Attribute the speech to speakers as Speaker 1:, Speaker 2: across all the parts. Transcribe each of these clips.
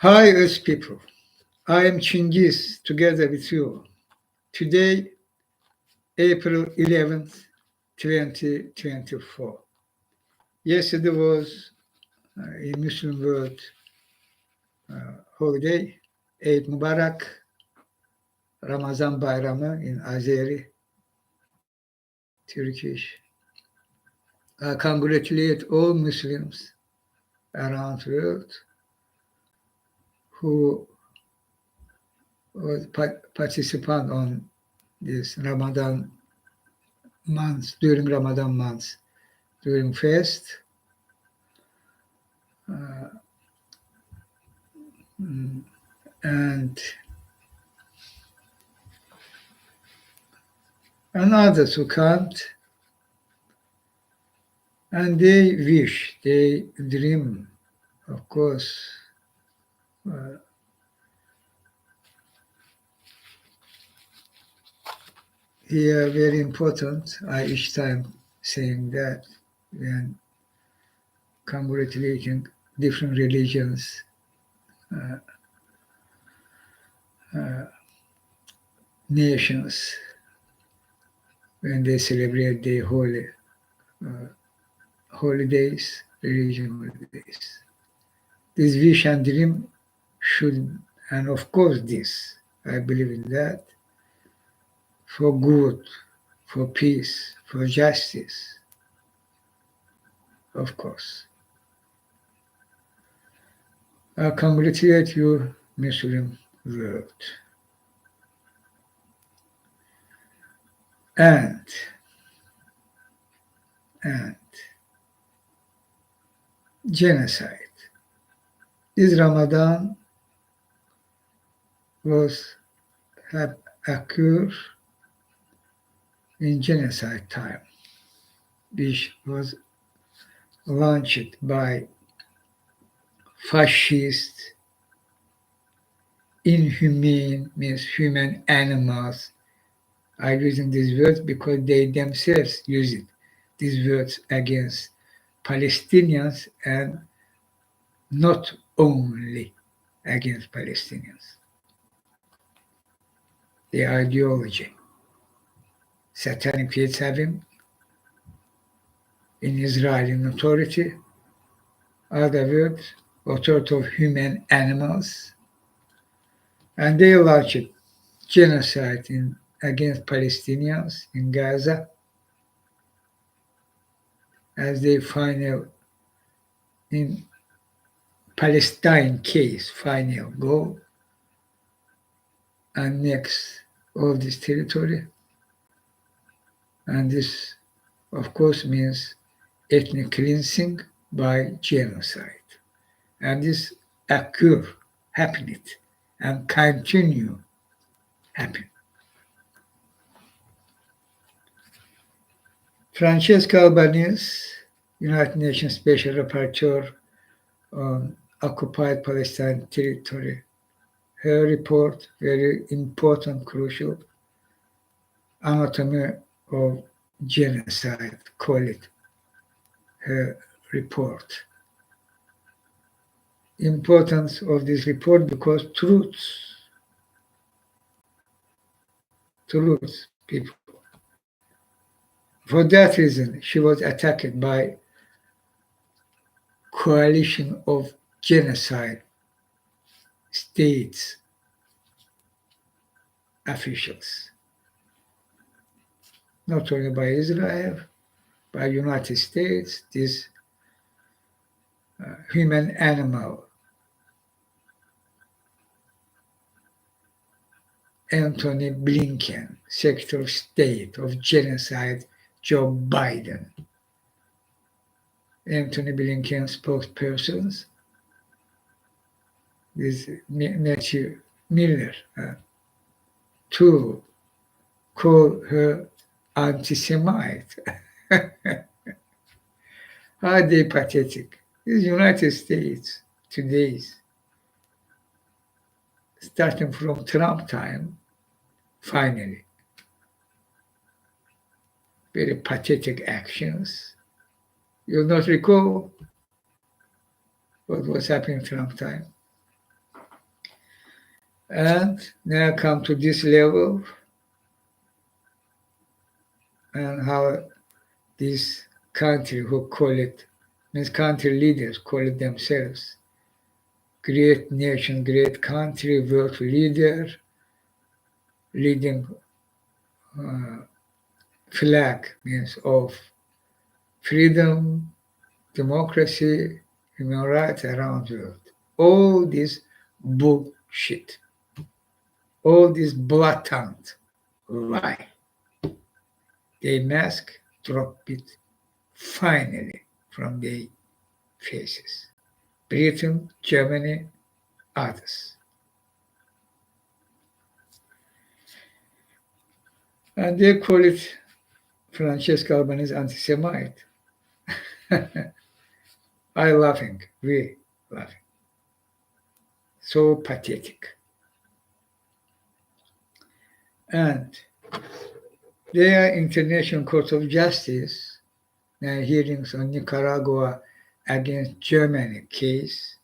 Speaker 1: Hi, Earth people. I am Chinghiz together with you. Today, April 11th, 2024. Yesterday was a Muslim world holiday, Eid Mubarak, Ramazan Bayramı in Azeri, Turkish. I congratulate all Muslims around the world who was participant on this Ramadan month, during Ramadan months, during fast. Uh, and others who can't, and they wish, they dream, of course. Uh, Here, very important, I each time saying that when congratulating different religions, uh, uh, nations, when they celebrate their uh, holidays, religion holidays. This wish and dream should, and of course this, I believe in that, for good, for peace, for justice, of course. I congratulate you, Muslim world. And, and genocide. This Ramadan was have occurred in genocide time, which was launched by fascist, inhumane, means human animals. I'm using these words because they themselves use it, these words against Palestinians and not only against Palestinians. The ideology, satanic faith having in Israeli authority, other words, authority of human animals, and they launched genocide against Palestinians in Gaza as they final in Palestine case final goal annex all this territory. And this, of course, means ethnic cleansing by genocide. And this occur, happened, and continue happen. Francesca Albanese, United Nations Special Rapporteur on occupied Palestine territory. Her report, very important, crucial, anatomy of genocide, call it her report. Importance of this report because truth, people. For that reason, she was attacked by coalition of genocide states officials, not only by Israel, by United States, this human animal. Anthony Blinken, Secretary of State of Genocide, Joe Biden. Anthony Blinken spokespersons, this Matthew Miller, to call her anti-Semite. Are they pathetic? The United States today's, starting from Trump time, finally, very pathetic actions. You'll not recall what was happening Trump time. And now come to this level and how this country who call it, means country leaders call it themselves, great nation, great country, world leader, leading uh, flag means of freedom, democracy, human rights around the world. All this bullshit, all this blatant lie. They mask drop it finally from their faces. Britain, Germany, others. And they call it Francesca Albanese anti-Semite. I laughing, we laughing. So pathetic. And their International Court of Justice hearings on Nicaragua against Germany case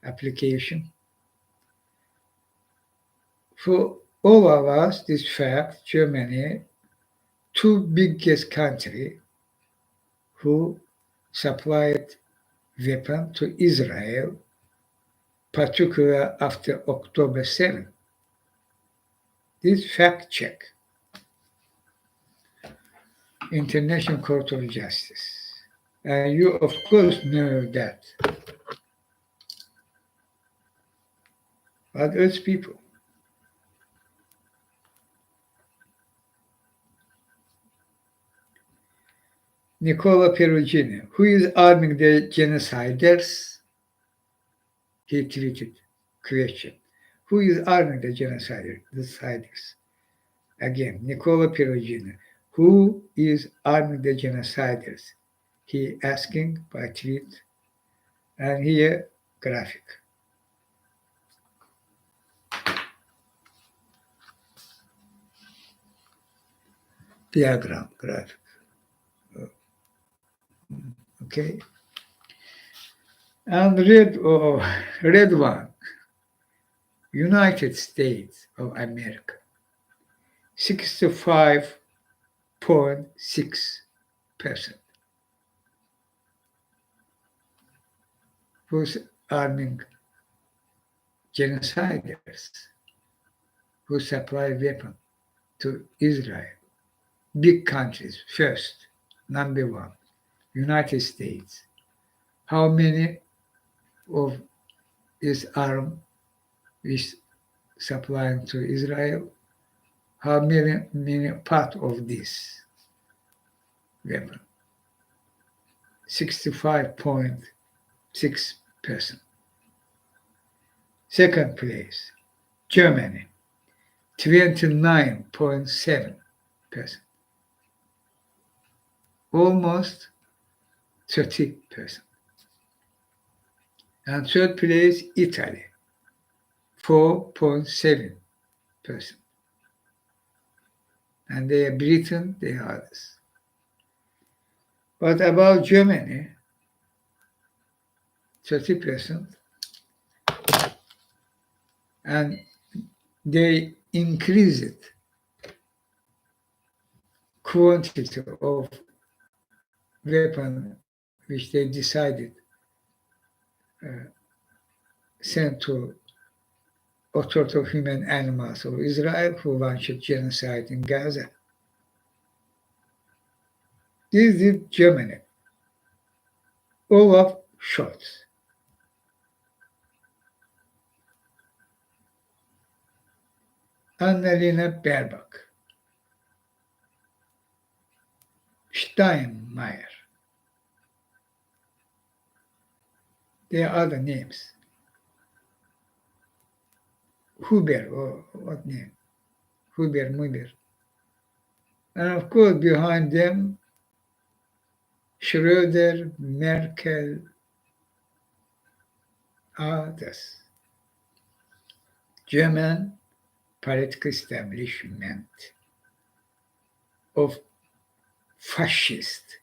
Speaker 1: application. For all of us, this fact, Germany, two biggest country who supplied weapon to Israel, particularly after October 7. This fact check, International Court of Justice. And you, of course, know that. But those people, Nicola Perugini, who is arming the genociders, he tweeted question. Who is arming the genociders? Again, Nicola Perugini, who is arming the genociders? He asking by tweet, and here graphic. Diagram, graphic. Okay. And red one, United States of America, 65.6%. Who's arming genociders who supply weapons to Israel. Big countries first, number one, United States. How many of this arm is supplying to Israel? How many part of this weapon? 65.6%. Second place, Germany, 29.7%. Almost 30%. And third place, Italy, 4.7%. And they are Britain, they are others. But about Germany, 30%, and they increase it quantity of weapon which they decided sent to all sorts of human animals of Israel who wanted genocide in Gaza. This is Germany. All of shots. Annalena Baerbock, Steinmeier. There are other names. Huber, or what name? Huber, Muber. And of course, behind them, Schröder, Merkel, others. German political establishment of fascist.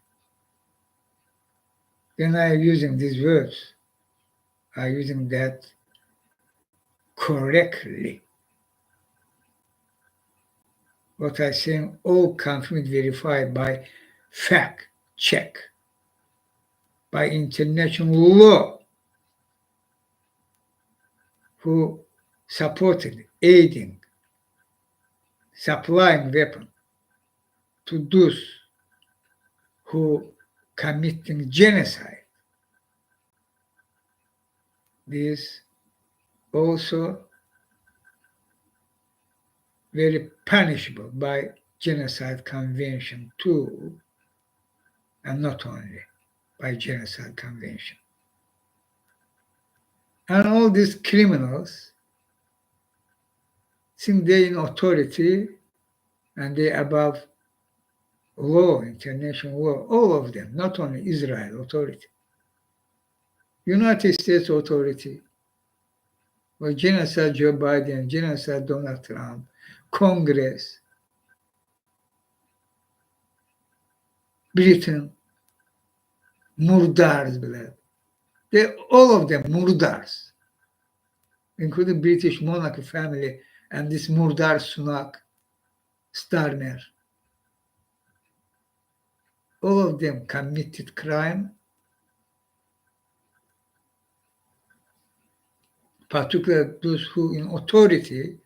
Speaker 1: When I'm using these words, I'm using that correctly. what I say, all confirmed, verified by fact check, by international law, who supported, aiding, supplying weapons to those who committing genocide. This also very punishable by genocide convention too, and not only by genocide convention. And all these criminals think they're in authority and they're above law, international law, all of them, not only Israel authority. United States authority, or genocide Joe Biden, genocide Donald Trump, Congress, Britain, murdars bile. They all of them murdars, including British monarchy family and this murdar Sunak, Starmer. All of them committed crime, particularly those who in authority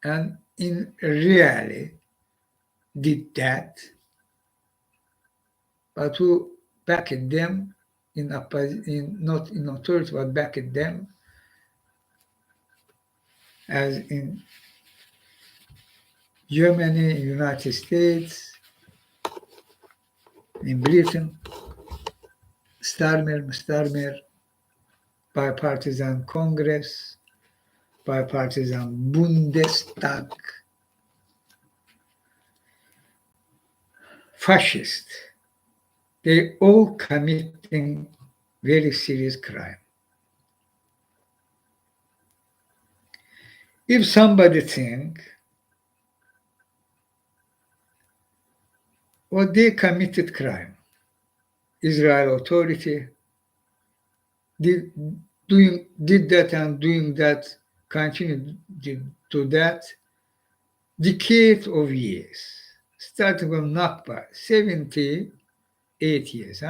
Speaker 1: and in really did that, but who backed them not in authority, but backed them as in Germany, United States, in Britain, Starmer, bipartisan Congress, bipartisan Bundestag, fascist. They all committing very serious crime. If somebody think, well, they committed crime, Israel authority did that and doing that, continue to do that, decades of years, starting from Nakba, 78 years,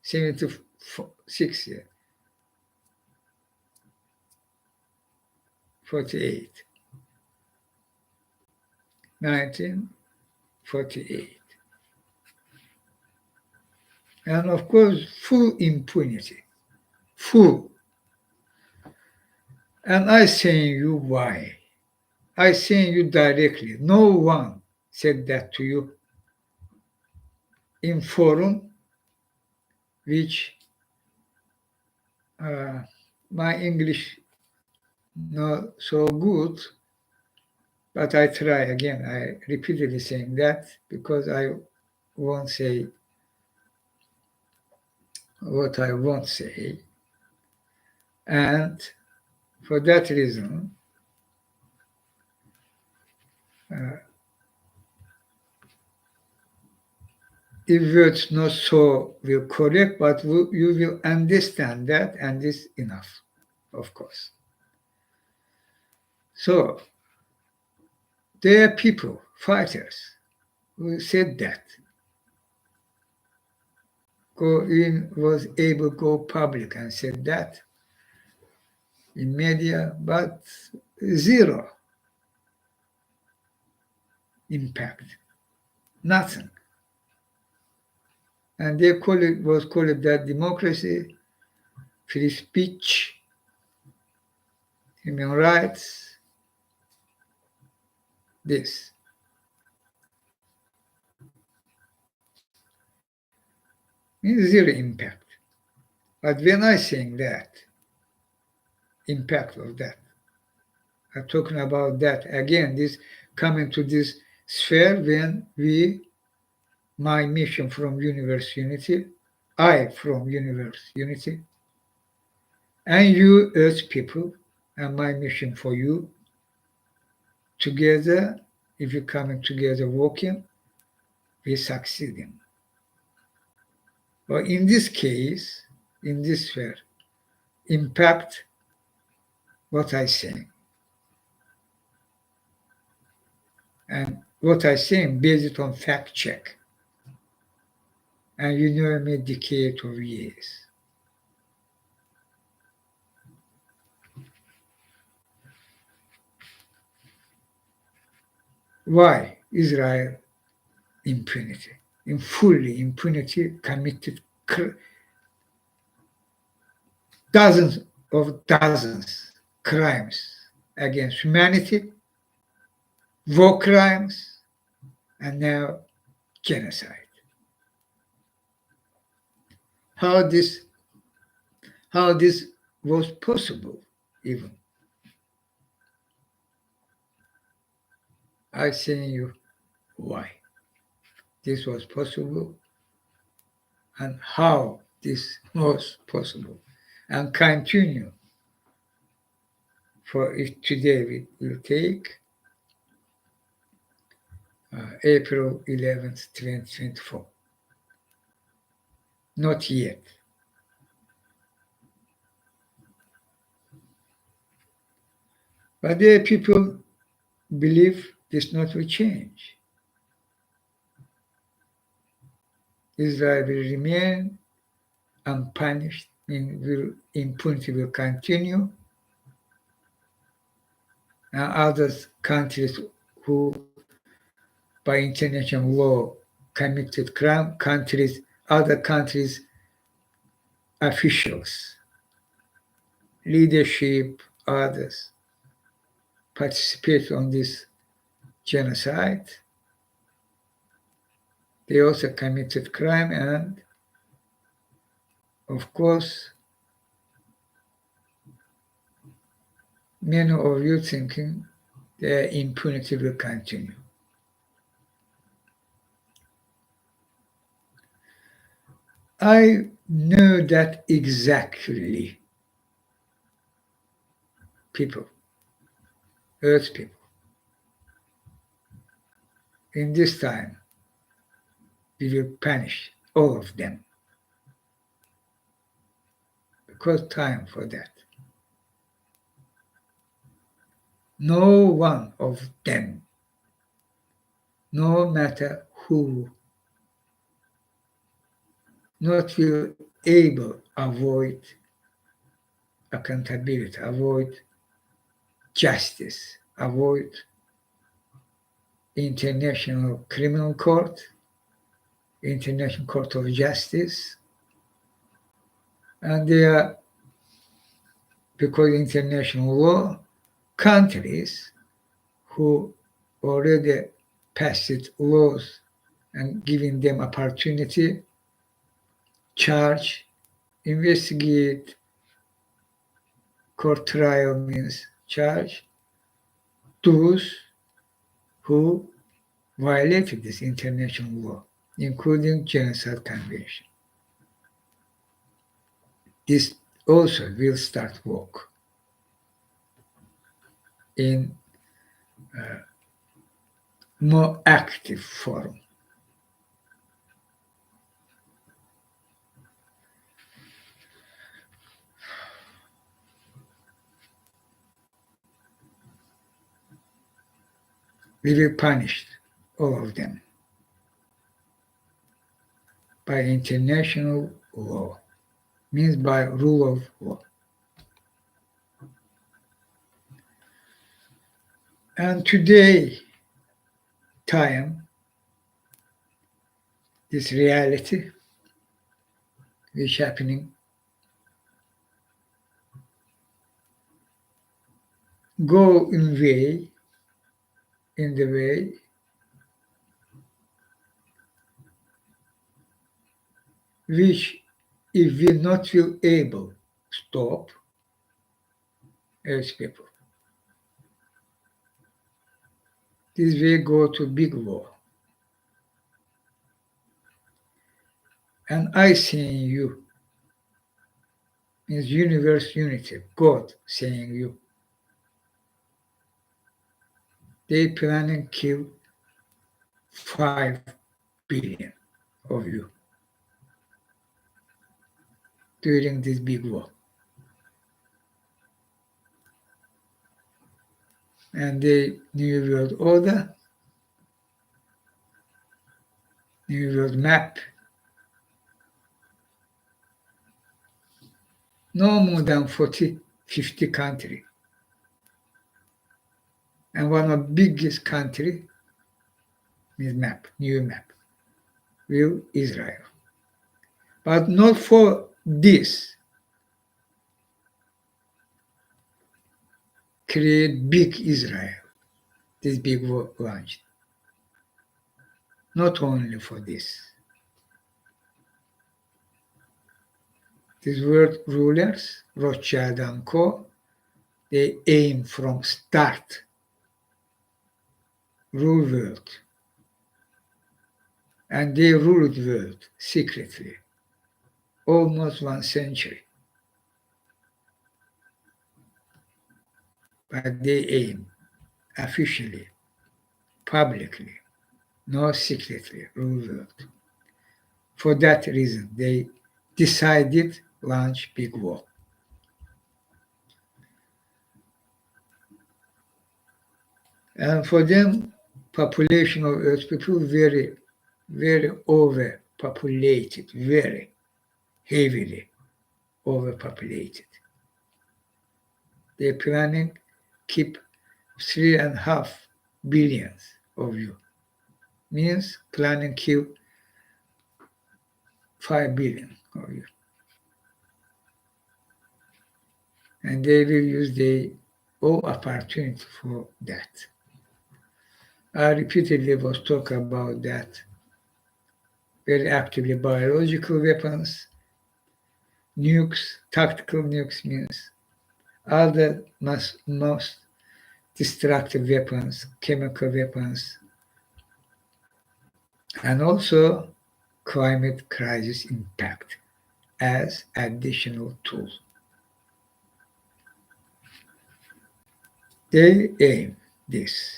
Speaker 1: 76 years, 48, 1948. And of course, full impunity, full. And I saying you why. I saying you directly. No one said that to you in forum, which my English not so good, but I try again. I repeatedly saying that because I won't say what I won't say. And for that reason, if words not so will correct, but you will understand that, and it's enough, of course. So there are people, fighters, who said that, was able to go public and said that in media, but zero impact, nothing. And they was called that democracy, free speech, human rights, this. Means zero impact. But when I saying that, impact of that, I'm talking about that again, this coming to this sphere when my mission from Universe Unity, I from Universe Unity, and you Earth people, and my mission for you, together, if you're coming together working, we succeeding. But in this case, in this sphere, impact what I say. And what I say based on fact check. And you know me decade of years. Why Israel impunity? In fully impunity committed dozens crimes against humanity, war crimes, and now genocide. How this how this was possible even. I say you why this was possible and how this was possible and continue for it today we will take April 11th, 2024. Not yet. But there people believe this not will change. Israel will remain unpunished, impunity will continue, and other countries who by international law committed crime, other countries officials, leadership, others participate on this genocide. They also committed crime, and of course, many of you thinking their impunity will continue. I know that exactly, people, Earth people. In this time, we will punish all of them because time for that. No one of them, no matter who, not will able avoid accountability, avoid justice, avoid International Criminal Court, International Court of Justice, and they are, because international law, countries who already passed laws and giving them opportunity, charge, investigate, court trial means charge those who violated this international law, including Genocide Convention. This also will start work in more active form. We will punish all of them by international law, means by rule of law. And today, time, this reality is happening, go in the way which if we not will able stop as people, this way go to big war. And I saying you means universe unity, God saying you. They planning kill 5 billion of you during this big war. And the New World Order New World Map, no more than 40, 50 countries. And one of the biggest country is map, new map, will Israel. But not for this, create big Israel, this big launch. Not only for this. These world rulers, Rothschild and Co., they aim from start, rule world. And they ruled world secretly, almost 1 century. But they aim officially, publicly, not secretly, rule world. For that reason, they decided launch big war. And for them, population of Earth people very, very overpopulated, very heavily overpopulated. They're planning keep 3.5 billion of you. Means planning kill 5 billion of you. And they will use the all opportunity for that. I repeatedly was talk about that very actively biological weapons, nukes, tactical nukes means all the most destructive weapons, chemical weapons, and also climate crisis impact as additional tools. They aim this.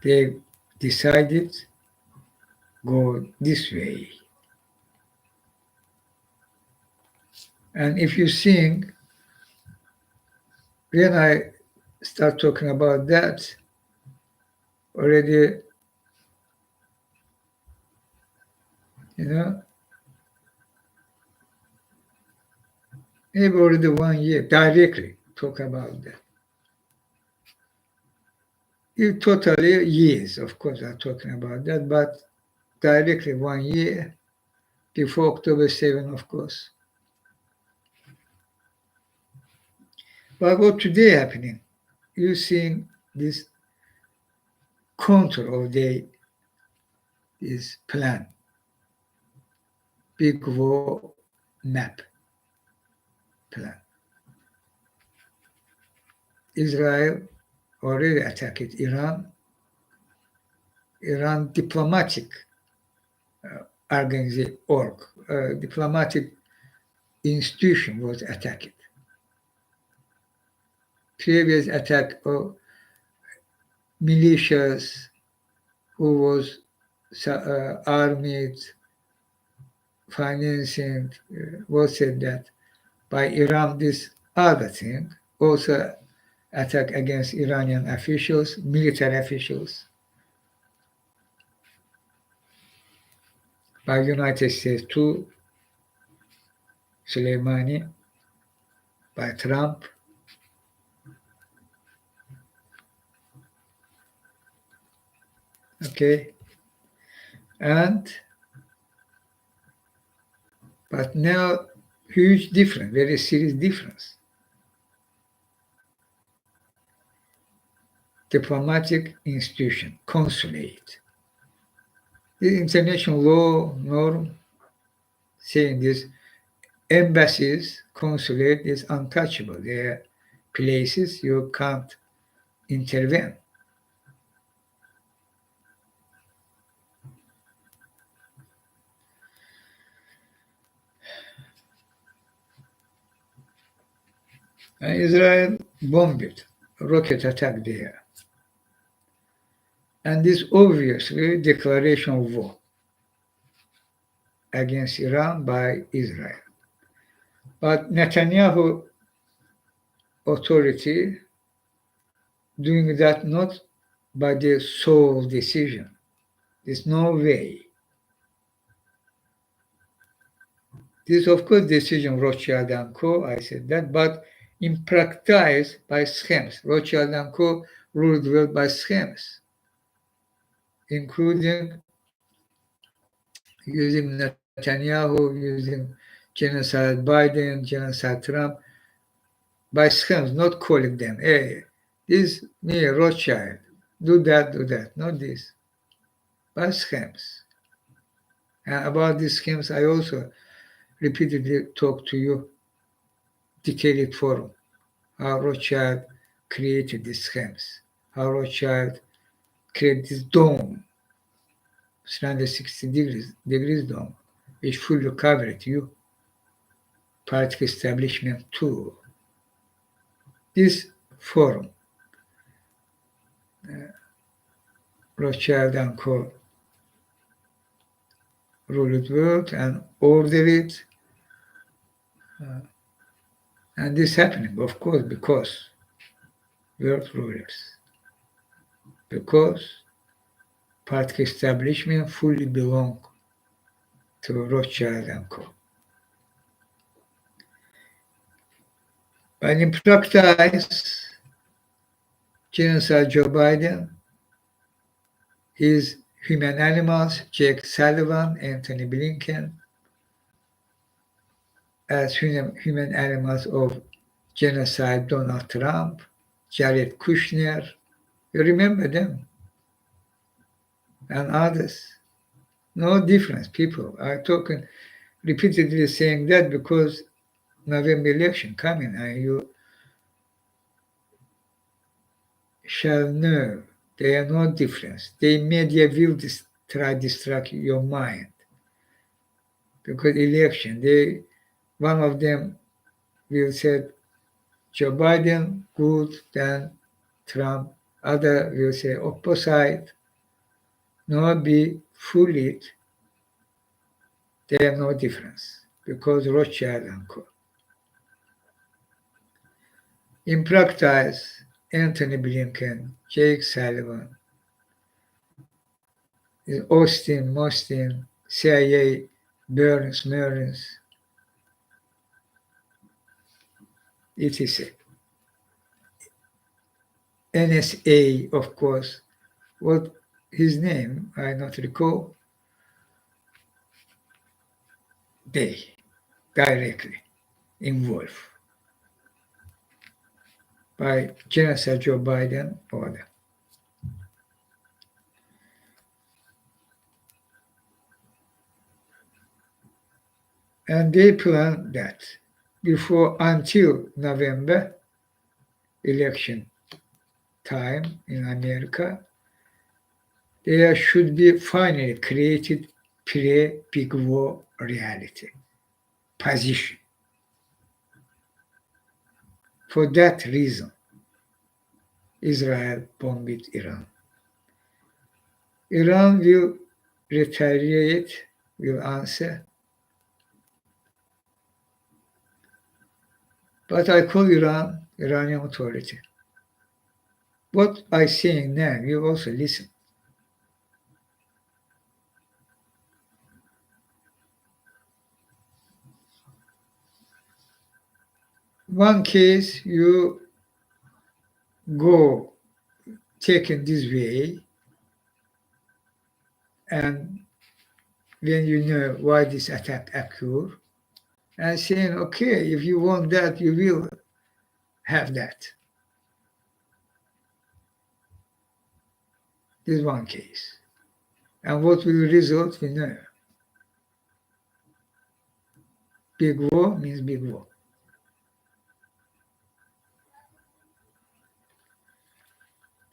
Speaker 1: They decided go this way. And if you think, when I start talking about that, already, maybe already 1 year directly talk about that. It totally years, of course, I'm talking about that, but directly 1 year before October 7, of course. But what today happening? You seeing this contour of this plan, big war map plan. Israel already attacked Iran. Iran diplomatic diplomatic institution was attacked. Previous attack of militias who was armed, financing, was said that by Iran. This other thing also attack against Iranian officials, military officials, by United States too, Soleimani, by Trump. Okay, but now huge difference, very serious difference. Diplomatic institution, consulate. The international law norm saying this, embassies, consulate is untouchable. They are places you can't intervene. And Israel bombed, rocket attack there. And this obviously declaration of war against Iran by Israel. But Netanyahu authority doing that not by their sole decision. There's no way. This, of course, decision Rothschild and Co. I said that, but in practice by schemes. Rothschild and Co. ruled the world by schemes, including using Netanyahu, using genocide Biden, genocide Trump, by schemes, not calling them, hey, this me, Rothschild, do that, not this, by schemes. And about these schemes, I also repeatedly talk to you, detailed forum, how Rothschild created these schemes, how Rothschild created this dome, 360 degrees dome, which fully covered you, political establishment too. This forum, Rothschild and Co. ruled the world and ordered it. And this happening, of course, because world rulers, because political establishment fully belong to Rothschild and Co. But in practice, Genocide Joe Biden, his human animals, Jake Sullivan, Anthony Blinken, as human animals of genocide Donald Trump, Jared Kushner, you remember them, and others. No difference, people are talking, repeatedly saying that because November election coming and you shall know there are no difference. The media will try to distract your mind because election, one of them will say Joe Biden good than Trump, other will say opposite. No, be fooled. There are no difference because Rothschild and Co. In practice, Anthony Blinken, Jake Sullivan, Austin, Mostin, CIA, Burns, Merns, etc. NSA, of course, what his name, I not recall, they directly involved by General Joe Biden order. And they plan that until November election time in America, there should be finally created pre-big war reality position. For that reason, Israel bombed Iran. Iran will retaliate, will answer. But I call Iran, Iranian authority. What I saying now, you also listen. One case you go taken this way, and when you know why this attack occurred, and saying, okay, if you want that, you will have that. This is one case. And what will result, we know. Big war means big war.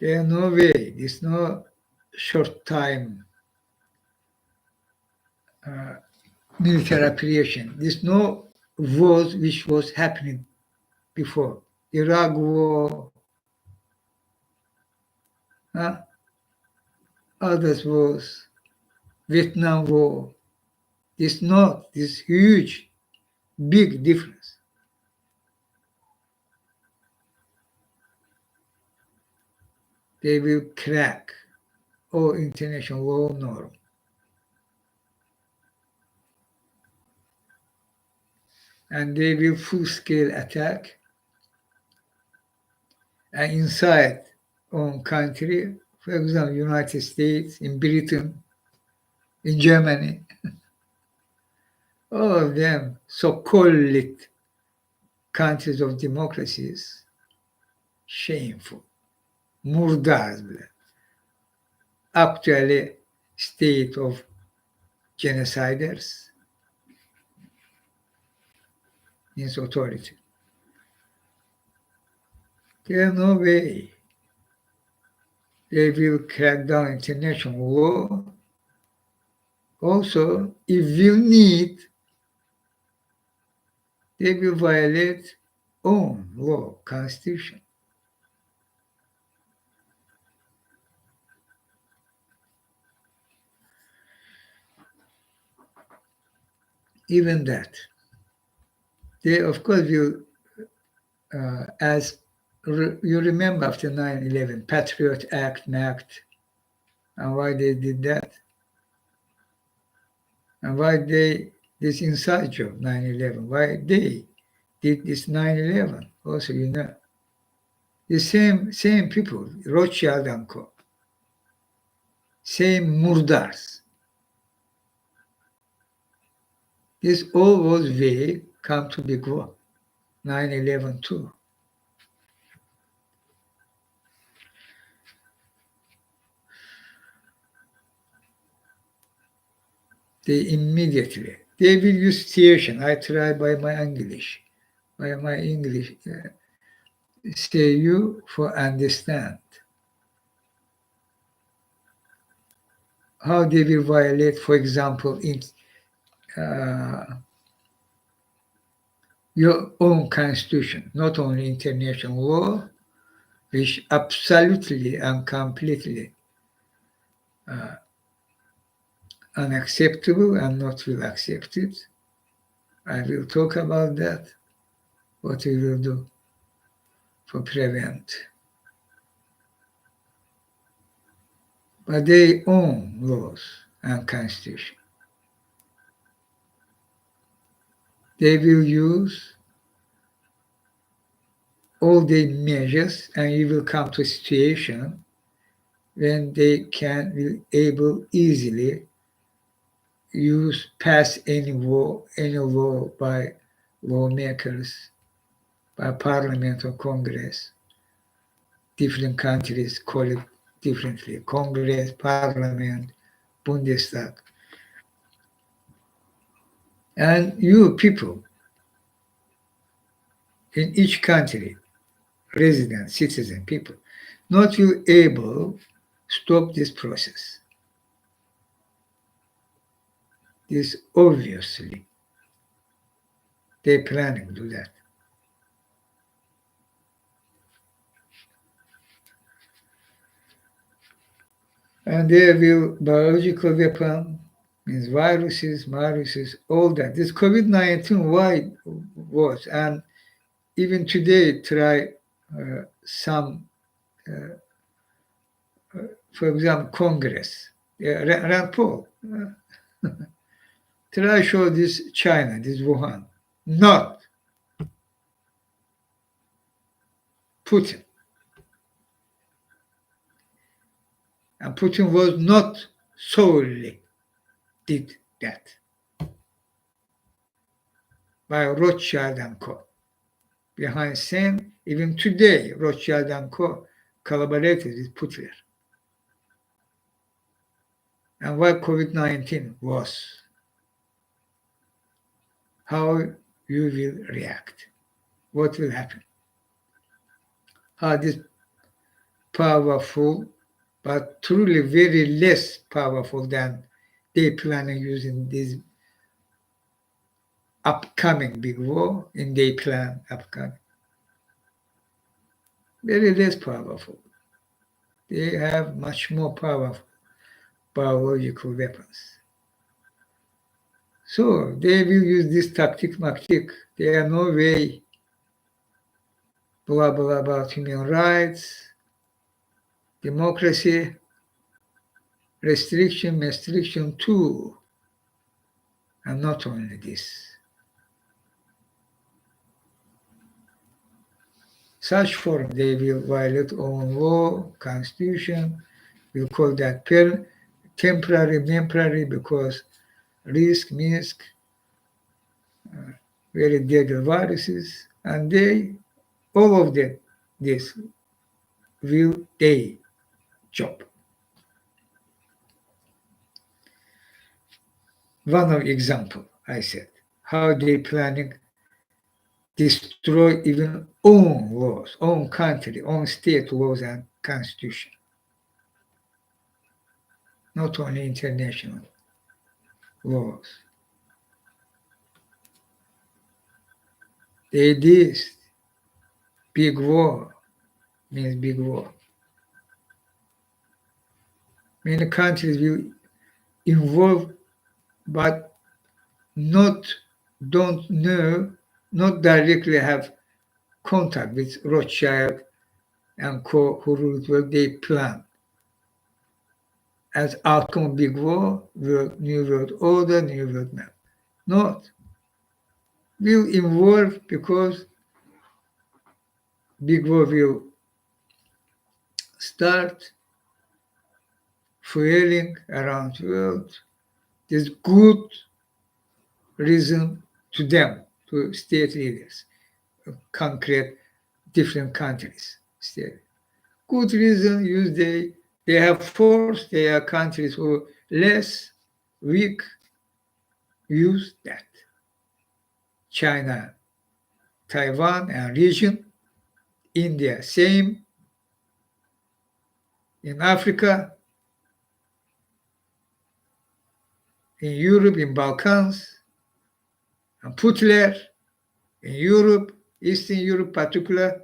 Speaker 1: There is no way, there's no short time military operation. There's no wars which was happening before. Iraq war, others wars, Vietnam war. It's not this huge, big difference. They will crack or international law norm. And they will full-scale attack and inside own country, for example, United States, in Britain, in Germany, all of them so-called countries of democracies, shameful, murdars bile. Actually state of genociders means authority. There is no way they will crack down international law. Also, if you need, they will violate own law, constitution. Even that. They, of course, will, as you remember after 9/11, Patriot Act, NACT, and why they did that, and why they, this inside job, 9/11, why they did this 9/11. Also, you know, the same people, Rothschild and Co. Same murdars. This all was way come to big war. 9/11 too. They immediately, they will use situation. I try by my English, say you for understand. How they will violate, for example, in your own constitution, not only international law, which absolutely and completely unacceptable and not will accept it. I will talk about that, what we will do for prevent. But they own laws and constitution. They will use all the measures and you will come to a situation when they will able easily pass any law by lawmakers, by parliament or congress. Different countries call it differently. Congress, parliament, Bundestag. And you people in each country, resident, citizen, people, not will able stop this process. This obviously, they're planning to do that. And they will biological weapon, means viruses, all that. This COVID-19 why was, and even today try some, for example, Congress, Rand Paul, try show this China, this Wuhan, not Putin. And Putin was not solely did that by Rothschild and Co. Behind scene, even today, Rothschild and Co. collaborated with Putin. And what COVID-19 was, how you will react, what will happen, how this powerful, but truly very less powerful than they plan on using this upcoming big war in their plan upcoming. Very less powerful. They have much more powerful biological weapons. So they will use this tactic. There are no way blah blah about human rights, democracy. restriction too. And not only this. Such forum, they will violate own law, constitution. We'll call that temporary because risk means very deadly viruses, and all of them, this will they job. One of example, I said, how they planning destroy even own laws, own country, own state laws and constitution, not only international laws. They did big war, means big war. Many countries will involve, but don't know, not directly have contact with Rothschild and co who ruled what they plan. As outcome of big war, new world order, new world map. Not. Will involve because big war will start fueling around the world. There's good reason to them, to state leaders, concrete different countries. State. Good reason use they have force, they are countries who less weak use that. China, Taiwan and region, India, same. In Africa, in Europe, in Balkans, and Putler, in Europe, Eastern Europe particular,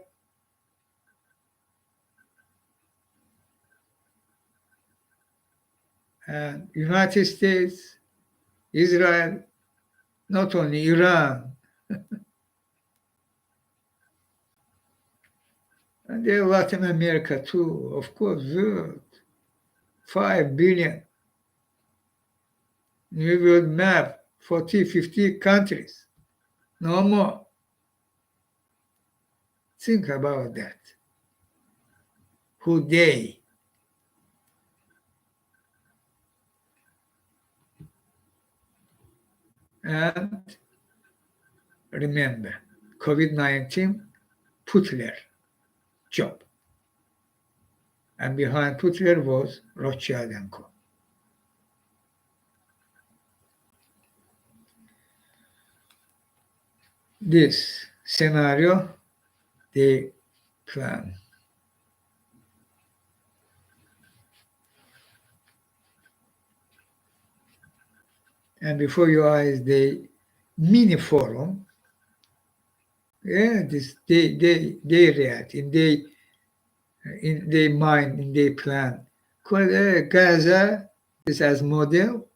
Speaker 1: and United States, Israel, not only Iran, and there Latin America too, of course, world, 5 billion, new world map, 40, 50 countries, no more. Think about that. Who they? And remember, COVID-19, Putler job. And behind Putler was Rothschild and Co. This scenario, they plan. And before your eyes, they mini forum. Yeah, this they react in their mind, in their plan. Gaza is as model.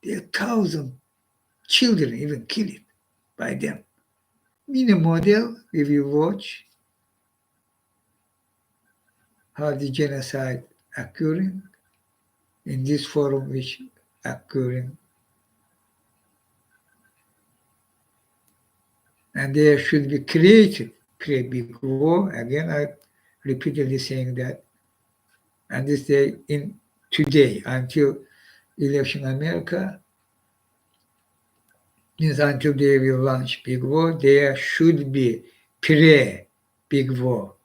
Speaker 1: There are thousand children even killed by them. Mini model, if you watch how the genocide occurring in this forum which occurring. And there should be create big war. Again, I repeatedly saying that. And this day in today until election America means until they will launch big war, there should be pre-big war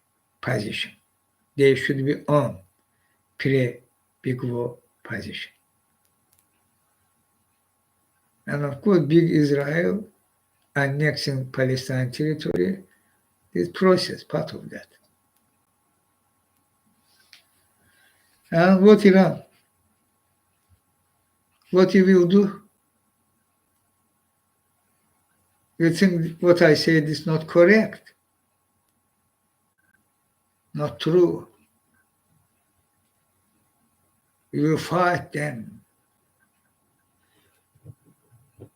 Speaker 1: position. They should be on pre-big war position. And of course, big Israel annexing Palestine territory, this process, part of that. And what Iran? What he will do? You think what I said is not correct? Not true. You will fight them.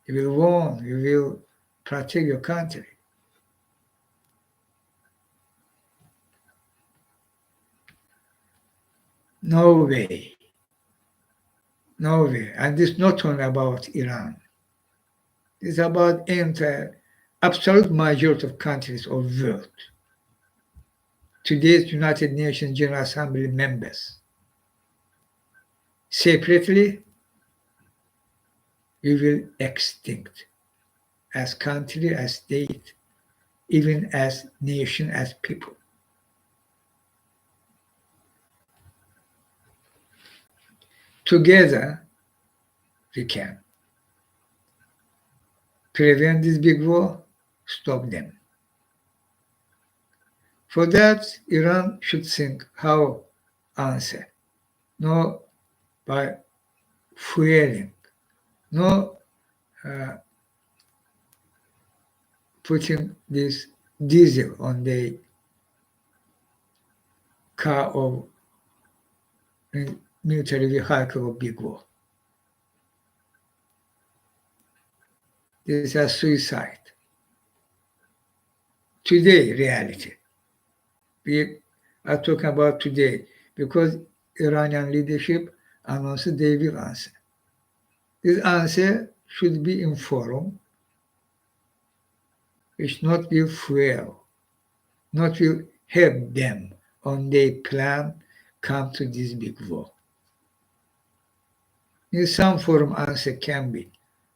Speaker 1: You will warn. You will protect your country. No way. No way. And this not only about Iran. It's about entire absolute majority of countries of world. Today's United Nations General Assembly members. Separately, we will extinct as country, as state, even as nation, as people. Together, we can prevent this big war, stop them. For that, Iran should think how answer, not by fueling, not putting this diesel on the car of military vehicle of big war. This is a suicide. Today, reality. We are talking about today because Iranian leadership announced they will answer. This answer should be informed. It should not be fuel, not will help them on their plan come to this big war. In some form answer can be,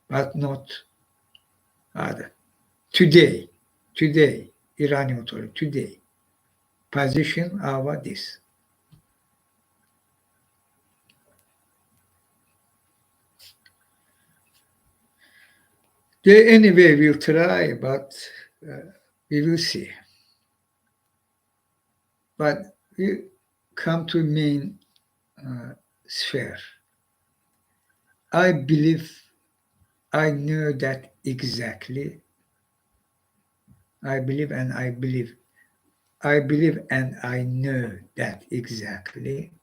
Speaker 1: but not other. Today, Iranian authority, today, position our this. They anyway will try, but we will see. But we come to main sphere. I believe I know that exactly. I believe and I believe. I believe and I know that exactly.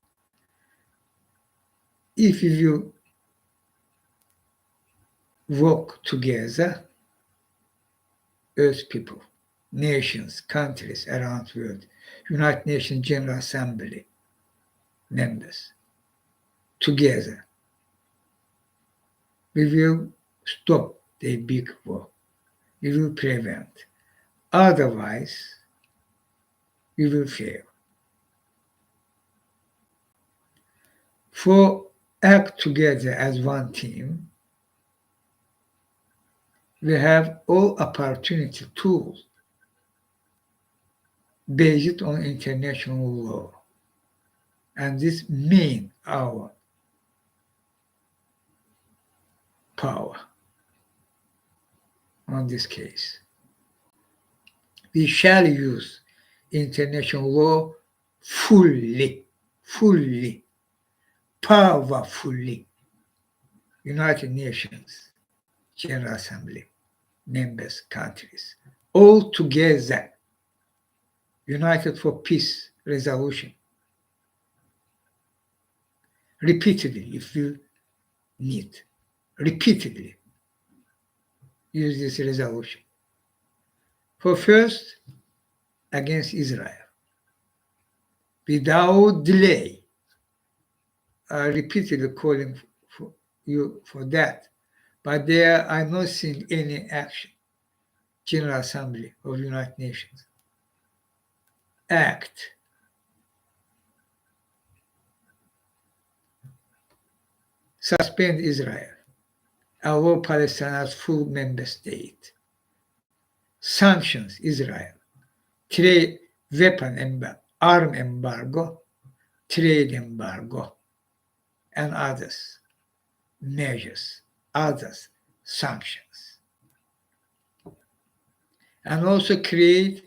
Speaker 1: If you work together, Earth people, nations, countries around the world, United Nations General Assembly members, together, we will stop the big war. We will prevent. Otherwise, we will fail. For act together as one team, we have all opportunity tools based on international law. And this means our power on this case. We shall use international law fully, powerfully. United Nations General Assembly members countries all together united for peace resolution repeatedly if you need repeatedly use this resolution for first against Israel without delay. Repeatedly calling for you for that, but there I'm not seeing any action. General Assembly of United Nations act. Suspend Israel. Allow Palestine as full member state. Sanctions Israel. Trade weapon embargo, arm embargo, trade embargo, and others measures, others sanctions. And also create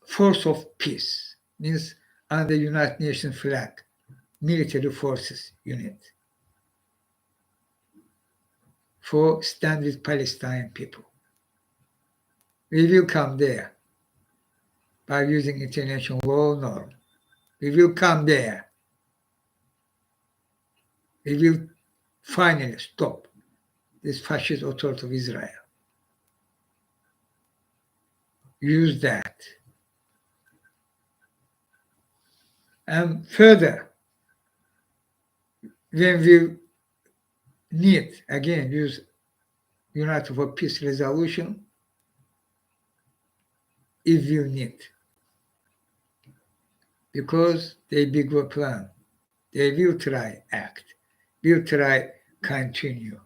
Speaker 1: force of peace, means under United Nations flag, military forces unit for stand with Palestinian people. We will come there by using international law norm. We will come there. We will finally stop this fascist authority of Israel. Use that. And further, when we need, again, use United for Peace resolution, if we need, because they bigger plan, they will try act, will try continue,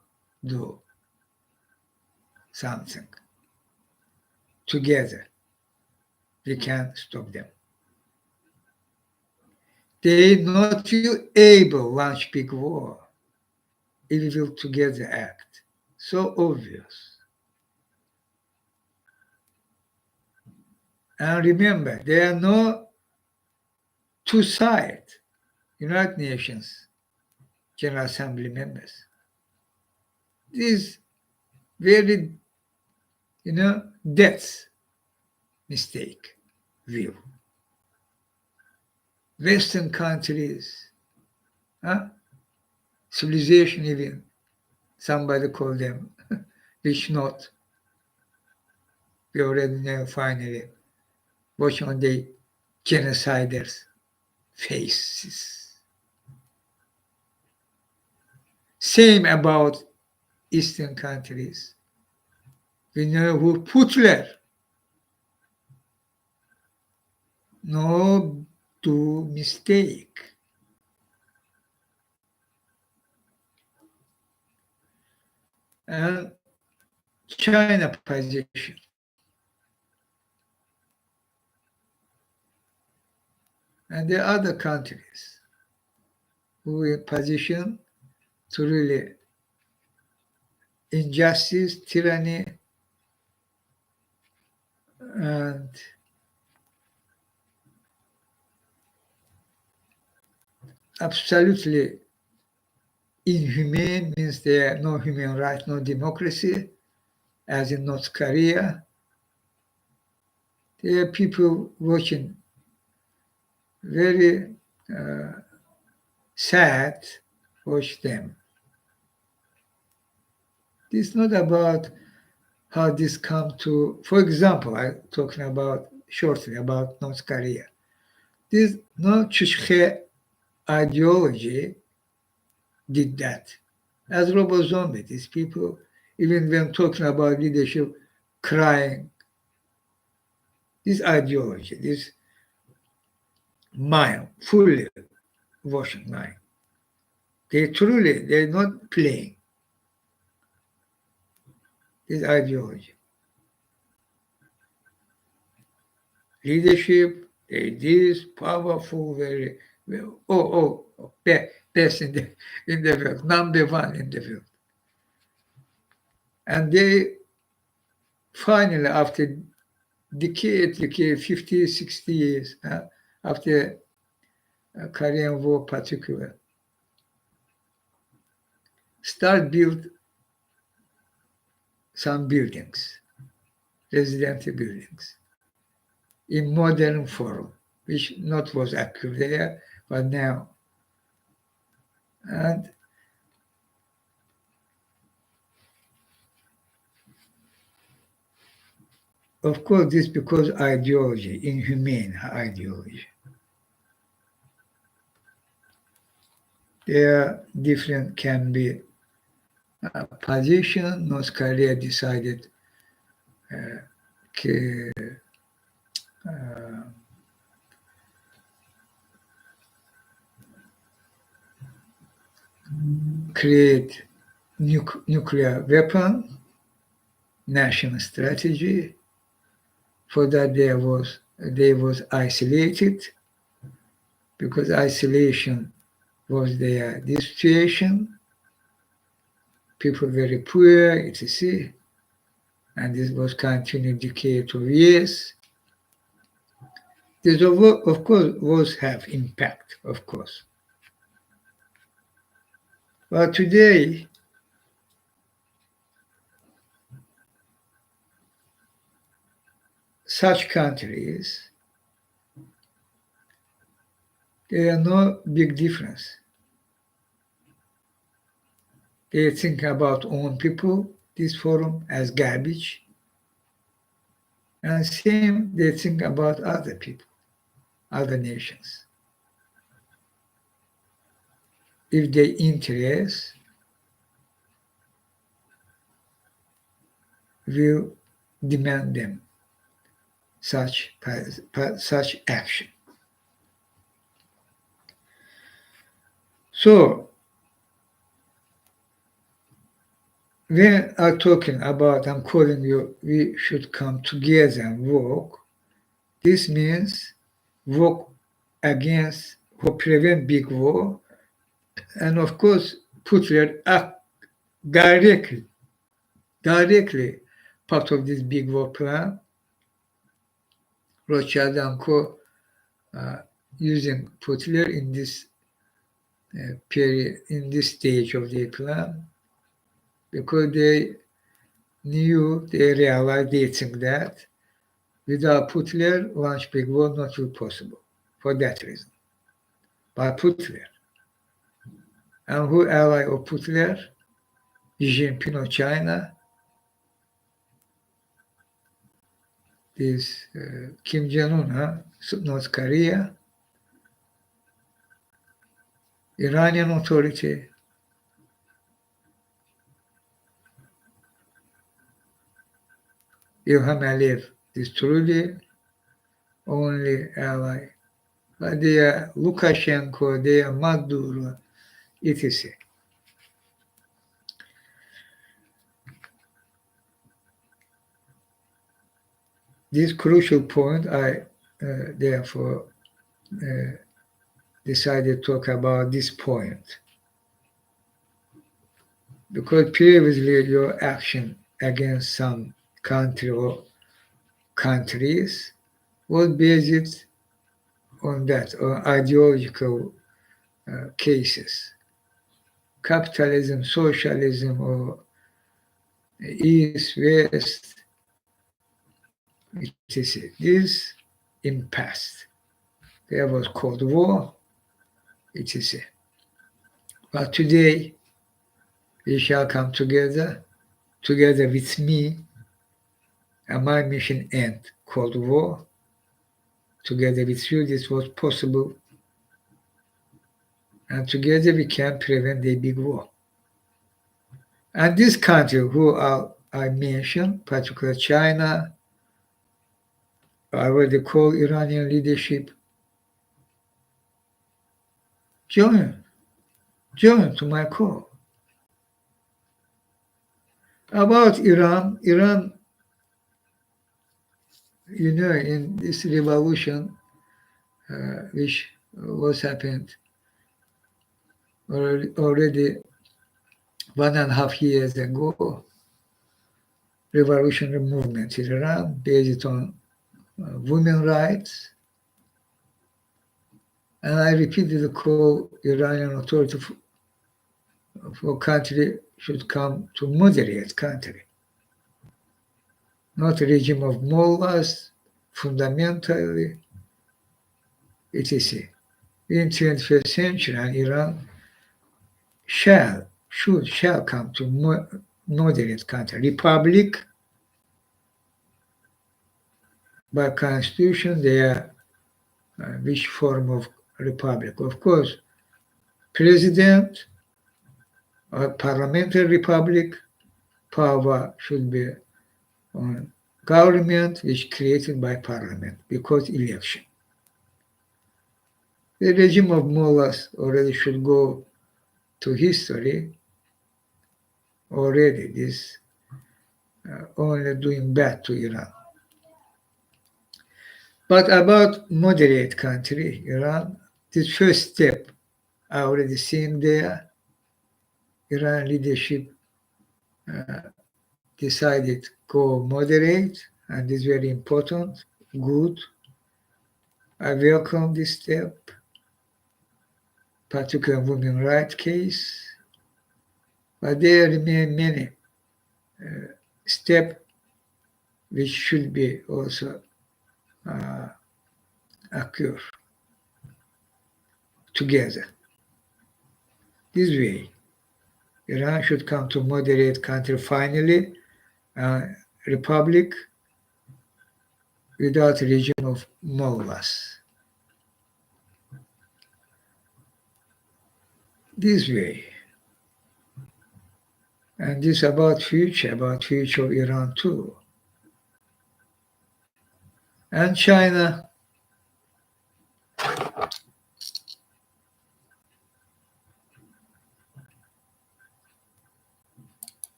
Speaker 1: do something. Together, we can stop them. They not will able launch big war if we will together act. So obvious. And remember, there are no two sides. United Nations General Assembly members. This very, that's mistake view. Western countries, huh? Civilization even, somebody called them, which not, we already know finally, watch on the genociders' faces. Same about Eastern countries. We know who Putler. No do mistake. And China position. And the other countries who are positioned to really injustice, tyranny, and absolutely inhumane, means there are no human rights, no democracy, as in North Korea. There are people watching very sad, watch them. It's not about how this come to, for example, I'm talking about shortly about North Korea. This no Chishke ideology did that. As Robo Zombie, these people, even when talking about leadership, crying, this ideology, this mind, fully washing mind. They're not playing this ideology. Leadership, they this powerful, very well. Best in the world, number one in the world. And they finally, after decade, 50, 60 years, after Korean War particular, start build some buildings, residential buildings, in modern form, which not was occurred there, but now. And of course, this because ideology, inhumane ideology. There different can be position. North Korea decided to create nuclear weapon, national strategy. For that, they was isolated, because isolation was their this situation. People very poor, etc. And this was continued decade of years. This, of course, was have impact, of course. But today, such countries, there are no big difference. They think about own people, this forum, as garbage. And same, they think about other people, other nations. if they interest, will demand them such action. So when I'm talking about, I'm calling you, we should come together and work. This means work against or prevent big war, and of course Putin act directly, directly part of this big war plan. Rothschild and Co. Using Putler in this period, in this stage of their plan, because they knew, they realized, they think that without Putler, launch big war not will possible. For that reason, by Putler. And who ally of Putler? Xi Jinping of China, this Kim Jong-un, North Korea, Iranian Authority, Ilham Aliyev is truly only ally. But they are Lukashenko, they are Maduro, etc. This crucial point, I therefore decided to talk about this point. Because previously your action against some country or countries was based on that, on ideological cases. Capitalism, socialism, or East, West, etc. This in past. There was Cold War, etc. But today we shall come together with me, and my mission end Cold War. Together with you, this was possible, and together we can prevent a big war. And this country who I mentioned, particularly China, I already called Iranian leadership, join to my call. About Iran, in this revolution, which was happened already 1.5 years ago, revolutionary movement in Iran based on women's rights. And I repeatedly call Iranian authority for country should come to moderate country, not a regime of mullahs, fundamentally, etc. In 21st century, and Iran shall come to moderate country, republic. By constitution, they are which form of republic? Of course, president or parliamentary republic, power should be on government which created by parliament because election. The regime of mullahs already should go to history already. This only doing bad to Iran. But about moderate country, Iran, this first step I already seen there. Iran leadership decided go moderate, and this is very important, good. I welcome this step, particularly women's rights case, but there remain many steps which should be also occur together. This way, Iran should come to moderate country finally, republic without regime of mullahs. this way. And this about future of Iran too. And China,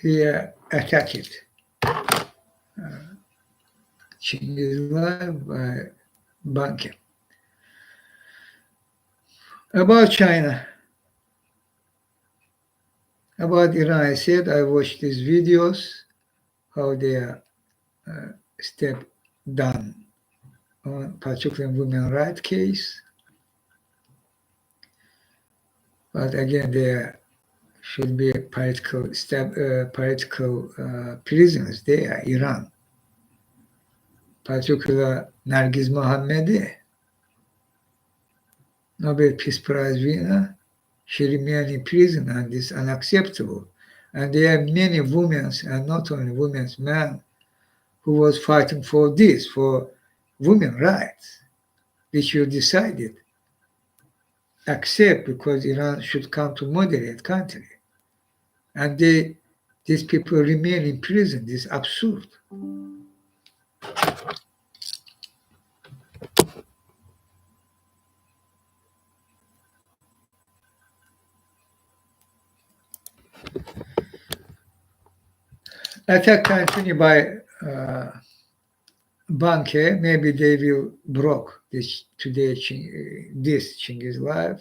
Speaker 1: he attacked it. Chinghiz live by Bank. About China, about Iran, I said I watched these videos, how they are step down on particular women rights case. But again, there should be political prisoners there, Iran. Particular Nargiz Mohammadi, Nobel Peace Prize winner, she remained in prison and is unacceptable. And there are many women, and not only women, men, who was fighting for this, for women rights, which you decided accept because Iran should come to moderate country. And these people remain in prison. This is absurd. Attack continued by Banke. Maybe they will block this today. This Chinghiz live,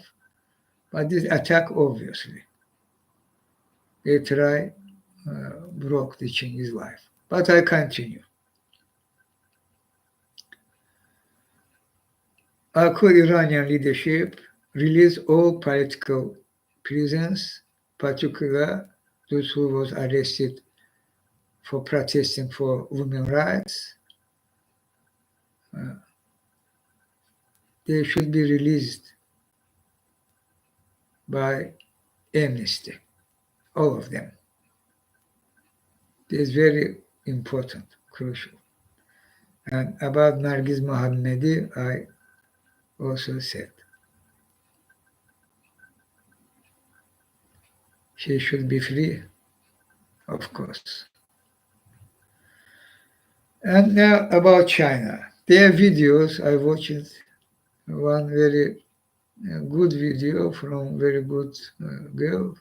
Speaker 1: but this attack obviously they try block the Chinghiz live. But I continue. I call Iranian leadership release all political prisoners, particularly those who was arrested for protesting for women's rights. They should be released by amnesty, all of them. This is very important, crucial. And about Nargiz Mohammadi, I also said she should be free, of course. And now about China. Their videos, I watched one very good video from very good girl.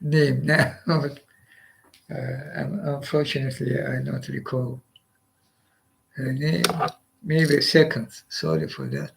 Speaker 1: Name now, unfortunately, I not recall her name. Maybe a second. Sorry for that.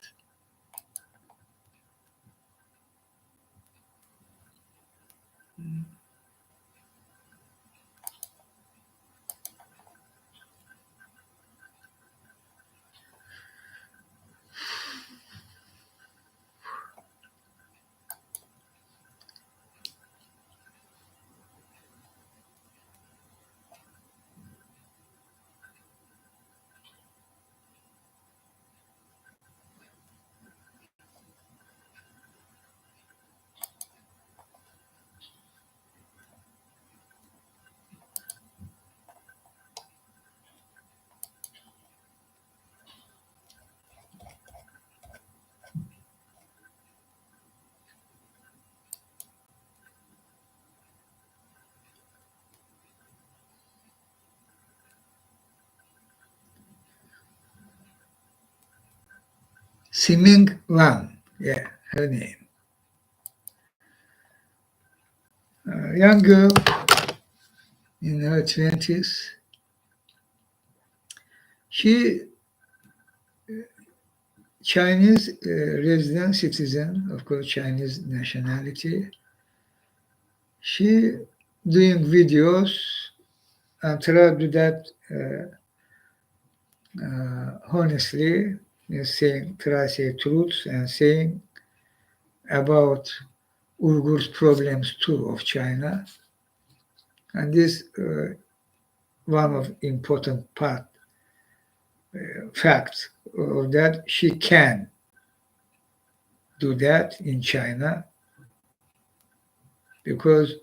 Speaker 1: Siming Wang, yeah, her name. Young girl in her 20s. She Chinese resident citizen, of course, Chinese nationality. She doing videos and try to do that honestly, saying, try to say truths and saying about Uyghurs problems too of China. And this one of important facts of that she can do that in China because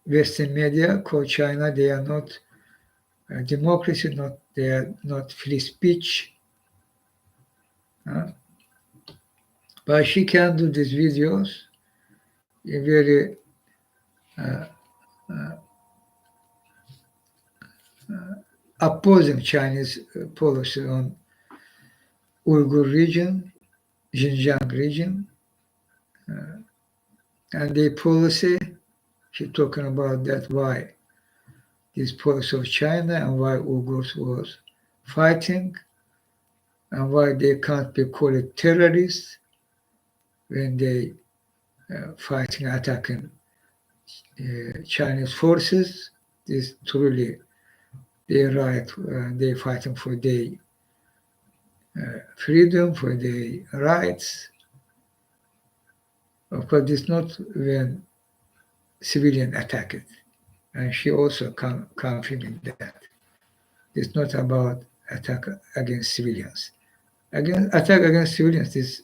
Speaker 1: Western media call China they are not democracy, they are not free speech. But she can do these videos in very uh, uh, opposing Chinese policy on Uyghur region, Xinjiang region, and the policy. She talking about that why this policy of China and why Uyghurs was fighting and why they can't be called terrorists when they fighting attacking Chinese forces. This truly they right. They fighting for their freedom, for their rights. Of course, it's not when civilian attack it. And she also confirming that. It's not about attack against civilians. Attack against civilians is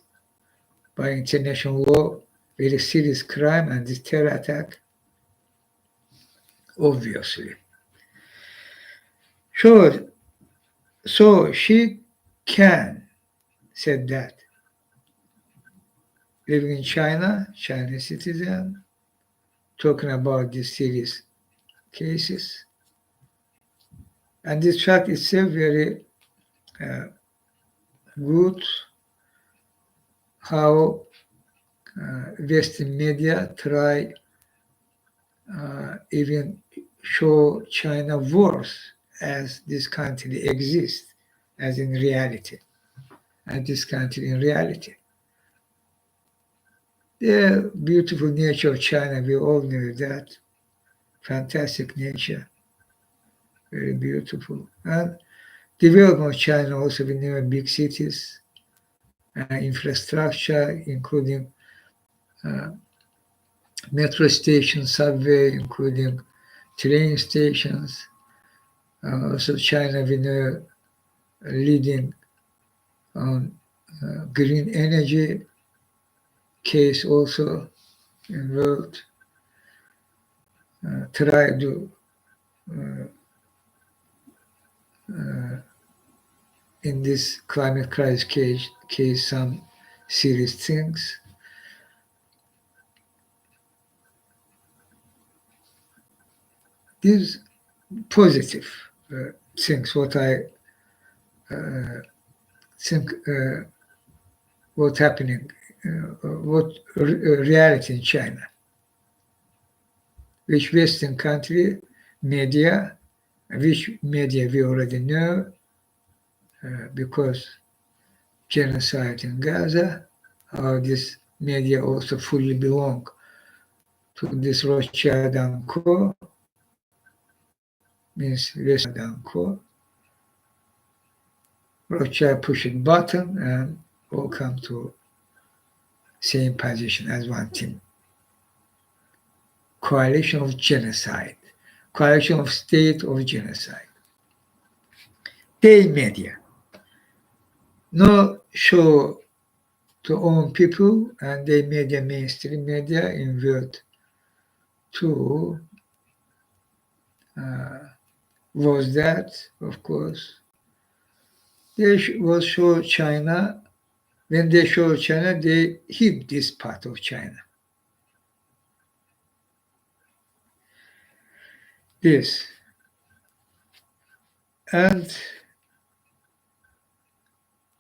Speaker 1: by international law very serious crime, and this terror attack, obviously. So, so she can said that living in China, Chinese citizen, talking about these serious cases, and this fact itself very uh, good. How Western media try even show China worse as this country exists, as in reality, as this country in reality. The beautiful nature of China, we all know that. Fantastic nature, very beautiful. And development of China also, we know big cities, infrastructure, including uh, metro stations, subway, including train stations. Also, China, we know, leading on green energy case also in world. Try to uh, uh, in this climate crisis case some serious things. These positive things. What I think what's happening, what reality in China, which Western country media, which media we already know because genocide in Gaza, how this media also fully belong to this Rothschild and Co. Means Western and Co. Rothschild pushed button and all come to same position as one team. Coalition of genocide, coalition of state of genocide. They media no show to own people, and they media mainstream media in world to was that, of course. They will show China. When they show China, they hid this part of China. This. And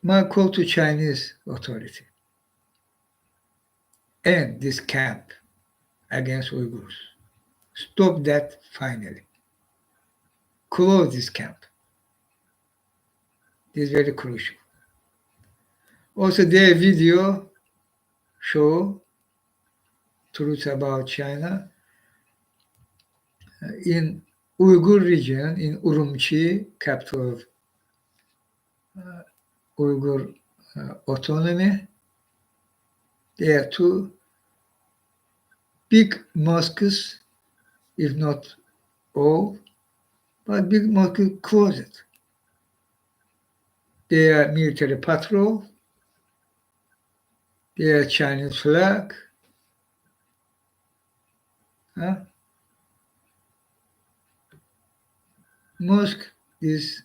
Speaker 1: my call to Chinese authority, end this camp against Uyghurs. Stop that finally. Close this camp. This is very crucial. Also, their video show truth about China in Uyghur region, in Urumqi, capital of Uyghur autonomy. There are two big mosques, if not all, but big mosques closed. Their military patrol, their Chinese flag. Huh? Mosque is,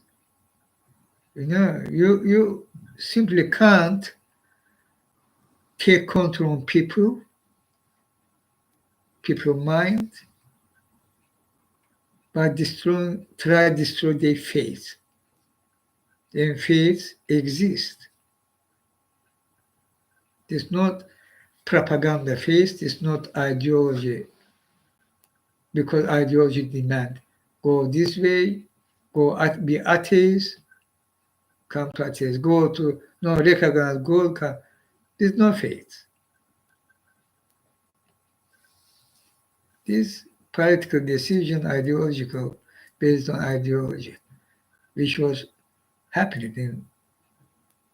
Speaker 1: you simply can't take control on people mind, by try to destroy their faith. Then faith exists. It's not propaganda faith, it's not ideology, because ideology demand go this way, be atheist, come to atheist, go to no recognize God, come. There's no faith. This political decision, ideological, based on ideology, which was happening in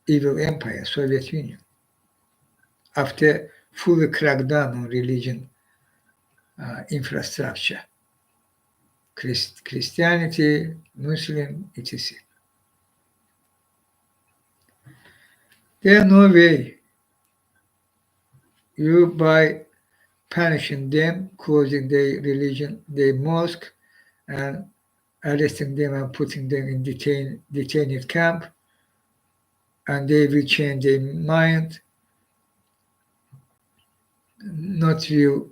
Speaker 1: evil empire, Soviet Union, after fully crackdown on religion infrastructure, Christianity, Muslim, etc. There no way you by punishing them, closing their religion, their mosque, and arresting them and putting them in detained camp, and they will change their mind, not will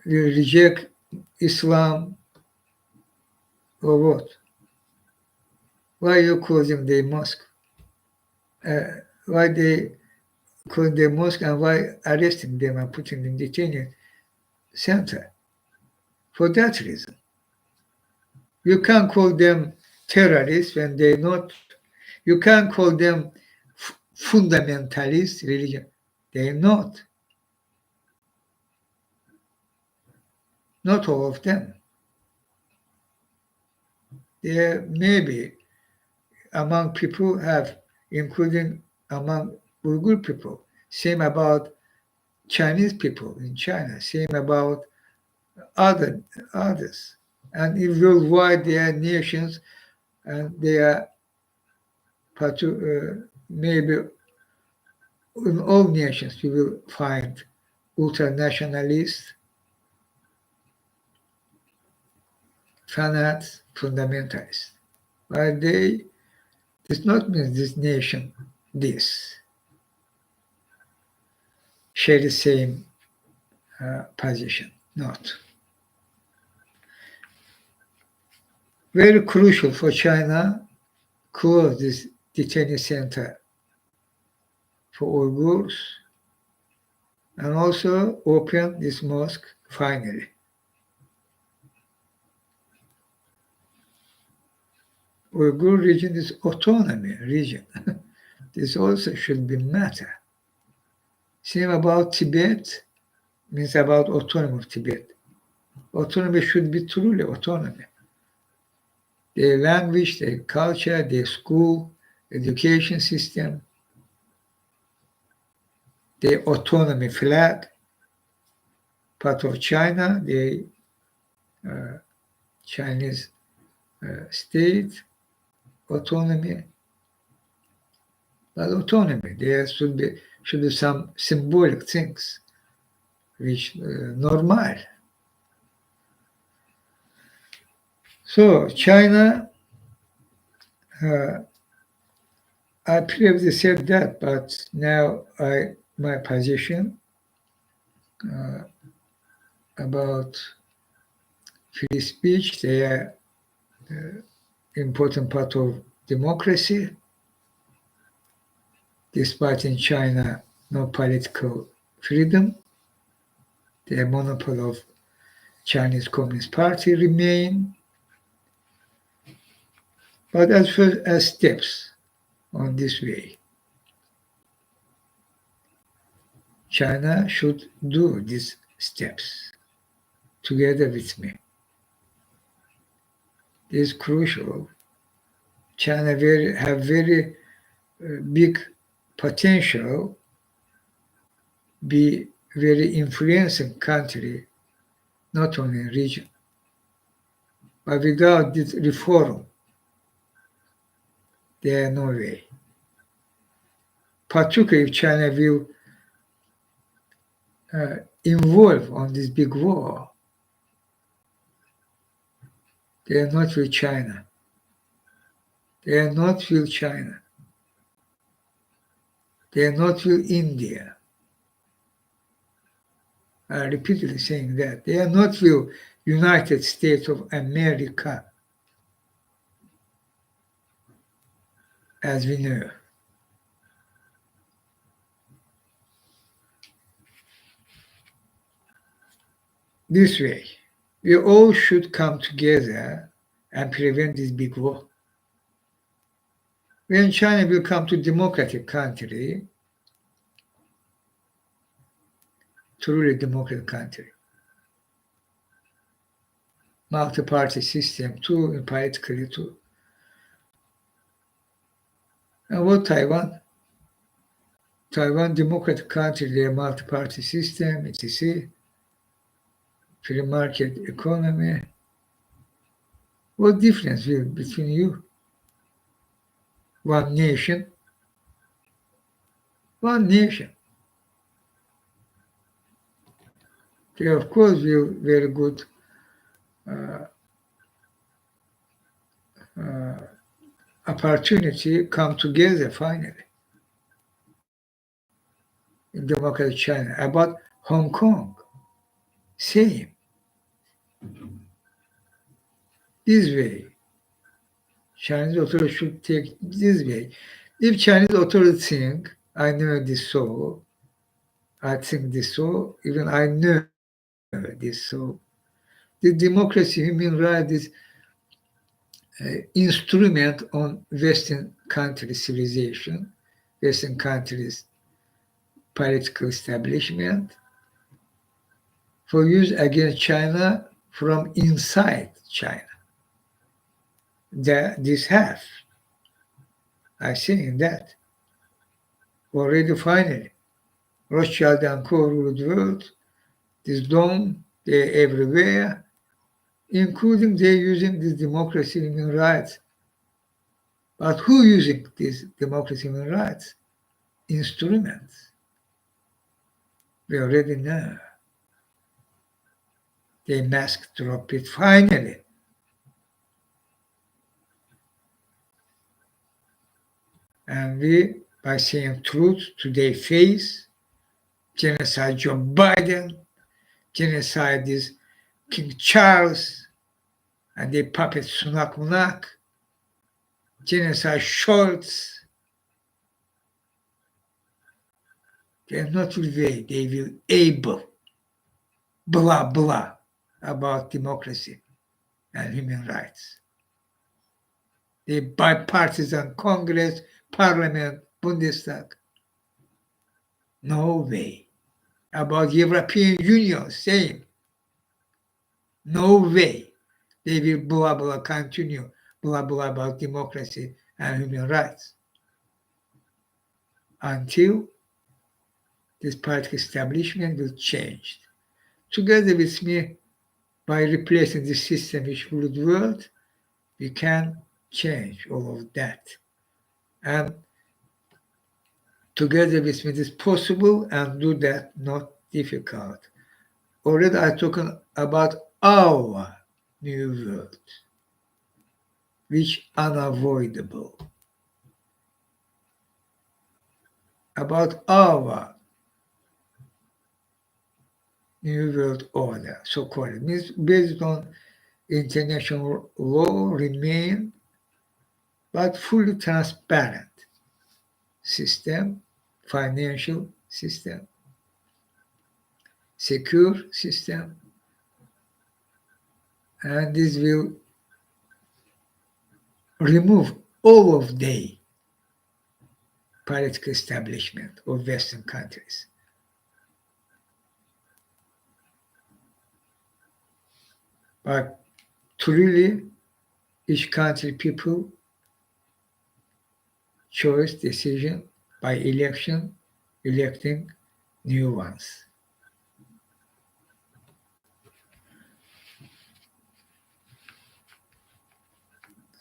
Speaker 1: reject Islam or what? Why are you closing their mosque? Why they close their mosque and why arresting them and putting them in detention center? For that reason. You can't call them terrorists when they're not. You can't call them fundamentalist religion. They're not. Not all of them. There may be among people have, including among Uyghur people. Same about Chinese people in China. Same about others. And in worldwide, there are nations, and they are maybe in all nations you will find ultranationalists, fanatics, fundamentalists. But does not mean this nation, share the same position. Not. Very crucial for China, close this detention center for Uyghurs, and also open this mosque finally. Uyghur region is autonomy region. This also should be matter. Same about Tibet, means about autonomy of Tibet. Autonomy should be truly autonomy. Their language, their culture, their school, education system, their autonomy flag, part of China, the Chinese state, autonomy. But autonomy, there should be some symbolic things, which normal. So China, I previously said that, but now my position about free speech, they are important part of democracy. Despite in China no political freedom, the monopoly of Chinese Communist Party remain. But as far as steps on this way, China should do these steps together with me. This is crucial. China have very big potential, be very influential country, not only in region. But without this reform, there is no way. Particularly if China will involve on this big war, they are not with China. They are not with China. They are not with India. repeatedly saying that. They are not the United States of America, as we know. This way, we all should come together and prevent this big war. When China will come to democratic country, truly democratic country, multi-party system too, politically too. And what Taiwan? Taiwan democratic country, their multi-party system, etc., free market economy. What difference will between you? One nation, one nation. They of course will very good uh, uh, opportunity come together finally in democratic China. About Hong Kong, same. This way, Chinese authorities should take this way. If Chinese authorities think, I know this so, I think this so, even I know this so, the democracy, human rights is instrument on Western country civilization, Western countries political establishment for use against China from inside China. This have, I think that already finally, Rothschild and Co. rule the world, this dome, they're everywhere, including they're using this democracy and human rights. But who using this democracy and human rights? Instruments. We already know. They mask drop it finally. And we, by saying truth to their face, genocide Joe Biden, genocide is King Charles, and their puppet Sunak Munak, genocide Scholz. They are not will they will able, blah, blah, about democracy and human rights. The bipartisan Congress, Parliament, Bundestag. No way. About European Union, same. No way. They will blah, blah, continue, blah, blah about democracy and human rights. Until this political establishment will change. Together with me, by replacing the system which ruled the world, we can change all of that. And together with me, it is possible and do that not difficult. Already I talking about our new world, which unavoidable. About our new world order, so-called, means based on international law remain, but fully transparent system, financial system, secure system, and this will remove all of the political establishment of Western countries. But truly, each country people choice decision by election, electing new ones.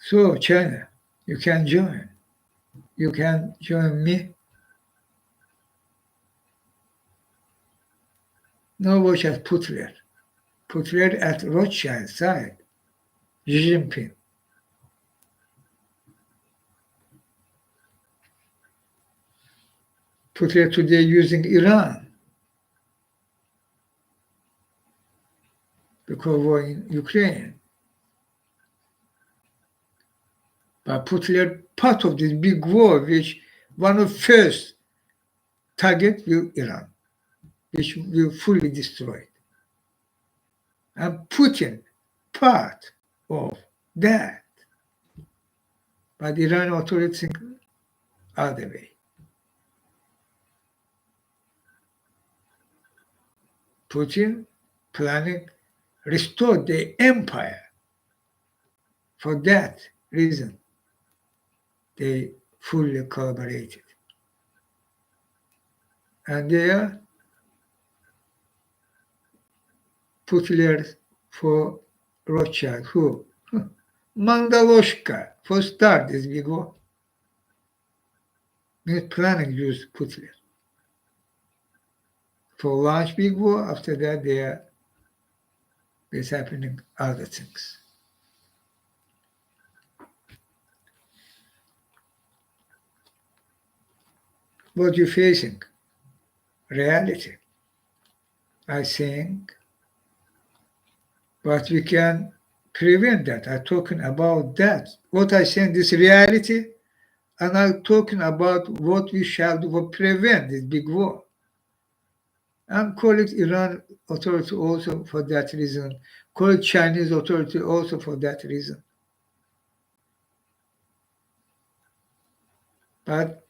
Speaker 1: So China, you can join. You can join me. Now watch at Putler. Putler at Rothschild side. Xi Jinping. Putler today using Iran. because war in Ukraine. But Putin part of this big war, which one of first target will Iran, which will fully destroy it. And Putin part of that. But Iran authorities think other way. Putin planning restore the empire. For that reason, they fully collaborated. And they are Putin for Rothschild, who? Mandaloshka for start this big war. Means planning use Putin. For launch big war, after that there's happening other things. What you're facing, reality. I think, but we can prevent that. I'm talking about that. What I say, this reality, and I'm talking about what we shall do to prevent this big war. And call it Iran authority also for that reason. Call it Chinese authority also for that reason. But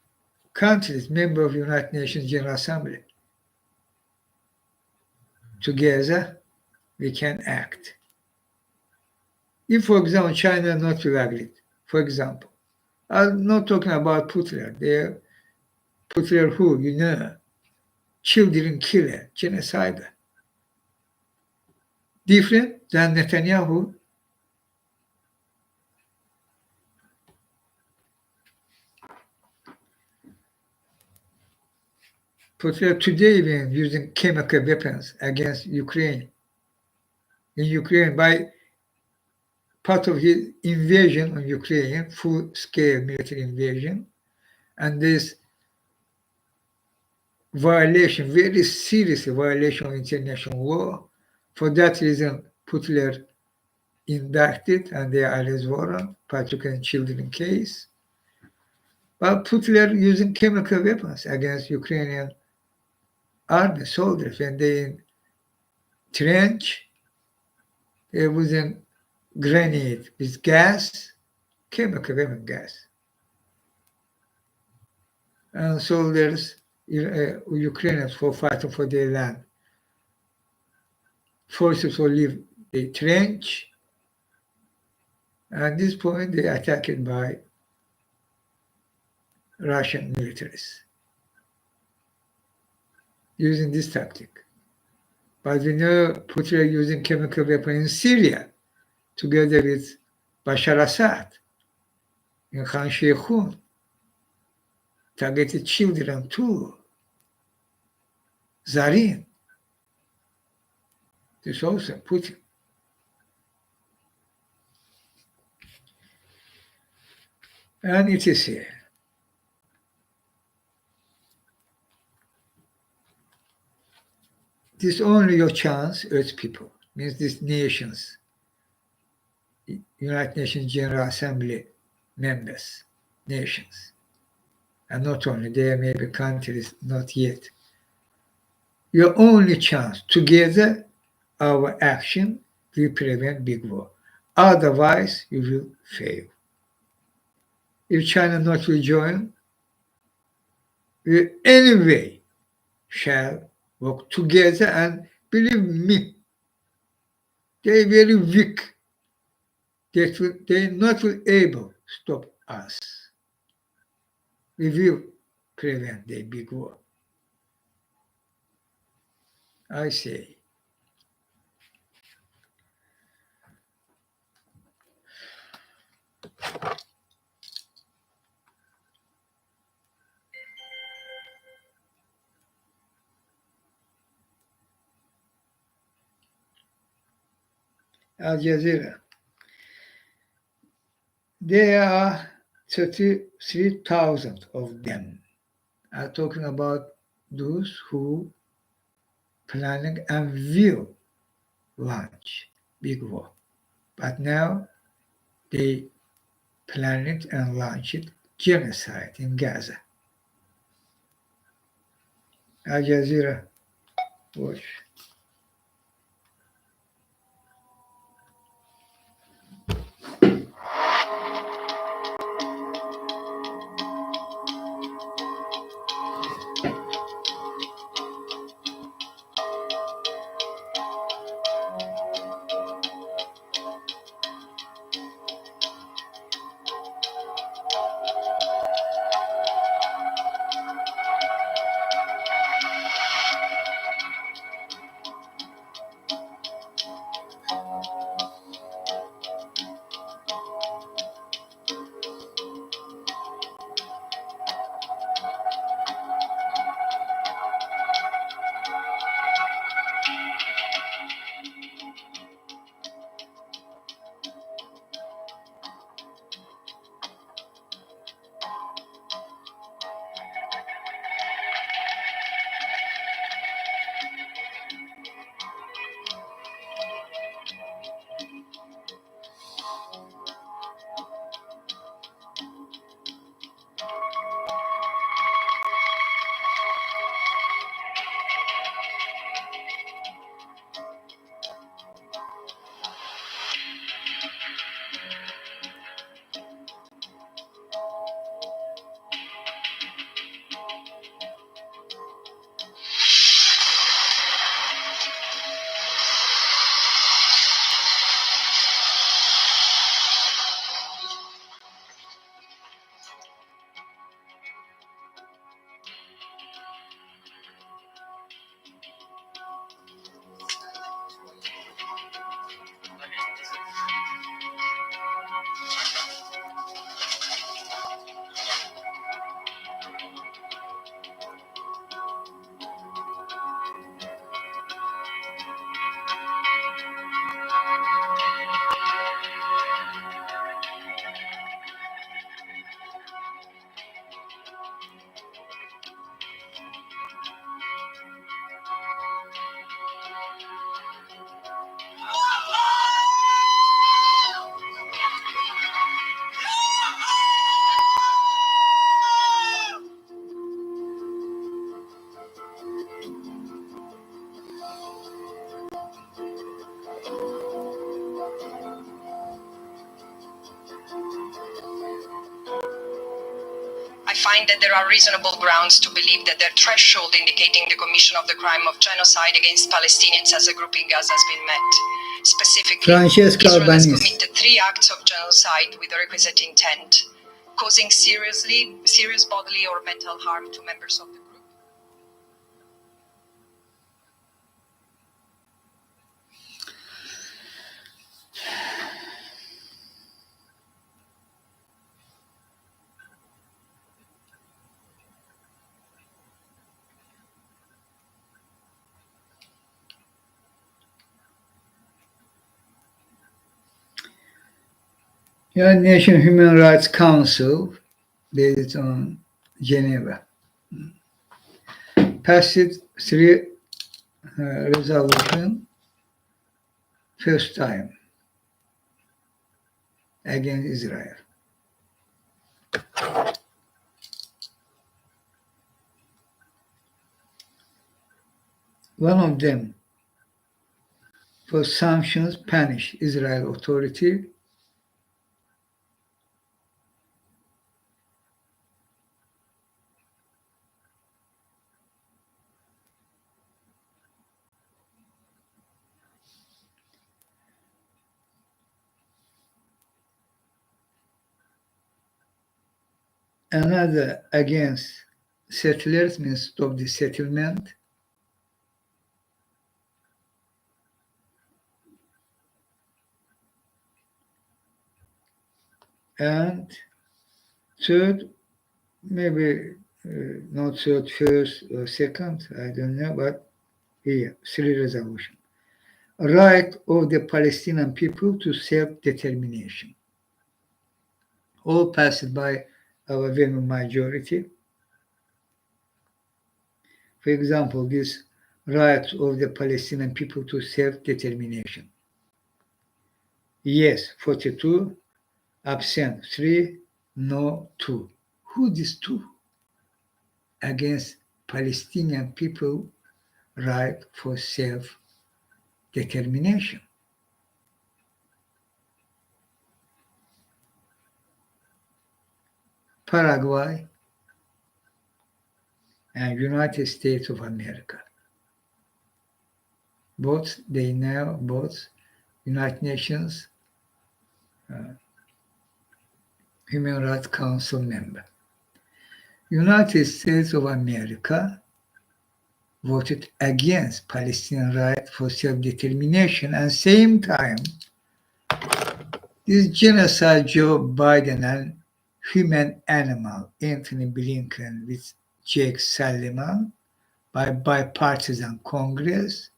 Speaker 1: countries, member of United Nations General Assembly, together we can act. If, for example, China not will agree, for example, I'm not talking about Putin. They're Putin who, children killer, genocide. Different than Netanyahu. Putin today even using chemical weapons against Ukraine. In Ukraine, by part of his invasion on Ukraine, full-scale military invasion, and this violation, very serious violation of international law. For that reason, Putin indicted and they are arrest warrant, particularly children case. But Putin using chemical weapons against Ukrainian army soldiers when they in trench, they using grenade with gas, chemical weapon gas. And soldiers, Ukrainians for fighting for their land. Forces will leave the trench. At this point, they are attacked by Russian militaries using this tactic. But we know Putin using chemical weapons in Syria together with Bashar Assad in Khan Sheikhoun, targeted children too. Zarin, this also Putin. And it is here. This is only your chance, Earth people, means these nations, United Nations General Assembly members, nations. And not only, there may be countries not yet. Your only chance, together, our action will prevent big war. Otherwise, you will fail. If China not will join, we anyway shall work together, and believe me, they very weak. They not will able to stop us. We will prevent the big war. I say. Al Jazeera. There are 33,000 of them. I'm talking about those who planning and will launch big war. But now they planned it and launched genocide in Gaza. Al Jazeera watch.
Speaker 2: I find that there are reasonable grounds to believe that the threshold indicating the commission of the crime of genocide against Palestinians as a group in Gaza has been met. Specifically, Israel has committed 3 acts of genocide with the requisite intent, causing serious bodily or mental harm to members of the group.
Speaker 1: United Nations Human Rights Council, based on Geneva, passed 3 resolution first time against Israel. One of them for sanctions punish Israel authority, another against settlers, means stop the settlement, and third, maybe not third, first or second, I don't know, but here, 3 resolution. Right of the Palestinian people to self-determination. All passed by overwhelming majority. For example, this rights of the Palestinian people to self-determination. Yes, 42, absent 3, no 2. Who these two? Against Palestinian people right for self-determination. Paraguay and United States of America. Both United Nations Human Rights Council member. United States of America voted against Palestinian right for self-determination, and same time, this genocide Joe Biden and human animal Anthony Blinken with Jake Sullivan by bipartisan Congress,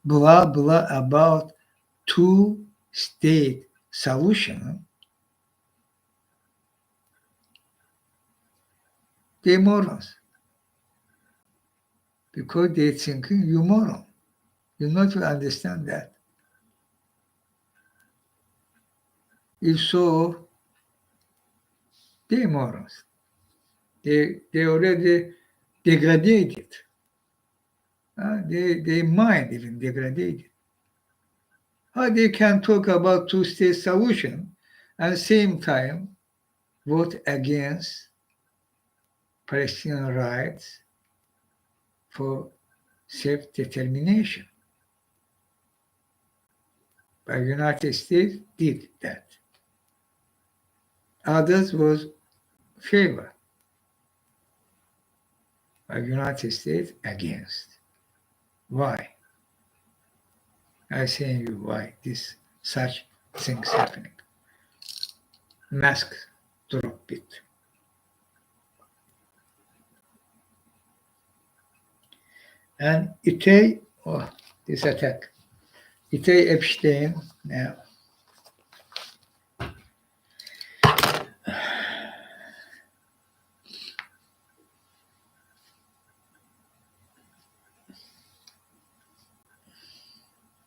Speaker 1: blah blah about two-state solution. They're morons because they thinking you moron. You not to understand that. If so, they're morons. They already degraded. They mind even degraded. How they can talk about two-state solution and same time vote against Palestinian rights for self-determination? But United States did that. Others was favor. But United States against. Why? I say you why this such things happening. Mask drop it. And this attack. Itay Epstein now.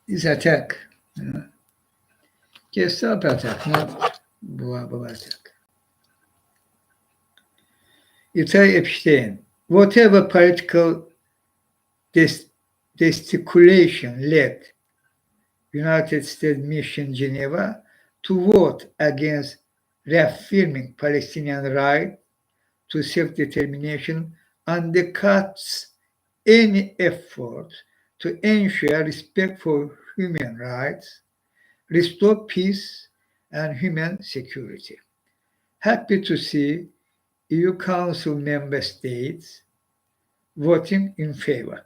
Speaker 1: This attack, Gestapo attack, not Boa attack. Itay Epstein, whatever political gesticulation led United States mission Geneva to vote against reaffirming Palestinian right to self-determination undercuts any effort to ensure respect for human rights, restore peace and human security. Happy to see EU Council member states voting in favor.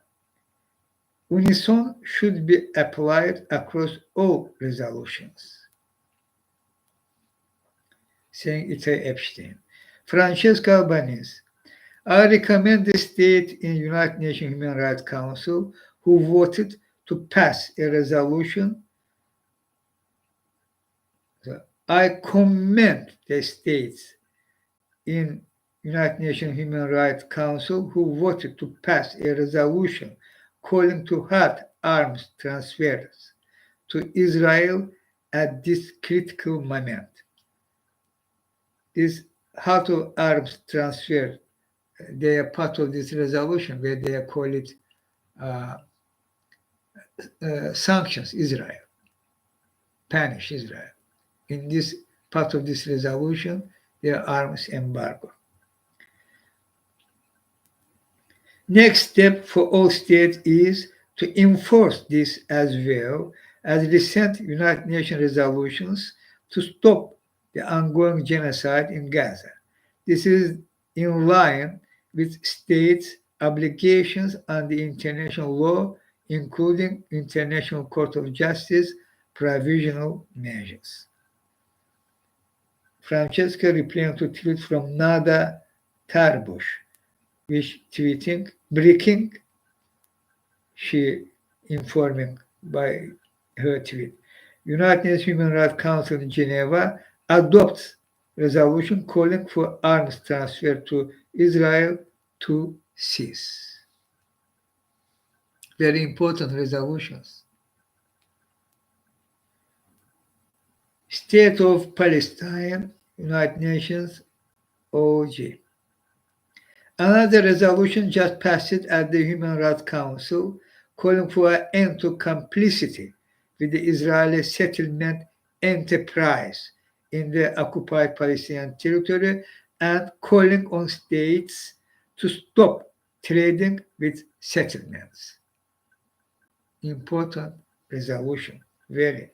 Speaker 1: Unison should be applied across all resolutions. Saying Itay Epstein. Francesca Albanese. I recommend the state in United Nations Human Rights Council who voted to pass a resolution. I commend the states in United Nations Human Rights Council who voted to pass a resolution calling to halt arms transfers to Israel at this critical moment. This halt of arms transfer, they are part of this resolution where they call it sanctions Israel, punish Israel. In this part of this resolution, their arms embargo. Next step for all states is to enforce this as well as recent United Nations resolutions to stop the ongoing genocide in Gaza. This is in line with states' obligations under international law, including International Court of Justice provisional measures. Francesca replying to tweet from Nada Tarbush, which tweeting, breaking, she informing by her tweet. United Nations Human Rights Council in Geneva adopts resolution calling for arms transfer to Israel to cease. very important resolutions. State of Palestine, United Nations, OG. Another resolution just passed at the Human Rights Council calling for an end to complicity with the Israeli settlement enterprise in the occupied Palestinian territory and calling on states to stop trading with settlements. Important resolution, very.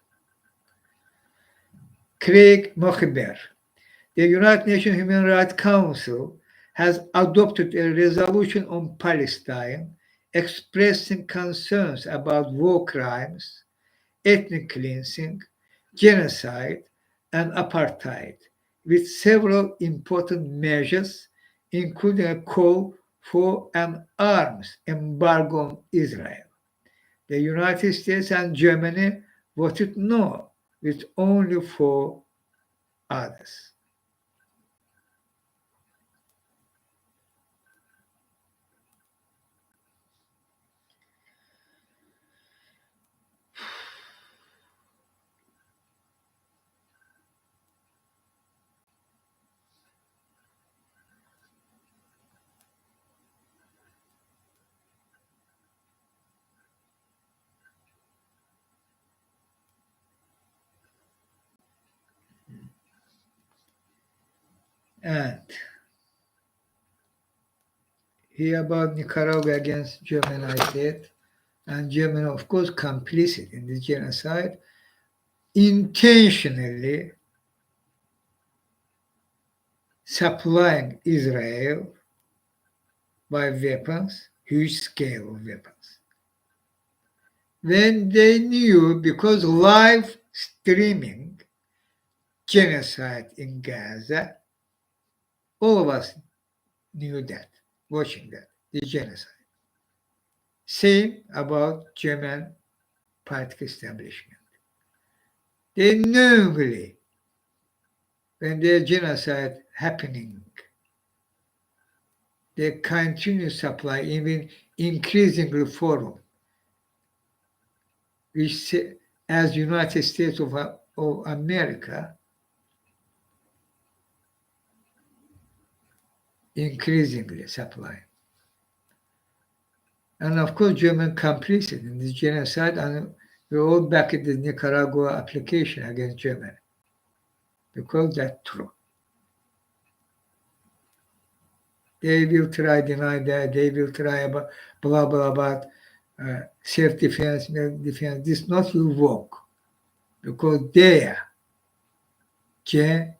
Speaker 1: Craig Mochber, the United Nations Human Rights Council has adopted a resolution on Palestine expressing concerns about war crimes, ethnic cleansing, genocide, and apartheid, with several important measures, including a call for an arms embargo on Israel. The United States and Germany voted no, with only 4 others. And here about Nicaragua against Germany, I said, and Germany, of course, complicit in the genocide, intentionally supplying Israel by weapons, huge scale of weapons. When they knew, because live streaming genocide in Gaza, all of us knew that, watching that, the genocide. Same about German political establishment. They knowingly, when there's genocide happening, they continue supply, even increasingly foreign, which as United States of America, increasingly supply. And of course, German complicit in the genocide, and we all back at the Nicaragua application against Germany, because that's true. They will try deny that. They will try about blah blah about self-defense, defense. This not will work because they are genocide.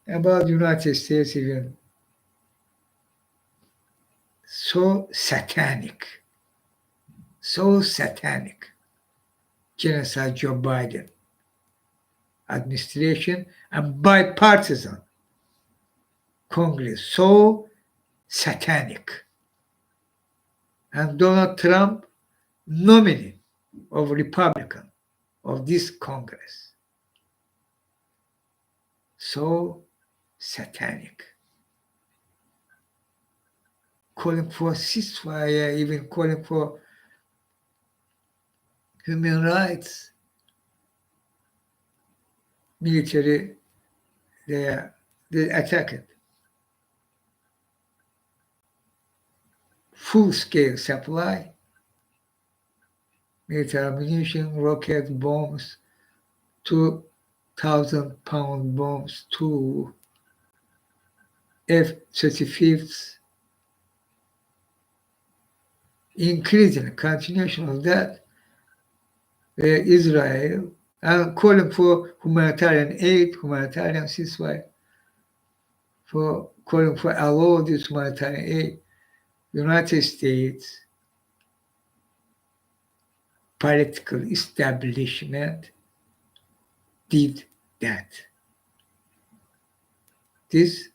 Speaker 1: About United States, even so satanic, genocide Joe Biden administration and bipartisan Congress, so satanic. And Donald Trump, nominee of Republican of this Congress, so satanic. Calling for ceasefire, even calling for human rights. Military, they attack it. Full-scale supply, military ammunition, rocket bombs, 2,000-pound bombs, 2 F-35s, increasing continuation of that, Israel, and calling for humanitarian aid, humanitarian ceasefire, for calling for allow this humanitarian aid. United States political establishment did that. This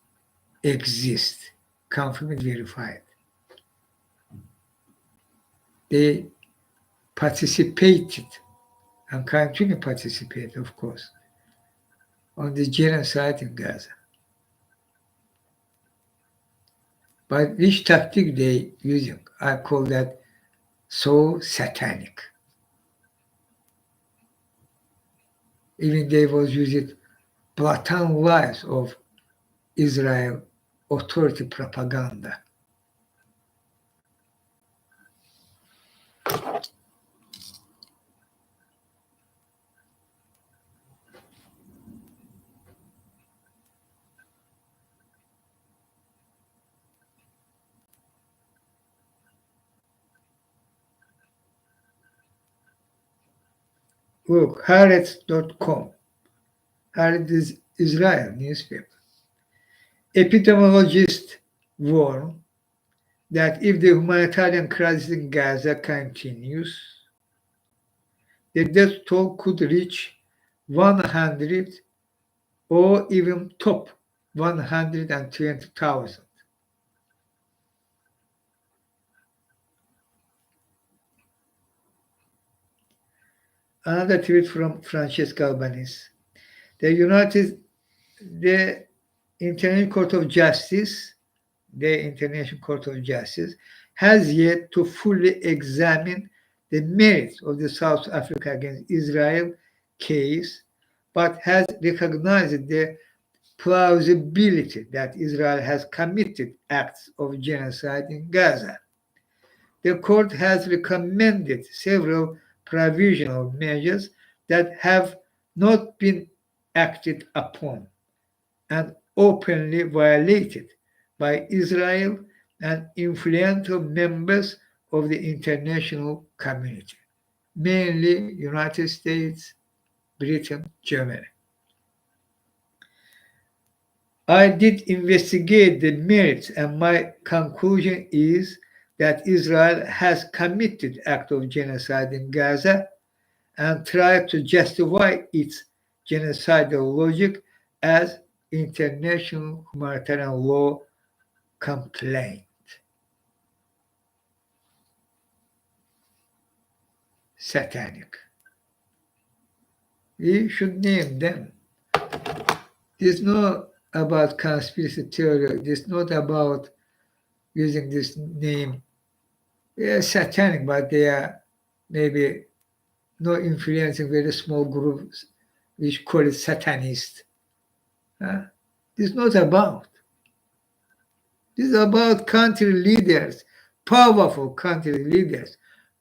Speaker 1: exists, confirmed, verified. They participated and continue to participate, of course, on the genocide in Gaza. But which tactic they using? I call that so satanic. Even they was using blatant lies of Israel authority propaganda. Look, Haaretz.com. Haaretz is Israel newspaper. Epidemiologists warn that if the humanitarian crisis in Gaza continues, the death toll could reach 100 or even top 120,000. Another tweet from Francesca Albanese. The International Court of Justice, has yet to fully examine the merits of the South Africa against Israel case, but has recognized the plausibility that Israel has committed acts of genocide in Gaza. The court has recommended several provisional measures that have not been acted upon and openly violated by Israel and influential members of the international community, mainly United States, Britain, Germany. I did investigate the merits, and my conclusion is that Israel has committed act of genocide in Gaza and tried to justify its genocidal logic as international humanitarian law complaint. Satanic. We should name them. It's not about conspiracy theory. It's not about using this name. They are satanic, but they are maybe not influencing very small groups which call it satanist. Huh? It's not about. This is about country leaders, powerful country leaders,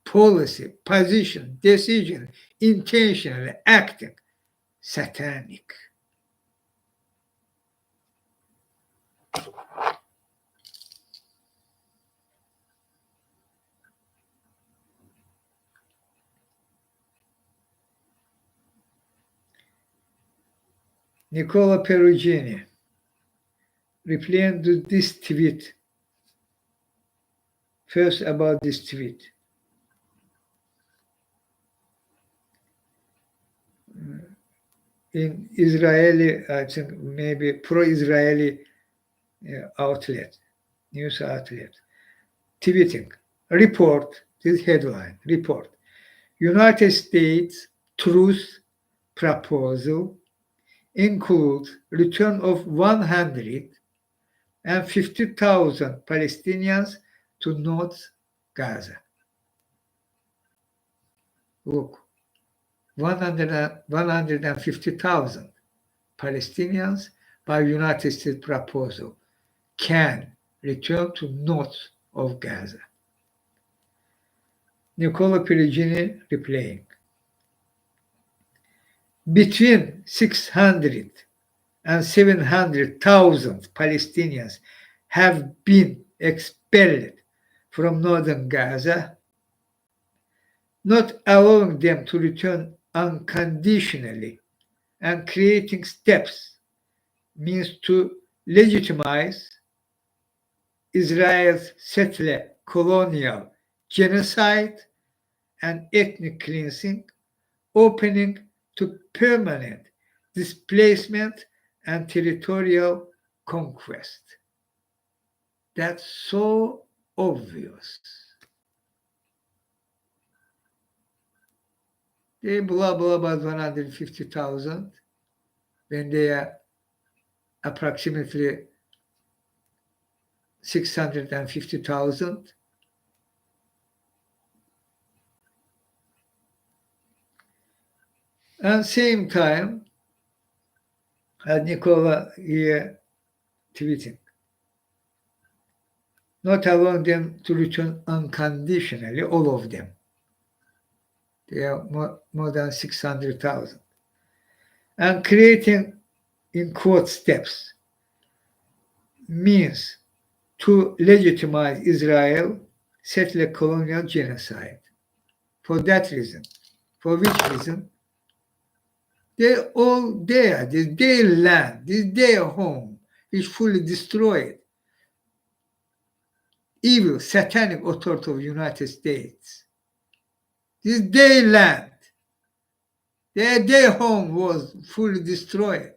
Speaker 1: policy, position, decision, intentionally acting satanic. Nicola Perugini, replying to this tweet, first about this tweet. In Israeli, I think maybe pro-Israeli outlet, news outlet, tweeting, report, this headline, report, United States truth proposal includes return of 150,000 Palestinians to North Gaza. Look, 150,000 Palestinians by United States proposal can return to north of Gaza. Nicola Perugini replying, between 600 and 700,000 Palestinians have been expelled from northern Gaza, not allowing them to return unconditionally and creating steps means to legitimize Israel's settler colonial genocide and ethnic cleansing, opening to permanent displacement and territorial conquest. That's so obvious. They blah blah about 150,000 when they are approximately 650,000. And same time, Nicola here tweeting, not allowing them to return unconditionally, all of them. They are more than 600,000. And creating, in quote, steps means to legitimize Israel settler colonial genocide. For that reason. For which reason? They're all there. This is their land. This is their home. Is fully destroyed. Evil, satanic authority of the United States. This is their land. Their home was fully destroyed.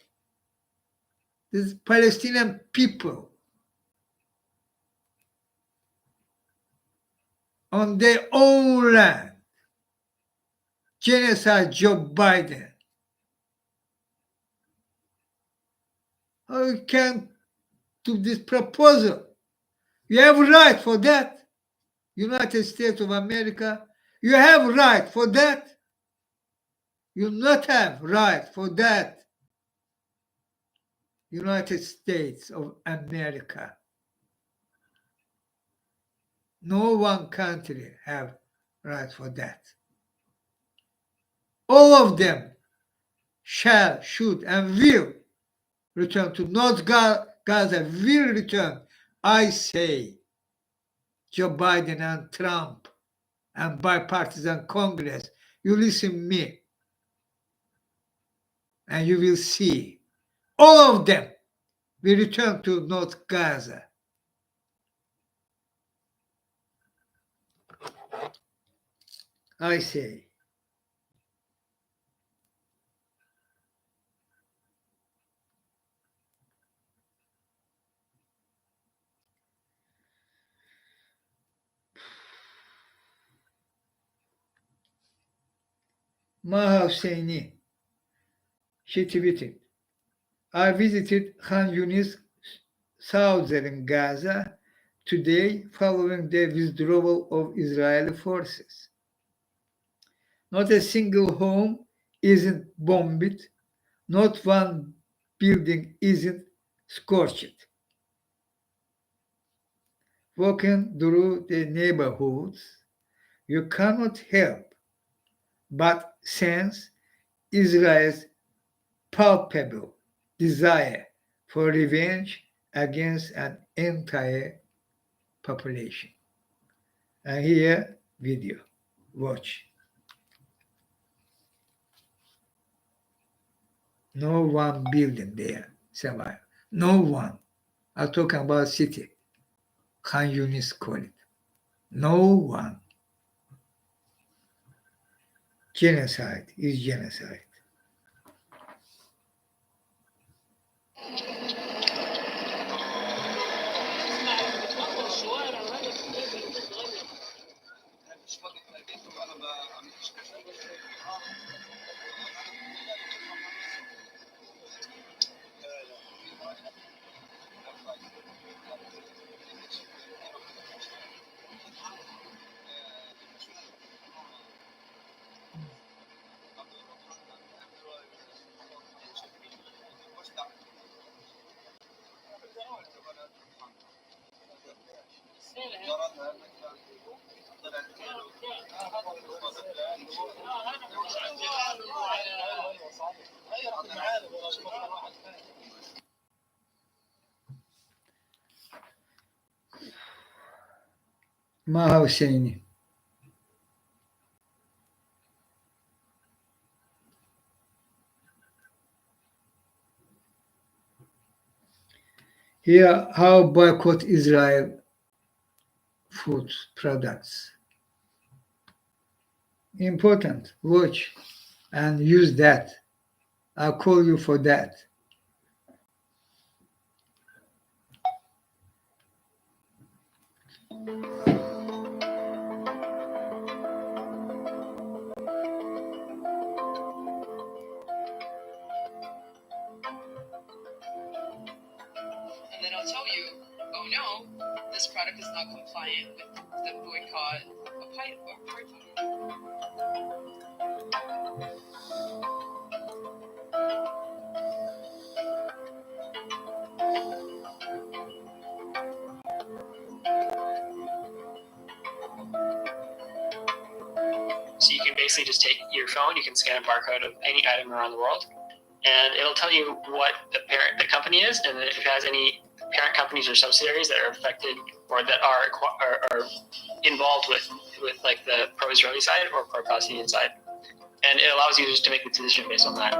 Speaker 1: This Palestinian people on their own land. Genocide Joe Biden. How you can do this proposal? You have a right for that. United States of America, you have a right for that. You not have right for that. United States of America. No one country have right for that. All of them shall, should, and will return to North Gaza, will return. I say, Joe Biden and Trump and bipartisan Congress, you listen me, and you will see all of them will return to North Gaza. I say, Maha Husseini, she tweeted, I visited Khan Yunis, southern Gaza, today following the withdrawal of Israeli forces. Not a single home isn't bombed, not one building isn't scorched. Walking through the neighborhoods, you cannot help but sense Israel's palpable desire for revenge against an entire population. And here, video. Watch. No one building there survived. No one. I'm talking about city. Khan Yunis call it. No one. Genocide is genocide. Maha Husseini. Here, how boycott Israel food products. Important. Watch and use that. I'll call you for that.
Speaker 2: And then I'll tell you, oh no, this product is not compliant with the boycott of boycott.
Speaker 3: So you can basically just take your phone, you can scan a barcode of any item around the world, and it'll tell you what the company is, and if it has any parent companies or subsidiaries that are affected or that are involved with like the pro-Israeli side or pro-Palestinian side, and it allows users to make the decision based on that.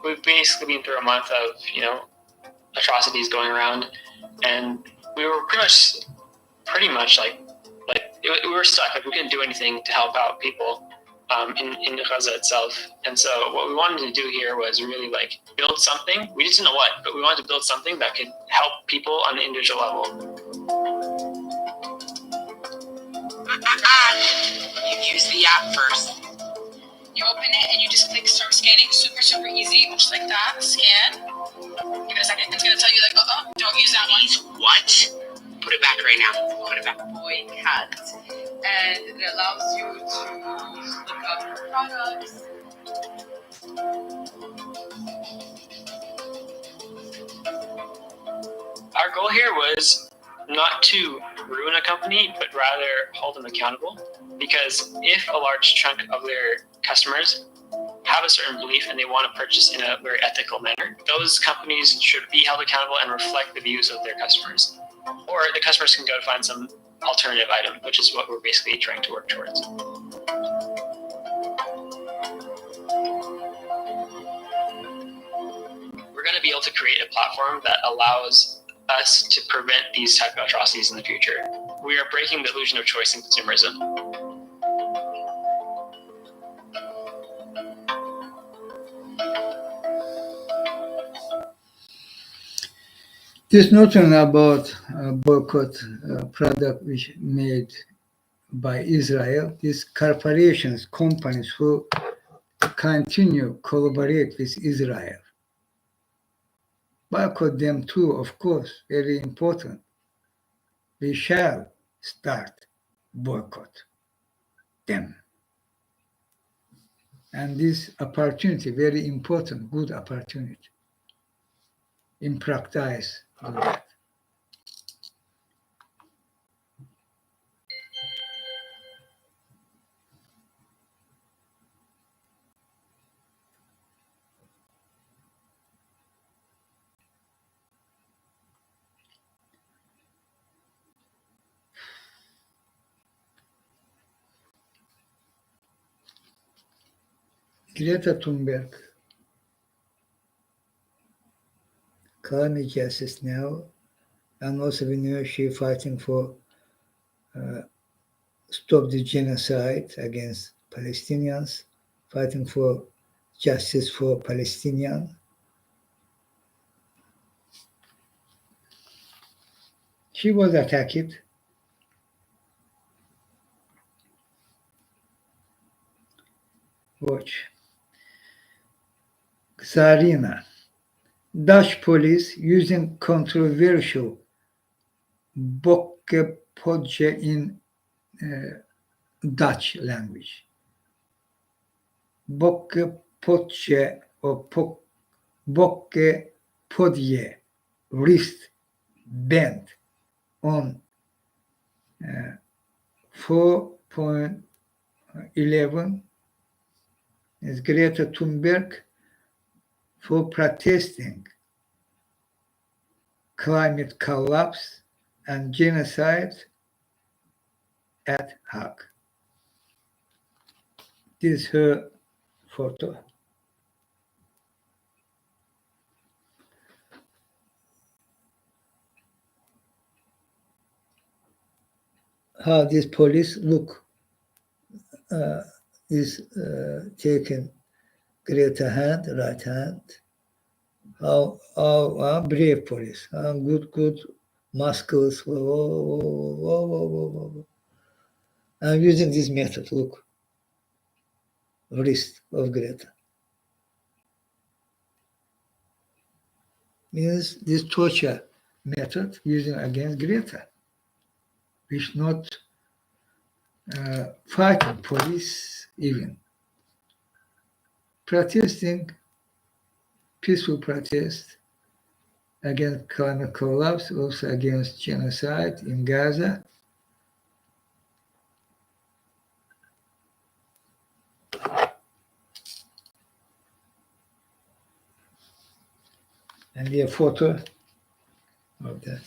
Speaker 3: We've basically been through a month of atrocities going around, and we were pretty much like we were stuck. Like we couldn't do anything to help out people in Gaza itself. And so what we wanted to do here was really like build something. We just didn't know what, but we wanted to build something that could help people on an individual level.
Speaker 2: You use the app first. You open it and you just click start scanning. Super, super easy. Just like that. Scan. Give it a second. It's going to tell you like, don't use that one. What? Put it back right now. Put it back. Boycott. And it allows you to look up products.
Speaker 3: Our goal here was not to ruin a company, but rather hold them accountable. Because if a large chunk of their customers have a certain belief and they want to purchase in a very ethical manner, those companies should be held accountable and reflect the views of their customers. Or the customers can go to find some alternative item, which is what we're basically trying to work towards. We're going to be able to create a platform that allows us to prevent these type of atrocities in the future. We are breaking the illusion of choice in consumerism.
Speaker 1: This is not only about boycott product which made by Israel. These corporations, companies who continue collaborate with Israel. Boycott them too, of course, very important. We shall start boycott them. And this opportunity, very important, good opportunity. In practice, do that. Greta Thunberg, climate justice now, and also we know she's fighting for stop the genocide against Palestinians, fighting for justice for Palestinians. She was attacked. Watch. Zarina, Dutch police using controversial bokkepodje in Dutch language. Bokkepodje or bokkepodje, wrist band on 4.11 is Greta Thunberg for protesting climate collapse and genocide at Hague. This is her photo. How this police look is taking Greta hand, right hand. How brave police, how good muscles. Whoa. I'm using this method. Look, wrist of Greta. means this torture method using against Greta, which not fighting police even. Protesting, peaceful protest against climate collapse, also against genocide in Gaza. And a photo of that.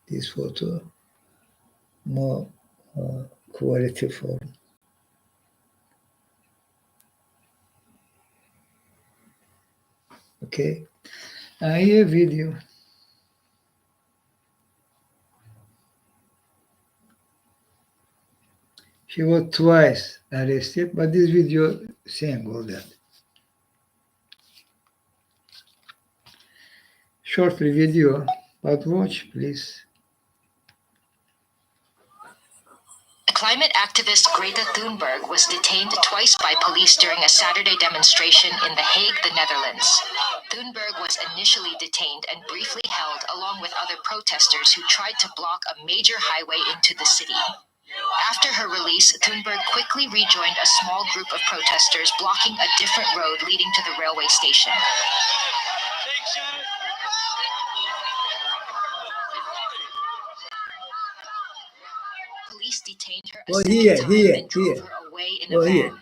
Speaker 1: This photo, more quality for. Okay, here video. She was twice arrested, but this video saying all that. Shortly video, but watch, please.
Speaker 2: Climate activist Greta Thunberg was detained twice by police during a Saturday demonstration in The Hague, the Netherlands. Thunberg was initially detained and briefly held along with other protesters who tried to block a major highway into the city. After her release, Thunberg quickly rejoined a small group of protesters blocking a different road leading to the railway station. Police detained her a second time and drove her away in a van.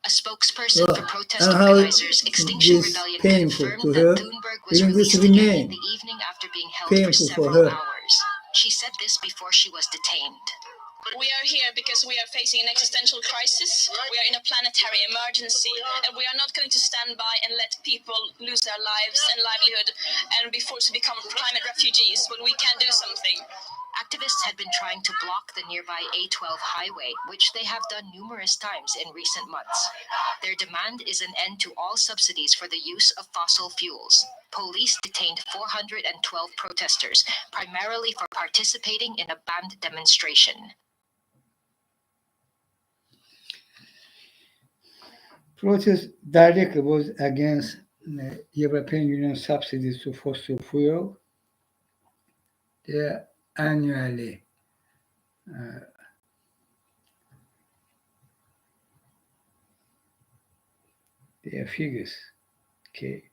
Speaker 2: A spokesperson for protest organizers Extinction Rebellion confirmed that Thunberg was released again in the evening after being held for several hours. She said this before she was detained.
Speaker 4: We are here because we are facing an existential crisis. We are in a planetary emergency, and we are not going to stand by and let people lose their lives and livelihood and be forced to become climate refugees when we can do something.
Speaker 2: Activists had been trying to block the nearby A12 highway, which they have done numerous times in recent months. Their demand is an end to all subsidies for the use of fossil fuels. Police detained 412 protesters, primarily for participating in a banned demonstration.
Speaker 1: Protest directly was against the European Union subsidies to fossil fuel. They annually their figures. Okay.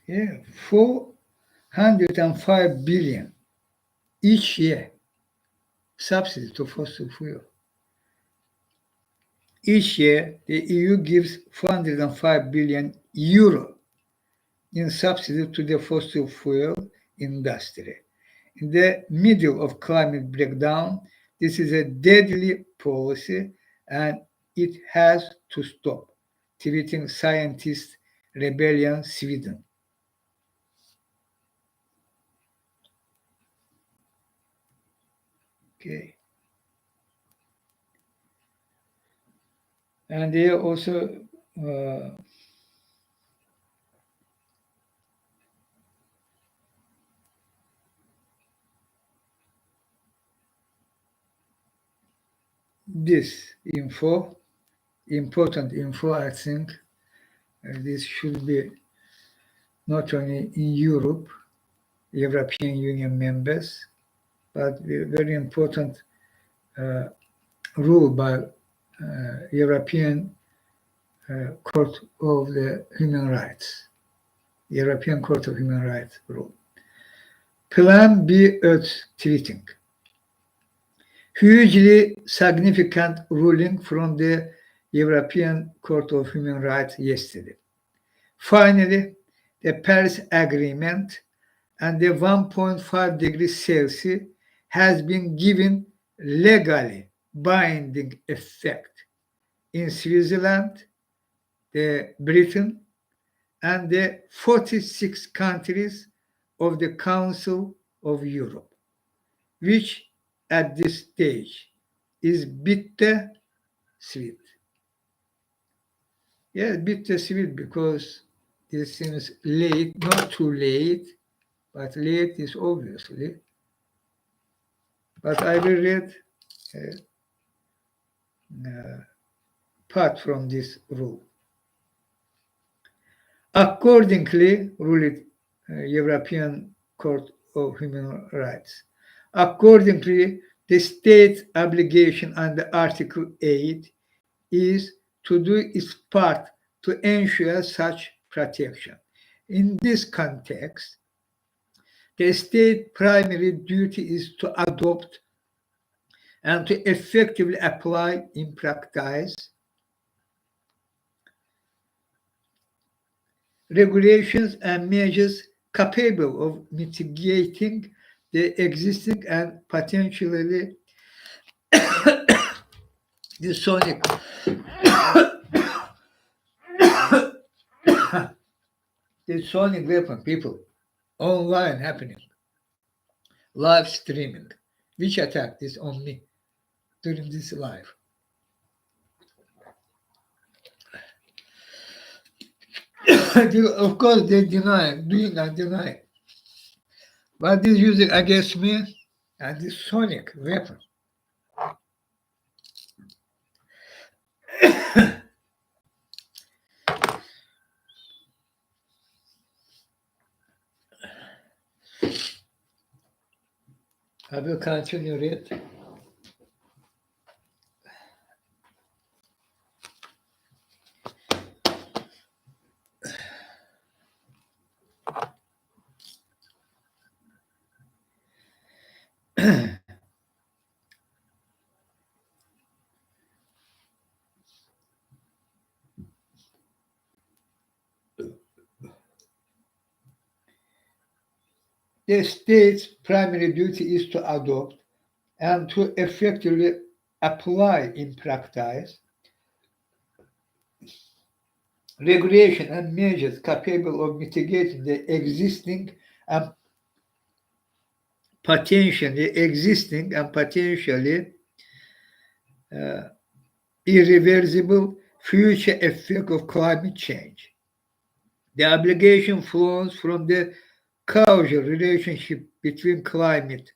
Speaker 1: Yeah, 405 billion each year subsidy to fossil fuel. Each year, the EU gives 405 billion euro in subsidy to the fossil fuel industry. In the middle of climate breakdown, this is a deadly policy and it has to stop. Tweeting scientist rebellion Sweden. Okay. And they also this info, important info, I think this should be not only in Europe, European Union members, but very important rule by European Court of the Human Rights, European Court of Human Rights rule. Plan B Earth treating. Hugely significant ruling from the European Court of Human Rights yesterday. Finally, the Paris Agreement and the 1.5 degrees Celsius has been given legally binding effect in Switzerland, Britain, and the 46 countries of the Council of Europe, which at this stage is bittersweet. Yeah, bittersweet because it seems late, not too late, but late is obviously. but I will read part from this rule. Accordingly, ruled European Court of Human Rights. Accordingly, the state's obligation under Article 8 is to do its part to ensure such protection. In this context, the state's primary duty is to adopt and to effectively apply in practice regulations and measures capable of mitigating the existing and potentially the sonic the sonic weapon people online happening live streaming which attack is on me during this live. Of course they deny doing and deny but this using against me and this sonic weapon. I will continue read. The state's primary duty is to adopt and to effectively apply in practice regulation and measures capable of mitigating the existing and potentially irreversible future effect of climate change. The obligation flows from the causal relationship between climate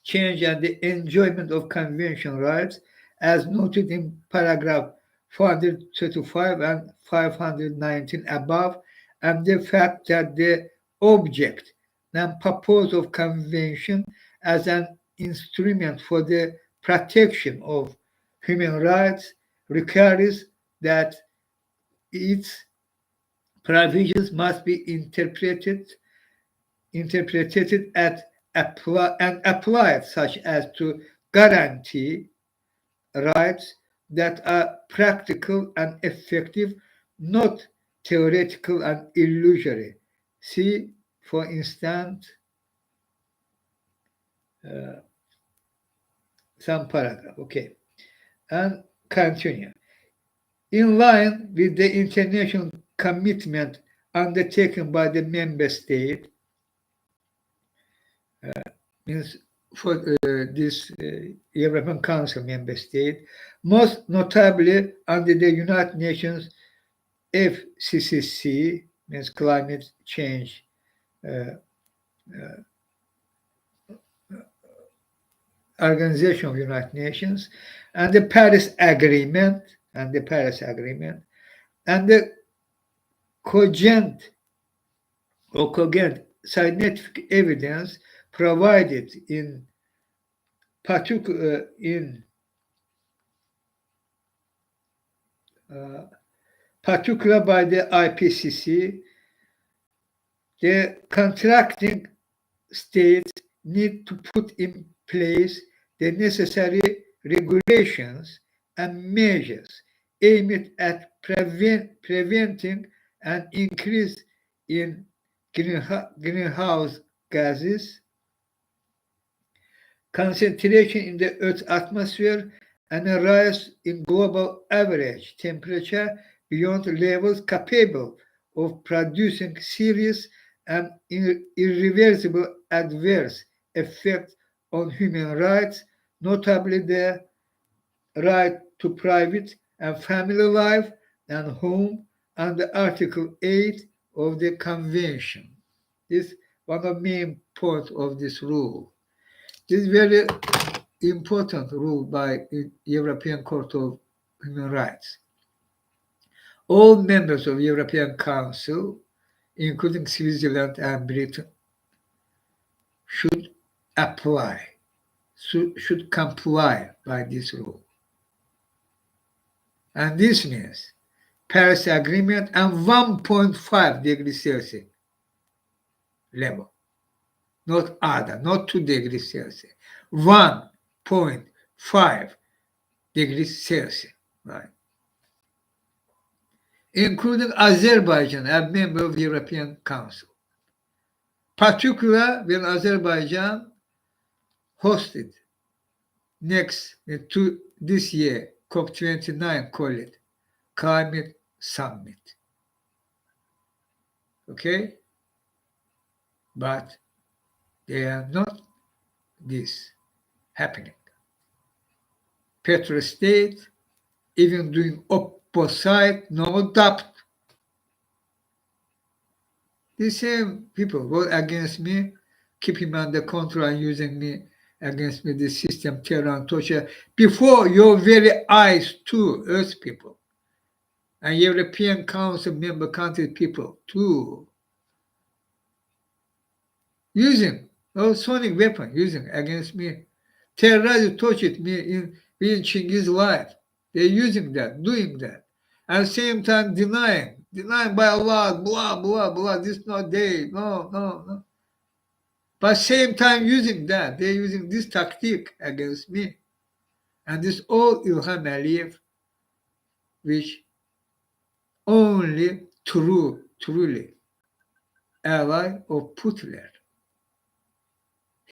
Speaker 1: change and the enjoyment of convention rights, as noted in paragraph 435 and 519 above, and the fact that the object and purpose of convention as an instrument for the protection of human rights requires that its provisions must be interpreted and applied such as to guarantee rights that are practical and effective, not theoretical and illusory. See, for instance, some paragraph. Okay, and continue. In line with the international commitment undertaken by the member state, means for this European Council member state, most notably under the United Nations FCCC, means Climate Change Organization of United Nations, and the Paris Agreement, and the cogent scientific evidence provided in particular by the IPCC, the contracting states need to put in place the necessary regulations and measures aimed at preventing an increase in greenhouse gases concentration in the Earth's atmosphere and a rise in global average temperature beyond levels capable of producing serious and irreversible adverse effects on human rights, notably the right to private and family life and home under Article 8 of the Convention. This is one of the main points of this rule. This is very important rule by the European Court of Human Rights. All members of European Council, including Switzerland and Britain, should comply by this rule. And this means Paris Agreement and 1.5 degrees Celsius level, not other, not 2 degrees Celsius, 1.5 degrees Celsius, right? Including Azerbaijan, a member of the European Council. Particularly when Azerbaijan hosted this year, COP29 call it Climate Summit. Okay? But they are not this happening. Petrostate, even doing opposite, no doubt. The same people go against me, keep him under control and using me against me, the system, terror and torture, before your very eyes too, Earth people, and European Council member country people too, using sonic weapon, using against me, terrorized, tortured me in Chinghiz life. They're using that, doing that. At the same time denying by Allah, blah, blah, blah, this not they, no. But same time using that, they're using this tactic against me. And this all Ilham Aliyev, which only truly ally of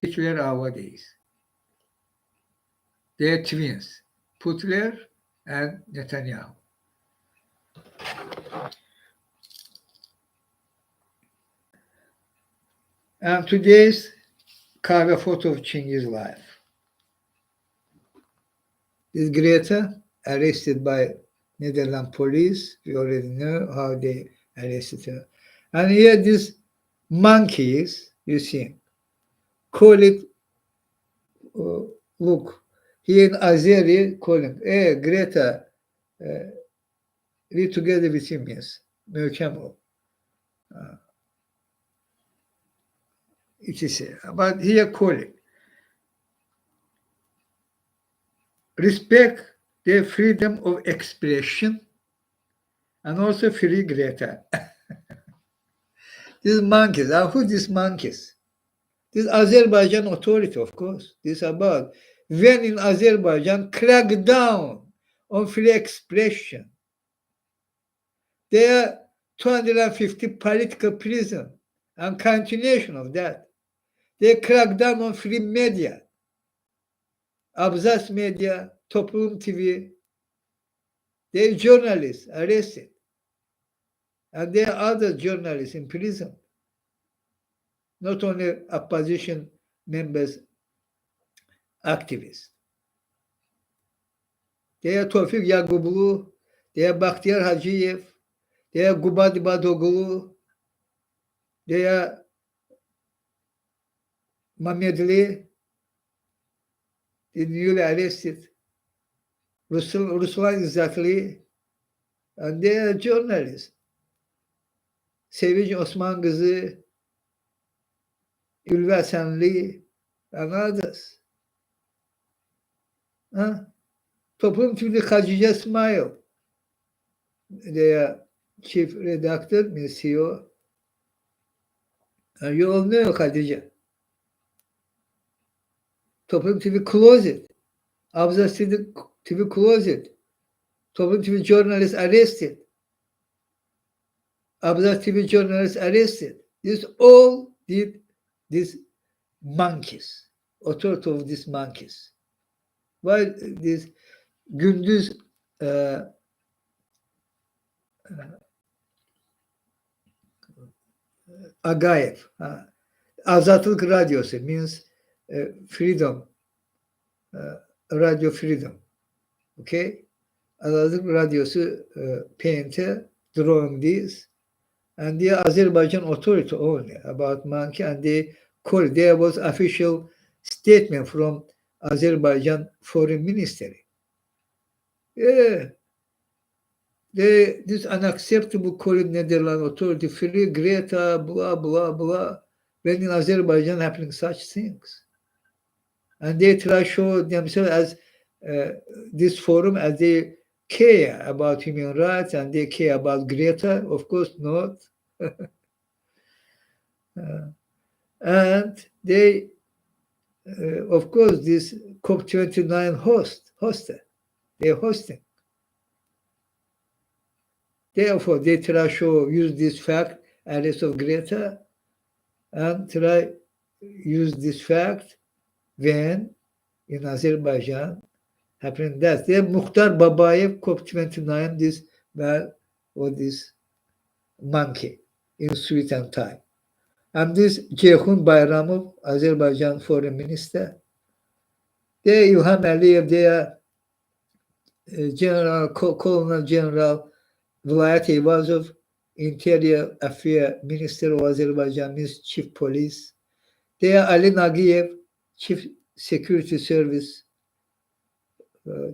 Speaker 1: Hitler nowadays. They're twins, Hitler and Netanyahu. And today's cover photo of Chinghiz life. This Greta, arrested by Netherlands police. We already know how they arrested her. And here these monkeys, you see, call it, look, here in Azeri, calling, hey, Greta, we together with him, yes, Mökemo. It is, but here calling. Respect their freedom of expression and also free Greta. These monkeys, who these monkeys? This Azerbaijan authority, of course. This is about when in Azerbaijan crack down on free expression. There are 250 political prison and continuation of that. They crack down on free media. Abzas media, Toplum TV. There are journalists arrested. And there are other journalists in prison. Not only opposition members, activists. There are Tevfik Yagublu, there are Bakhtiyar Hajiyev, there are Gubad Badoglu, there are Mamedli, the newly arrested, Ruslan Izzatli, and they are journalists. Sevinç Osman Kızı, Ülve Hasanli, and others. Toplum TV Hatice İsmail, their chief redactor, CEO. And you all know Hatice. Toplum TV closet. Abzas TV closet. Toplum TV journalist arrested. Abzas TV journalist arrested. This all did these monkeys, authority of these monkeys. While this Gündüz Agayev, Azatlık Radyosu means freedom, radio freedom. Okay? Azatlık Radyosu painter drawing this, and the Azerbaijan authority only about monkey, and they called, there was official statement from Azerbaijan Foreign Ministry. Yeah, this unacceptable calling Netherlands authority free Greta, blah, blah, blah, when in Azerbaijan happening such things. And they try to show themselves as this forum as they care about human rights and they care about Greta. Of course not. And they, of course, this COP29 hosted. They're hosting. Therefore, they try to use this fact, arrest of Greta, and try use this fact when in Azerbaijan happening that. Then Mukhtar Babayev, COP29, this man or this monkey in suit and tie. And this Ceyhun Bayramov, Azerbaijan foreign minister, they Ilham Aliyev, they are General, Colonel General Vilayat Eyvazov, Interior Affairs Minister of Azerbaijan, means Chief Police. They are Ali Nagiyev, Chief Security Service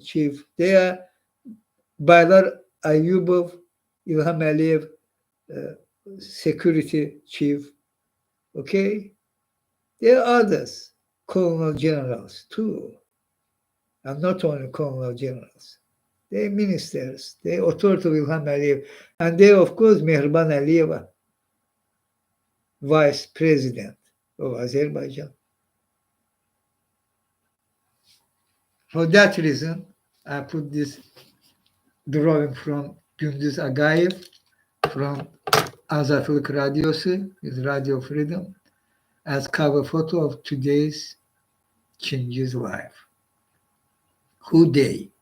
Speaker 1: Chief. They are Baylar Ayubov, Ilham Aliyev, Security Chief. Okay? There are others, Colonel Generals too. And not only Colonel Generals. They ministers, they authority of Ilham Aliyev. And they, of course, Mehriban Aliyeva, Vice President of Azerbaijan. For that reason, I put this drawing from Gündüz Agayev from Azatlık Radyosu, his Radio Freedom, as cover photo of today's Chinghiz life. Who they?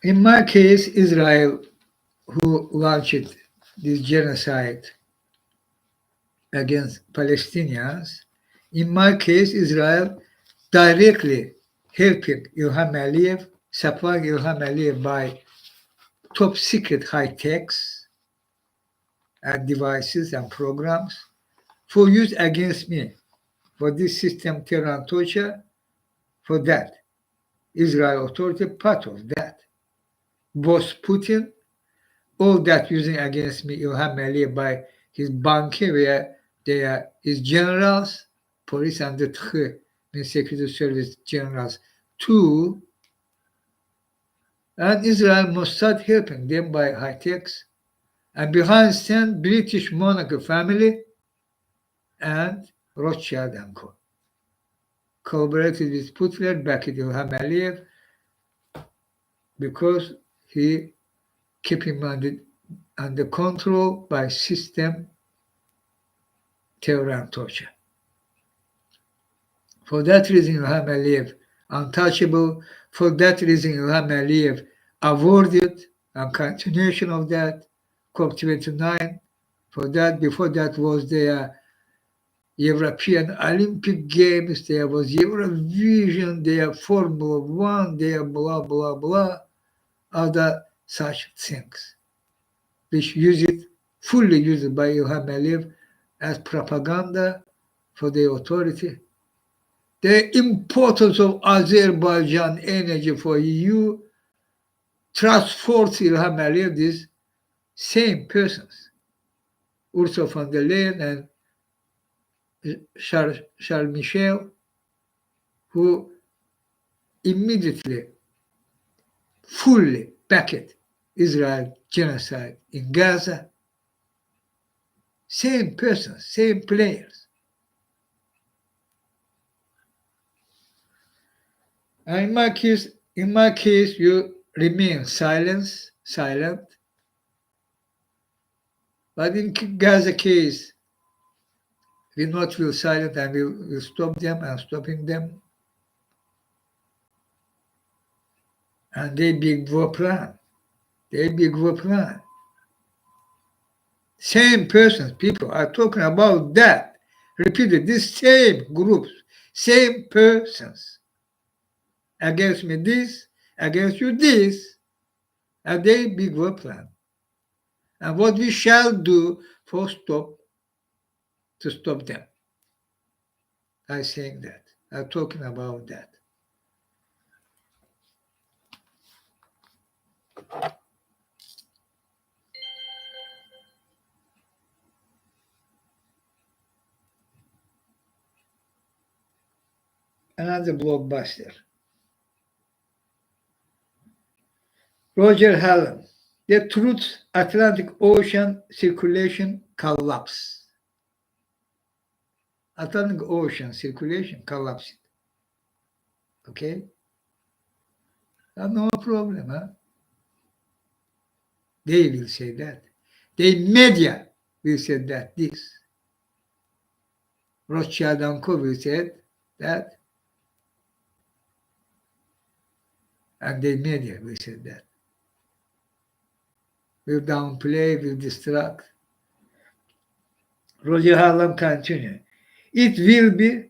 Speaker 1: In my case, Israel, who launched this genocide against Palestinians, in my case, Israel directly helping Ilham Aliyev, supplying Ilham Aliyev by top secret high techs and devices and programs for use against me, for this system terror and torture, for that. Israel authority part of that. Both Putin, all that using against me, Ilham Aliyev by his banker, where they are his generals, police and the security service generals too, and Israel Mossad helping them by high techs, and behind stand British monarch family and Rothschild and Co. Collaborated with Putler, backed Ilham Aliyev, because he kept him under control by system terror and torture. For that reason, Ilham Aliyev untouchable. For that reason, Ilham Aliyev awarded and continuation of that COP29. For that, before that was their European Olympic Games, there was Eurovision, their Formula One, their blah, blah, blah, other such things, which fully used by Ilham Aliyev as propaganda for the authority. The importance of Azerbaijan energy for EU transports Ilham Aliyev, these same persons, Ursula von der Leyen and Charles Michel, who immediately fully backed Israel genocide in Gaza. Same persons, same players. And in my case, you remain silent. But in Gaza case, we not will silent and we'll stop them and stopping them. And they big war plan. Same persons, people are talking about that. Repeated, these same groups, same persons. Against me this, against you this, and they big war plan. and what we shall do to stop them. I'm saying that. I'm talking about that. Another blockbuster. Roger Hallam. The truth Atlantic Ocean circulation collapse. Atlantic Ocean circulation collapsed. Okay? No problem, huh? They will say that. The media will say that this. Rothschild and Co. will say that. And the media will say that. Will downplay, will distract. Roger Hallam continued. It will be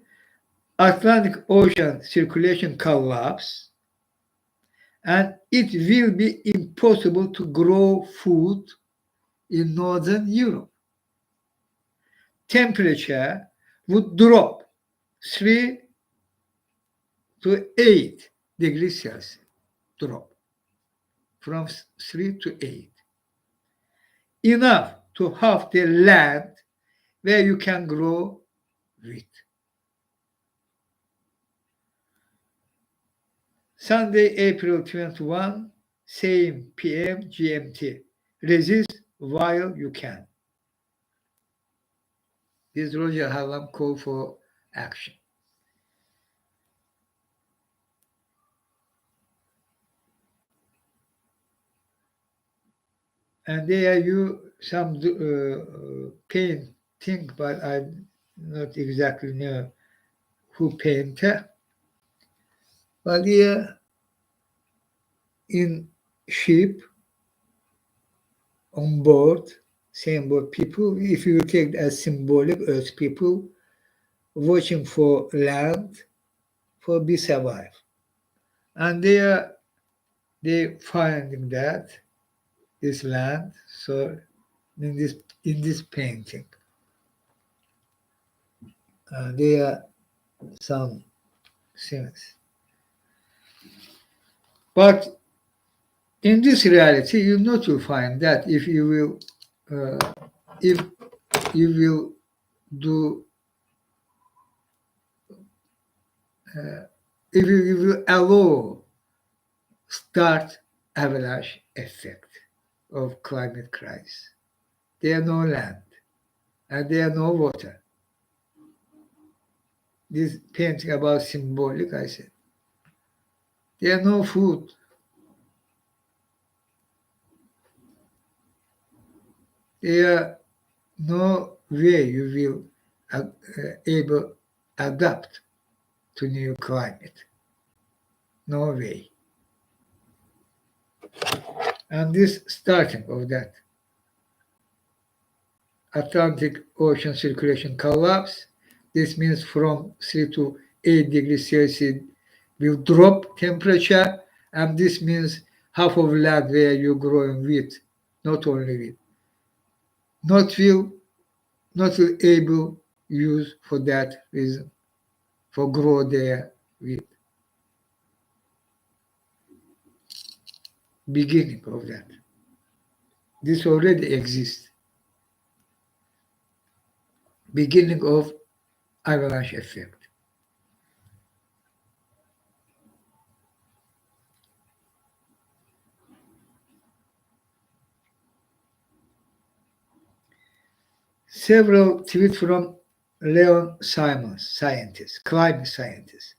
Speaker 1: Atlantic Ocean circulation collapse, and it will be impossible to grow food in Northern Europe. Temperature would drop 3 to 8 degrees Celsius. Drop from 3 to 8. Enough to have the land where you can grow wheat. Sunday, April 21, same PM GMT. Resist while you can. This Roger Hallam call for action. And there you some painting, but I not exactly know who painted. But here in ship on board, same board people, if you take as symbolic as people watching for land for be survive. And they finding that this land, so in this painting. There are some things. But in this reality, you not will find that if you will do if you will allow start avalanche effect of climate crisis. There are no land and there are no water. This painting about symbolic, I said. There are no food. There are no way you will able adapt to new climate. No way. And this starting of that Atlantic Ocean circulation collapse, this means from 3 to 8 degrees Celsius will drop temperature, and this means half of land where you're growing wheat, not only wheat, not will able use for that reason, for grow their wheat. Beginning of that. This already exists. Beginning of avalanche effect. Several tweets from Leon Simons, climate scientist.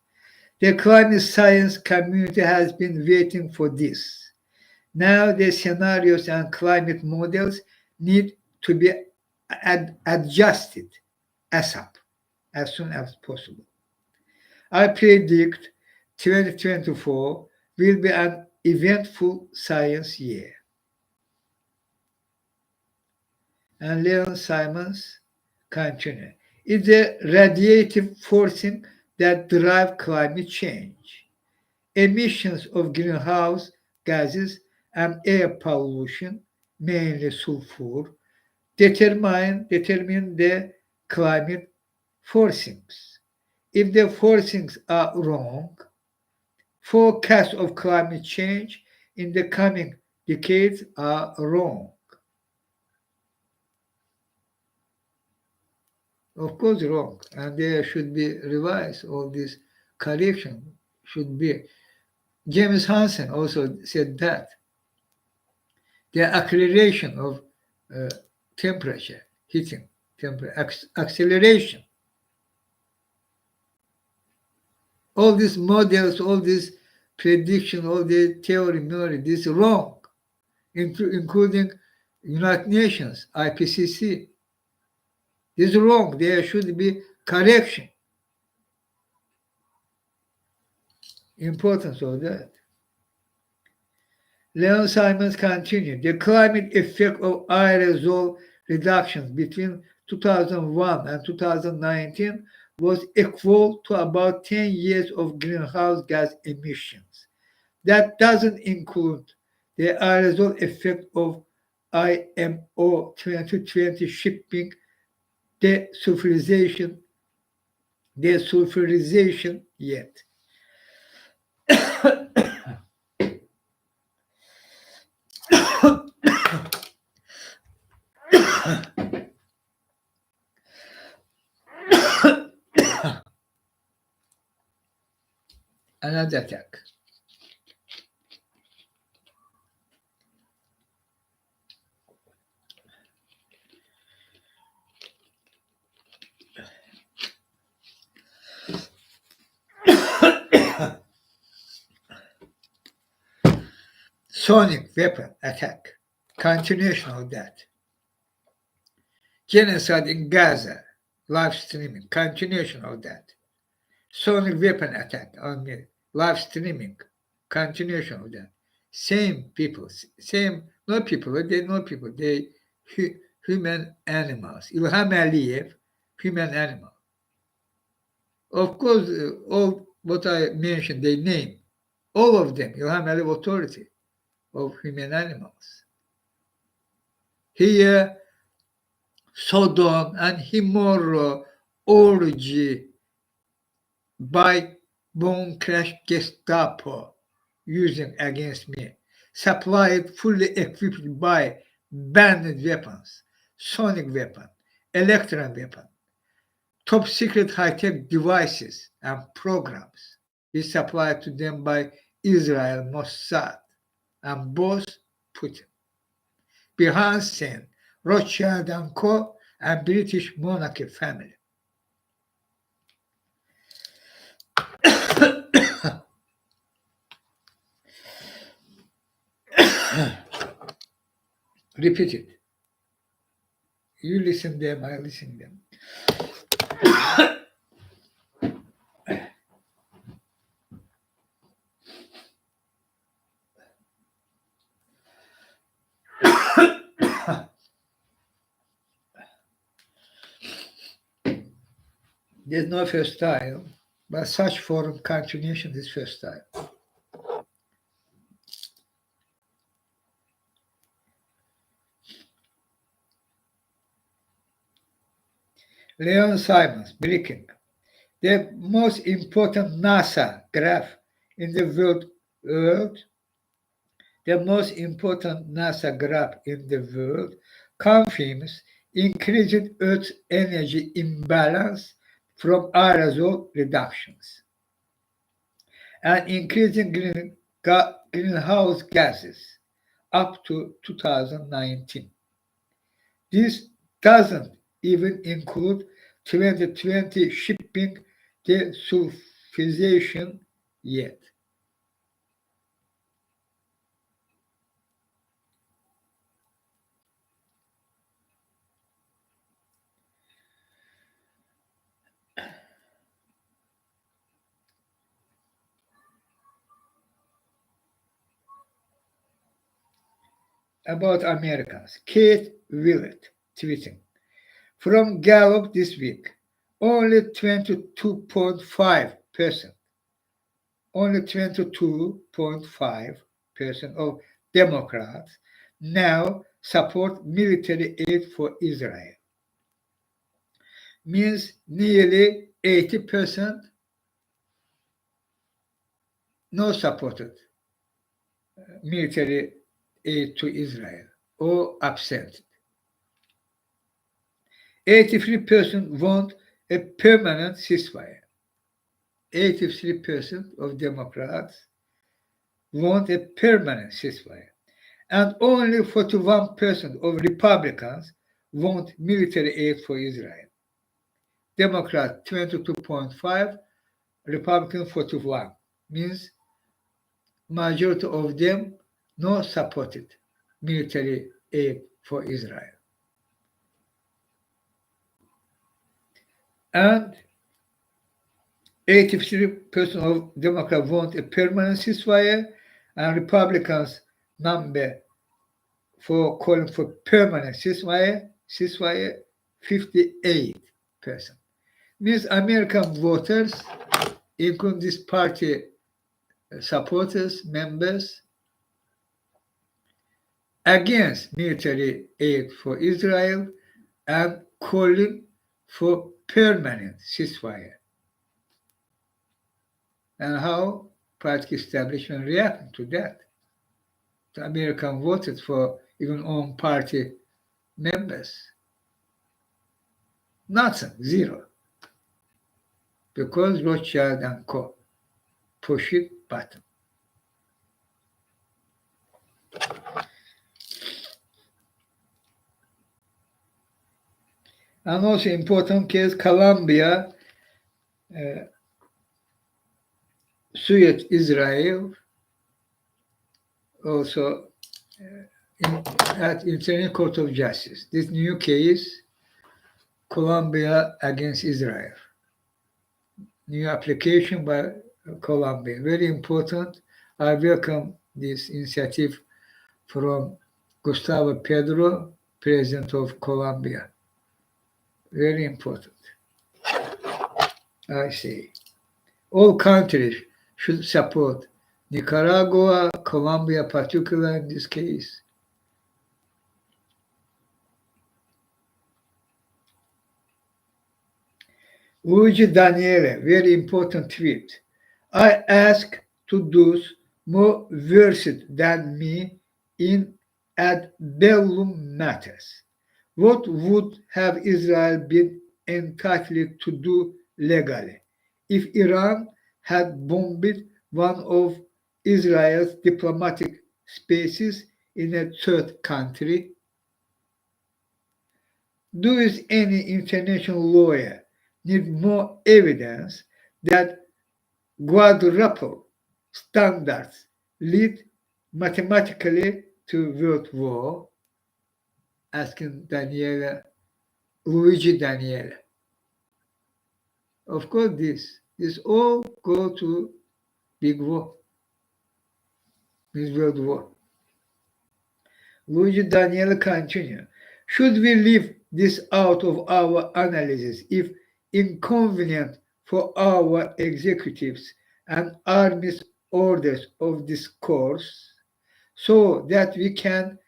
Speaker 1: The climate science community has been waiting for this. Now the scenarios and climate models need to be adjusted ASAP, as soon as possible. I predict 2024 will be an eventful science year. And Leon Simons continued. It's the radiative forcing that drive climate change. Emissions of greenhouse gases and air pollution mainly sulfur, determine the climate forcings. If the forcings are wrong, forecasts of climate change in the coming decades are wrong. Of course, wrong. And there should be revised. All this correction should be. James Hansen also said that the acceleration of uh, temperature, heating, acceleration. All these models, all this prediction, all the theory, this is wrong, including United Nations, IPCC. This is wrong. There should be correction. Importance of that. Leon Simons continued, the climate effect of aerosol reductions between 2001 and 2019 was equal to about 10 years of greenhouse gas emissions. That doesn't include the aerosol effect of IMO 2020 shipping desulfurization yet. Another attack. Sonic weapon attack. Continuation of that. Genocide in Gaza. Live streaming. Continuation of that. Sonic weapon attack on me. Live streaming. Continuation of that. Same people. Same, not people, they not people. They human animals. Ilham Aliyev, human animal. Of course, all what I mentioned, they name. All of them. Ilham Aliyev authority of human animals. Here, Sodom and Gomorrah orgy by bone crash Gestapo using against me, supplied fully equipped by banned weapons, sonic weapon, electron weapon, top secret high-tech devices and programs is supplied to them by Israel Mossad and boss Putin. Behind scene, Rothschild and Co. and British monarchy family. Repeat it. You listen them, I listen them. There's no first style, but such forum continuation is first style. Leon Simons, breaking. The most important NASA graph in the world, the most important NASA graph in the world confirms increased Earth's energy imbalance from aerosol reductions and increasing greenhouse gases up to 2019. This doesn't even include 2020 shipping desulfurization yet. About Americans, Kate Willett tweeting from Gallup this week, only 22.5%, only 22.5% of Democrats now support military aid for Israel. Means nearly 80% no supported military aid to Israel or absent. 83% want a permanent ceasefire. 83% of Democrats want a permanent ceasefire. And only 41% of Republicans want military aid for Israel. Democrat 22.5, Republican 41. Means majority of them no supported military aid for Israel. And 83% of Democrats want a permanent ceasefire, and Republicans number for calling for permanent ceasefire 58%. Means American voters, including this party supporters, members, against military aid for Israel and calling for permanent ceasefire. And how party establishment reacted to that? The American voted for even own party members. Nothing, zero. Because Rothschild and Co. push it button. And also important case, Colombia sued Israel also at International Court of Justice. This new case, Colombia against Israel. New application by Colombia. Very important. I welcome this initiative from Gustavo Petro, President of Colombia. Very important. I say. All countries should support Nicaragua, Colombia, particularly in this case. Luigi Daniele, very important tweet. I ask to those more versed than me in ad bellum matters. What would have Israel been entitled to do legally if Iran had bombed one of Israel's diplomatic spaces in a third country? Does any international lawyer need more evidence that quadruple standards lead mathematically to world war? Asking Luigi Daniele. Of course, this all go to big war, this world war. Luigi Daniele continue. Should we leave this out of our analysis if inconvenient for our executives and armies orders of this course, so that we can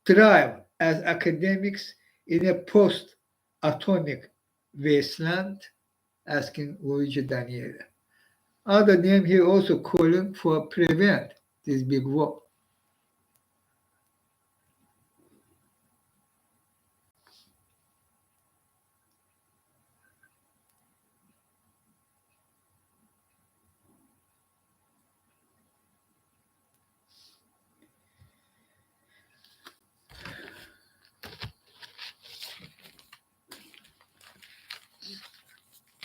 Speaker 1: thrive as academics in a post-atomic wasteland? Asking Luigi Daniele. Other name here also calling for prevent this big war.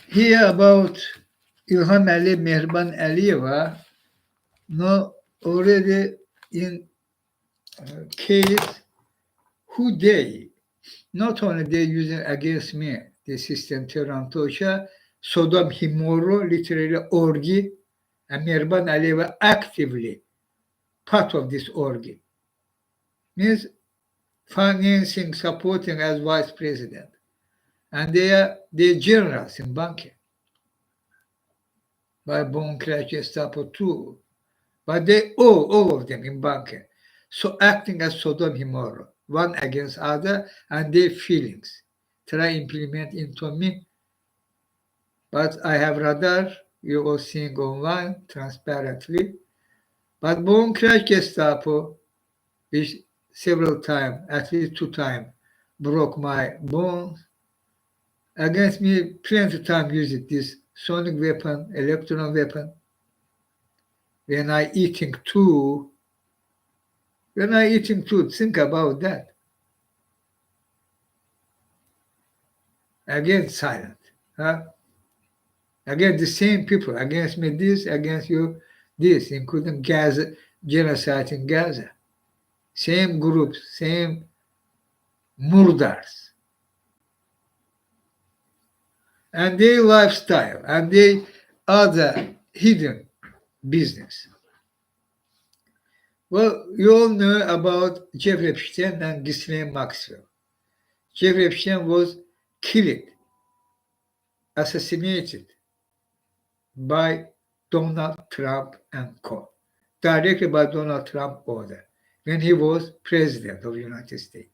Speaker 1: Here about İlham Ali, Mehriban Aliyeva, no, already in case who they, not only they using against me, the system Toronto'ya, Sodom Himoro, literally orgy, and Mehriban Aliyeva actively part of this orgy. Means financing, supporting as vice president. And they are generals in banking. By Bone Crash Gestapo too. But they all of them in banking. so acting as Sodom Gomorrah, one against other, and their feelings. Try implement into me, but I have rather you all seeing online transparently. But bone crash Gestapo, which several times, at least 2 times, broke my bones. Against me, plenty of time used this sonic weapon, electron weapon. When I eating too, think about that. Again, silent. Huh? Again, the same people against me, this, against you, this, including Gaza, genocide in Gaza. Same groups, same murders. And their lifestyle and their other hidden business. Well, you all know about Jeffrey Epstein and Ghislaine Maxwell. Jeffrey Epstein was killed, assassinated by Donald Trump and co. Directly by Donald Trump order when he was president of the United States.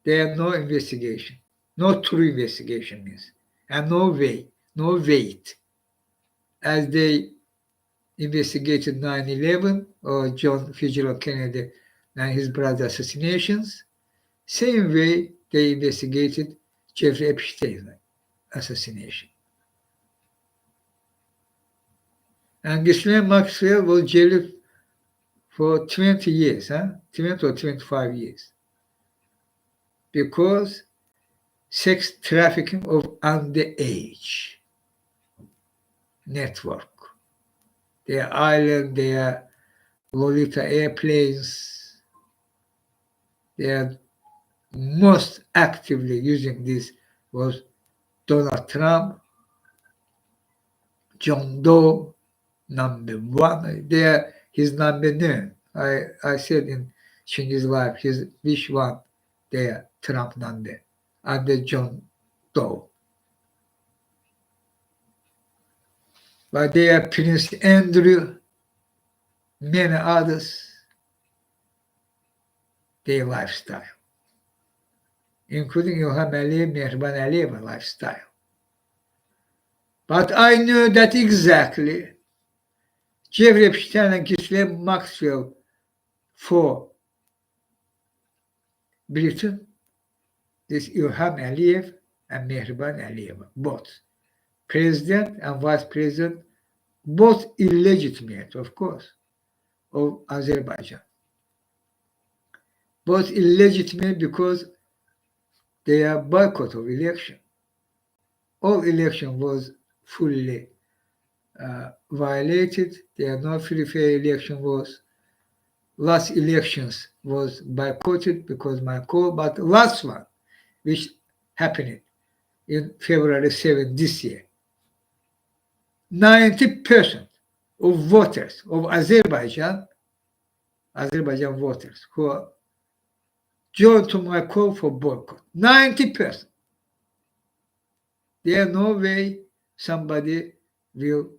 Speaker 1: There are no investigation, no true investigation means, and no way, no weight, as they investigated 9/11 or John Fitzgerald Kennedy and his brother assassinations. Same way they investigated Jeffrey Epstein assassination. And Ghislaine Maxwell was jailed for 20 years, 20 or 25 years, because sex trafficking of underage network. Their island, their Lolita airplanes, they are most actively using this was Donald Trump, John Doe, number one. They are his number nine. I said in Chinghiz life, his which one? They are Trump number under John Doe. But they are Prince Andrew, many others, their lifestyle, including Ilham Aliyev, Mehriban Aliyev lifestyle. But I know that exactly Jeffrey Epstein and Ghislaine Maxwell for Britain, this Ilham Aliyev and Mehriban Aliyev, both president and vice president, both illegitimate, of course, of Azerbaijan. Both illegitimate because they are boycott of election. All election was fully violated. There are no free fair election was. Last elections was boycotted because my call, but last one, which happened in February 7 this year, 90% of voters of Azerbaijan voters who are joined to my call for boycott, 90%. There is no way somebody will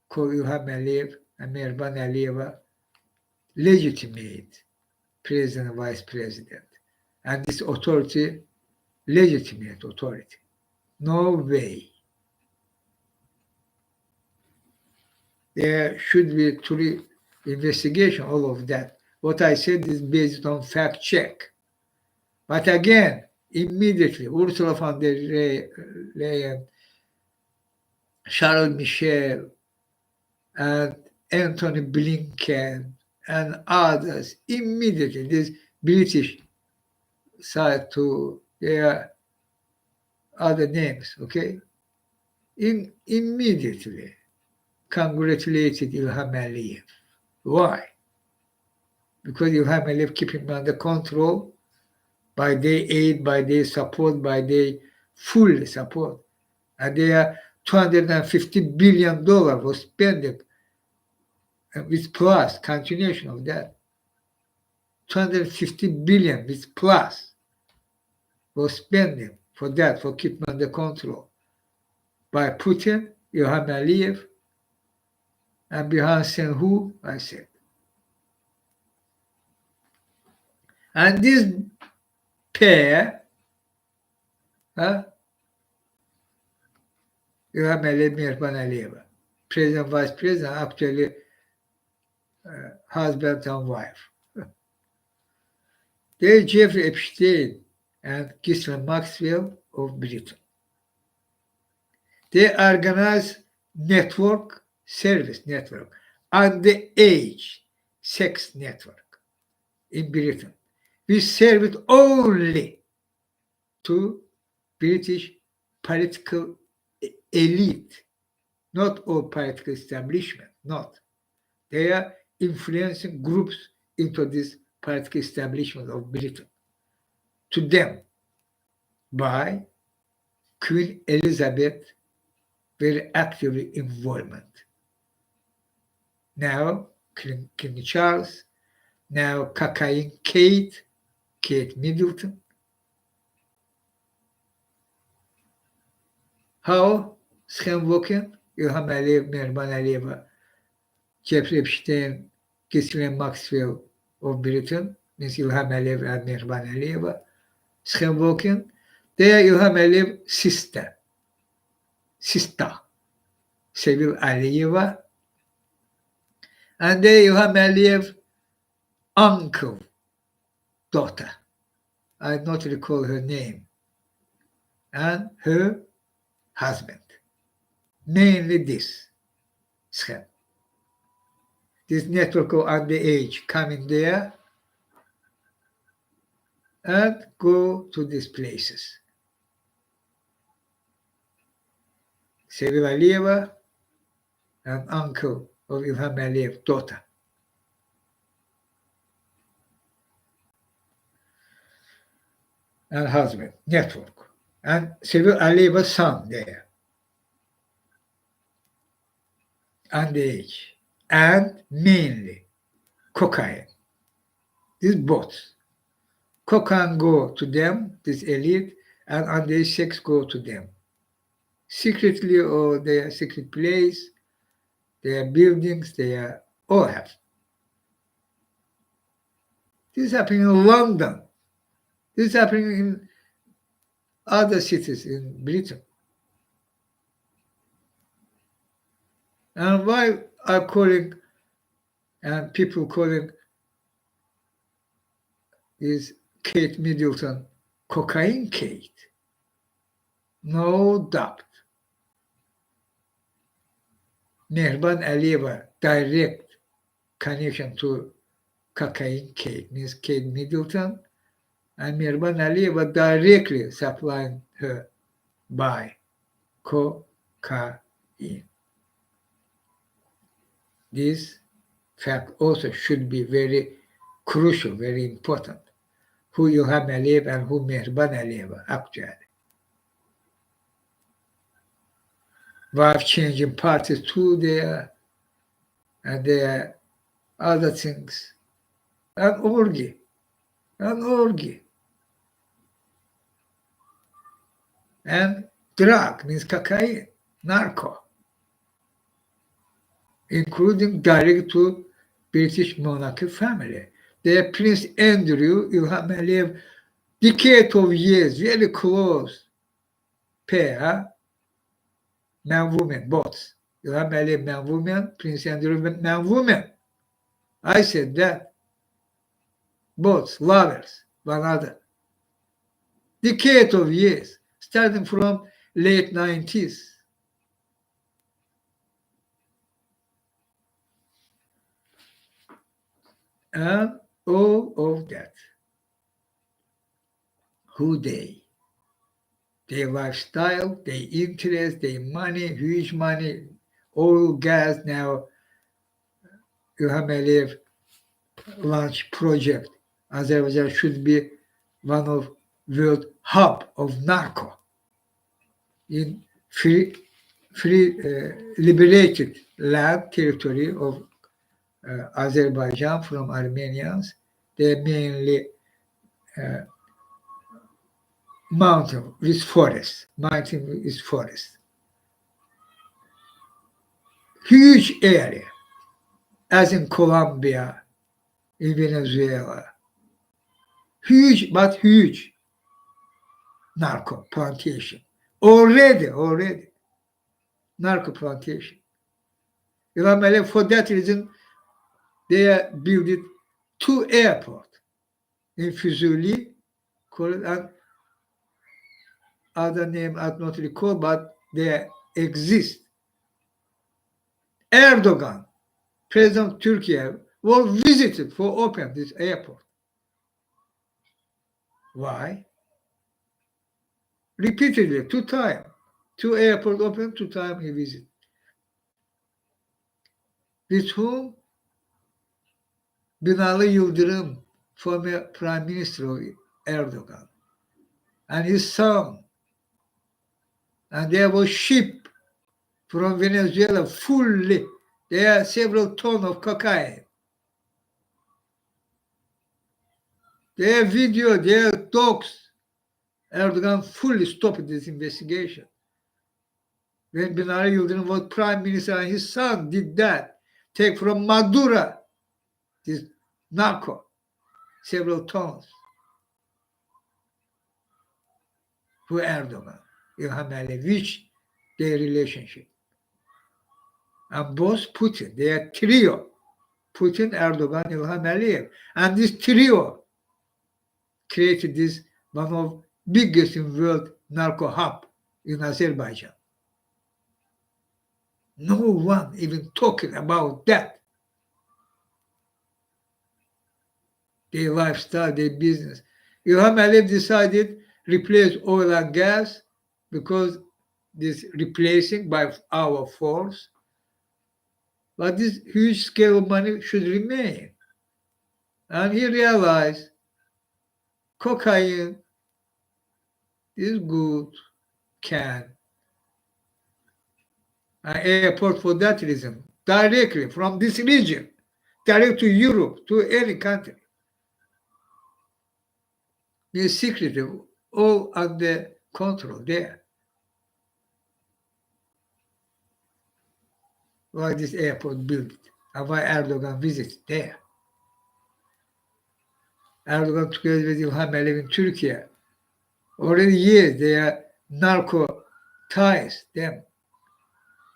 Speaker 1: call Ilham Aliyev and Mehriban Aliyeva legitimate president and vice president. And this authority, legitimate authority. No way. There should be true investigation, all of that. What I said is based on fact check. But again, immediately, Ursula von der Leyen, Charles Michel, and Anthony Blinken, and others, immediately, this British side to their other names, okay? Immediately congratulated Ilham Aliyev. Why? Because Ilham Aliyev keep him under control by their aid, by their support, by their full support. And their $250 billion was spent with plus, continuation of that. 250 billion with plus was spending for that, for keeping under control by Putin, Ilham Aliyev, and behind saying who, I said. And this pair, İlham Aliyev, Mehriban Aliyeva, President, Vice President, actually husband and wife. They Jeffrey Epstein and Ghislaine Maxwell of Britain. They organize network, service network, underage sex network in Britain. We serve it only to British political elite, not all political establishment, not. They are influencing groups into this political establishment of Britain. To them, by Queen Elizabeth very actively involvement. Now King Charles, now Cocaine Kate Middleton. How Skenwoken, İlham Aliyev, Mehriban Aliyeva, Jeffrey Epstein, Ghislaine Maxwell of Britain, means İlham Aliyev and Mehriban Aliyeva, Skenwoken, they are İlham Aliyev sister, Sevil Aliyeva, and they İlham Aliyev uncle, daughter. I not recall her name, and her husband. Mainly this scheme. This network of underage coming there and go to these places. Sevil Aliyeva, an uncle of İlham Aliyev's daughter. And husband, network. And Sevil Aliyeva's son there. Underage. And mainly cocaine. These both. Cocaine go to them, this elite, and underage sex go to them. Secretly, or their secret place, their buildings, they all have. This is happening in London. This is happening in other cities in Britain. And why are calling and people calling is Kate Middleton Cocaine Kate? No doubt. Mehriban Aliyeva direct connection to Cocaine Kate means Kate Middleton, and Mehriban Aliyeva directly supplying her by cocaine. This fact also should be very crucial, very important. Who İlham Aliyev and who Mehriban Aliyeva actually. Wife changing parties too there, and there are other things. An orgy. And drug means cocaine, narco, including direct to British monarchy family. Their Prince Andrew, İlham Aliyev, decade of years, very close pair, man-woman, both. İlham Aliyev, man-woman, Prince Andrew, man-woman. I said that. Both lovers, one another. Decade of years, starting from late 90s. And all of that. Who they? Their lifestyle, their interest, their money, huge money, oil, gas. Now, İlham Aliyev launch project. Azerbaijan should be one of world hub of narco in free liberated land territory of Azerbaijan from Armenians. They're mainly mountain with forest, mountain with forest. Huge area, as in Colombia, in Venezuela. Huge, but huge narco plantation. Already narco plantation. For that reason, they built 2 airports in Fuzuli, called, and other name I not recall, but they exist. Erdogan, President of Turkey, was visited for open this airport. Why? Repeatedly, 2 times. 2 airports open, 2 times he visited. With whom? Binali Yıldırım, former Prime Minister of Erdogan, and his son. And there was ship from Venezuela fully. There are several tons of cocaine. There are video, there are dogs. Erdogan fully stopped this investigation. When Binali Yıldırım was Prime Minister and his son did that, take from Maduro, this narco, several tons for Erdogan, İlham Aliyev, which their relationship. And both Putin, they are trio, Putin, Erdogan, İlham Aliyev. And this trio created this one of biggest in world narco hub in Azerbaijan. No one even talking about that. Their lifestyle, their business. İlham Aliyev decided replace oil and gas because this replacing by our force. But this huge scale of money should remain. And he realized cocaine is good, can. An airport for that reason, directly from this region, direct to Europe, to any country. Is secretive, all under control there. Why this airport built and why Erdogan visited there. Erdogan together with İlham Aliyev in Turkey. Already years they are narco ties them.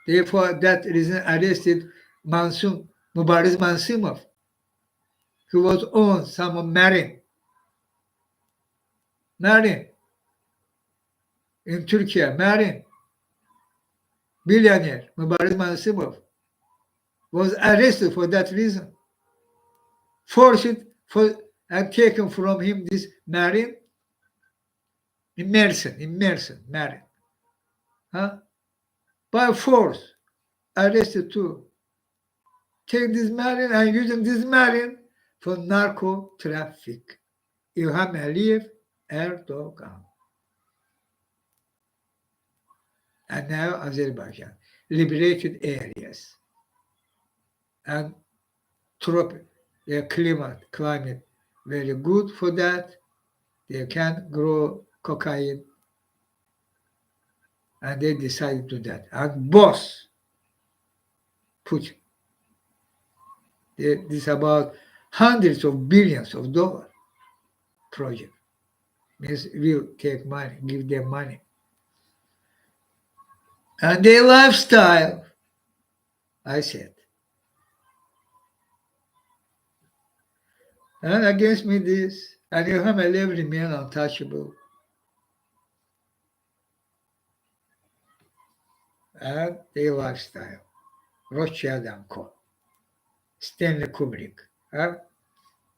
Speaker 1: Therefore, that reason arrested Mubariz Mansimov, who was on some marine in Turkey, marine billionaire Mubariz Mansimov was arrested for that reason. Forced for and taken from him this marine in Mersin, marine. Huh? By force, arrested too. Take this marine and using this marine for narco traffic. İlham Aliyev, Erdogan. And now Azerbaijan, liberated areas. And tropic, their climate very good for that. They can grow cocaine. And they decided to do that. And boss, Putin, this is about hundreds of billions of dollars project. Means we'll take money, give them money. And their lifestyle, I said. And against me this, and İlham Aliyev remain untouchable. And their lifestyle, Rothschild and Co. Stanley Kubrick,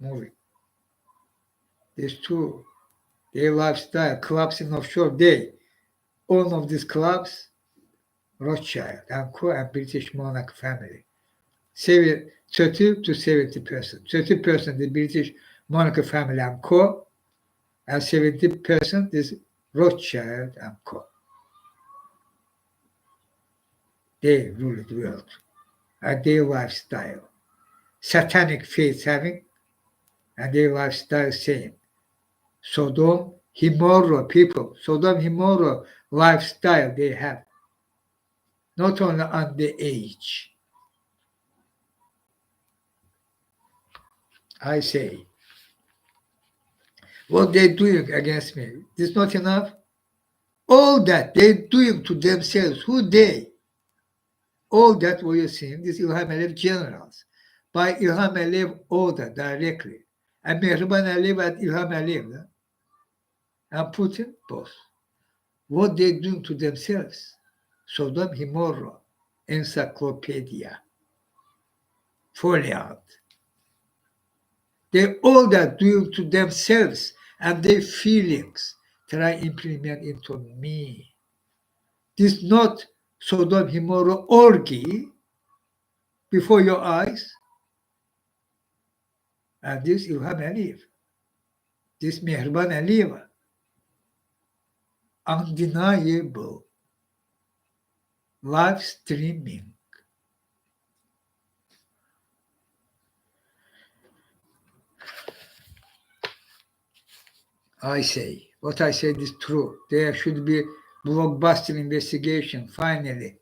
Speaker 1: movie. These two, their lifestyle, clubs in offshore, they, all of these clubs, Rothschild and Co. and British monarch family. 30 to 70%. 30% the British monarch family and Co. and 70% is Rothschild and Co. They rule the world. And their lifestyle, satanic faith having, and their lifestyle same. Sodom, Gomorrah people, Sodom, Gomorrah lifestyle they have. Not only on the age. I say, What they're doing against me. This not enough? All that they're doing to themselves. Who they? All that what you're seeing, these İlham Aliyev generals, by İlham Aliyev order directly. And Mehriban Aliyev and İlham Aliyev, and Putin, both. What they're doing to themselves. Sodom Himorra, encyclopedia. Foliant. They all that doing to themselves and their feelings try implement into me. This not Sodom Himorra orgy before your eyes. And this İlham Aliyev, this Mehriban Aliyev, undeniable live streaming. I say, what I said is true. There should be blockbuster investigation, finally,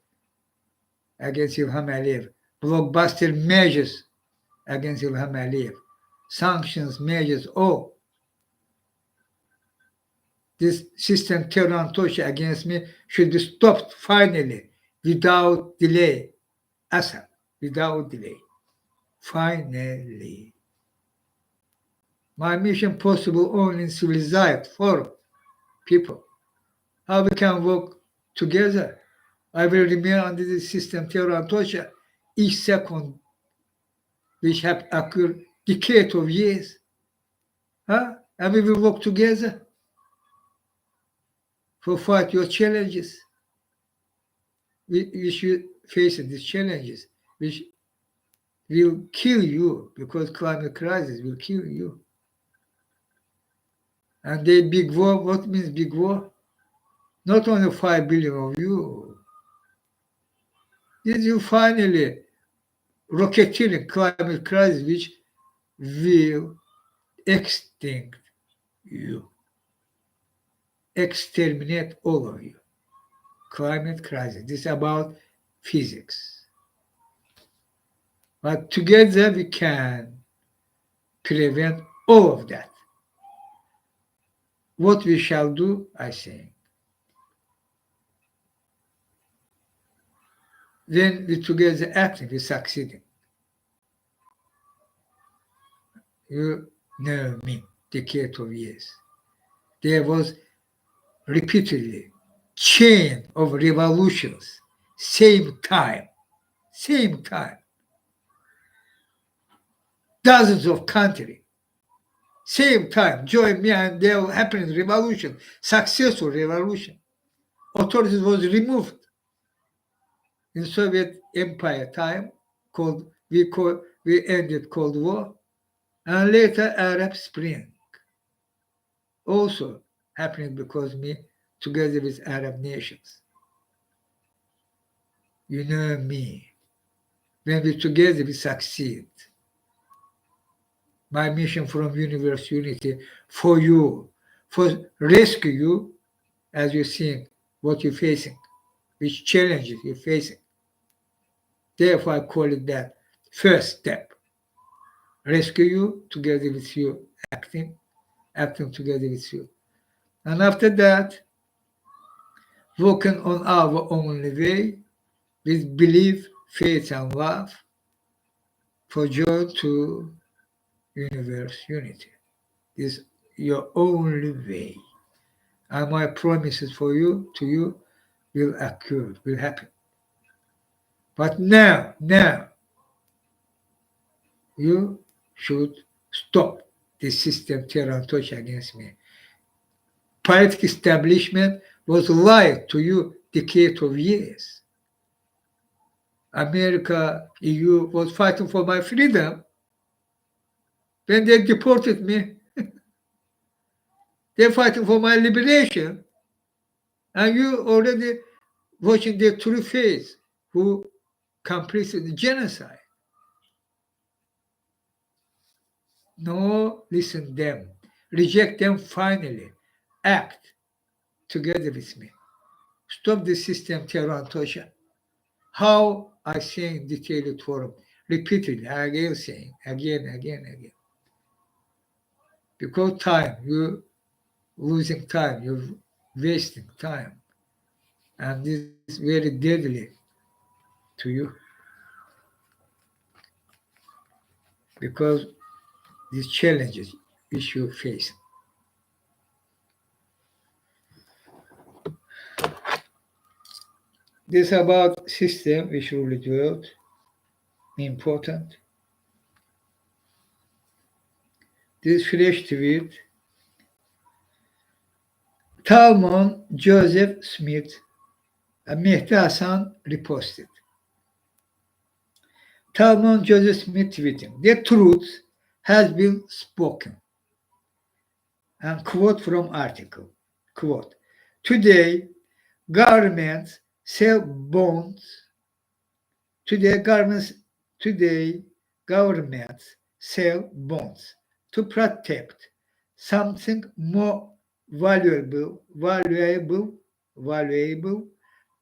Speaker 1: against İlham Aliyev. Blockbuster measures against İlham Aliyev. Sanctions, measures, all. This system terror Antosh against me should be stopped finally, without delay. ASAP, without delay. Finally. My mission possible only in civilized for people. How we can work together? I will remain under the system terror Antosh each second which have occurred decades of years. Huh? And we will work together for fight your challenges. We should face these challenges, which will kill you because climate crisis will kill you. And the big war, what means big war? Not only 5 billion of you. This you finally rocketeering climate crisis, which will extinct you, exterminate all of you. Climate crisis. This is about physics. But together we can prevent all of that. What we shall do, I say, when we together acting, we succeeding. You know me, decade of years. There was repeatedly chain of revolutions, same time. Dozens of countries, same time, join me and there happening revolution, successful revolution. Authorities was removed. In Soviet Empire time, we ended Cold War, and later Arab Spring. Also happening because me, together with Arab nations. You know me. When we together, we succeed. My mission from Universe Unity for you, for rescue you, as you're seeing what you're facing, which challenges you're facing. Therefore, I call it that first step. Rescue you together with you, acting together with you. And after that, working on our only way with belief, faith, and love for joy to universe unity. This is your only way. And my promises for you, to you, will occur, will happen. But now, you should stop this system terror touch against me. Political establishment was lied to you decades of years. America, EU was fighting for my freedom. When they deported me, they're fighting for my liberation. And you already watching their true face who completed the genocide. No, listen them. Reject them finally. Act together with me. Stop the system terror Antosha. How I say in detailed forum, repeatedly, again saying, again. because time, you're losing time, you're wasting time, and this is very deadly to you because these challenges which you face. This about system which really do important. This flash tweet, Talmon Joseph Smith and Mehdi Hasan reposted. Talmon Joseph Smith tweeting, the truth has been spoken. And quote from article, quote, today governments sell bonds, today governments sell bonds to protect something more valuable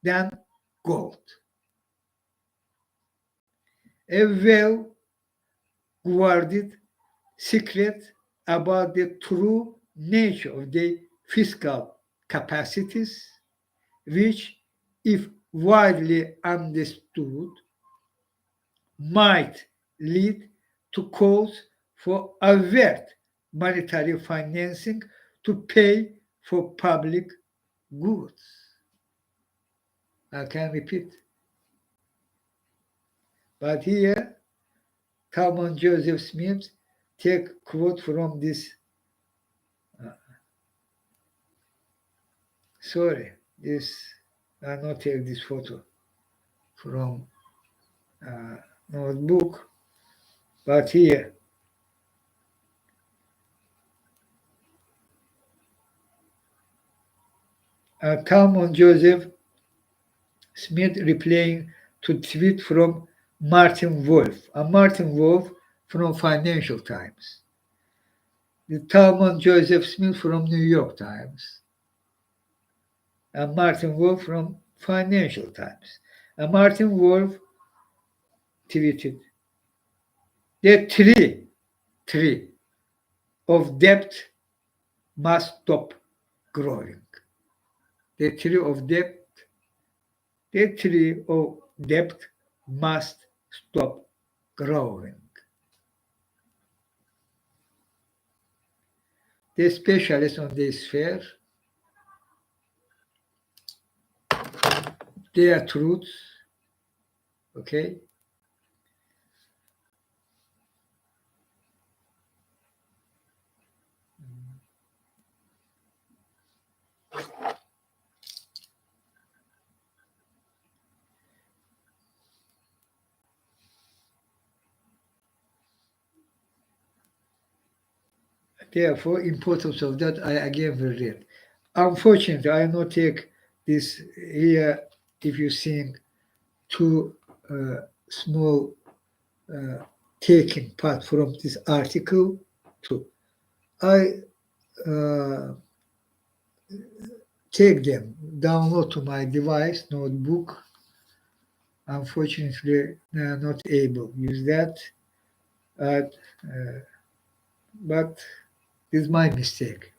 Speaker 1: than gold. A well guarded secret about the true nature of the fiscal capacities, which, if widely understood, might lead to calls for overt monetary financing to pay for public goods. I can repeat. But here, Talmon Joseph Smith take quote from this. Sorry, this I not take this photo from notebook, but here Talmon Joseph Smith replying to tweet from Martin Wolf, Martin Wolf from Financial Times, the Talmon Joseph Smith from New York Times, and Martin Wolf from Financial Times. And Martin Wolf tweeted, the tree of debt must stop growing. The tree of debt must stop growing. The specialists on this sphere, their truths, okay? Therefore, importance of that I again will read. Unfortunately, I not take this here. If you seeing too small taking part from this article, too, I take them, download to my device, notebook. Unfortunately, I am not able to use that, but this is my mistake.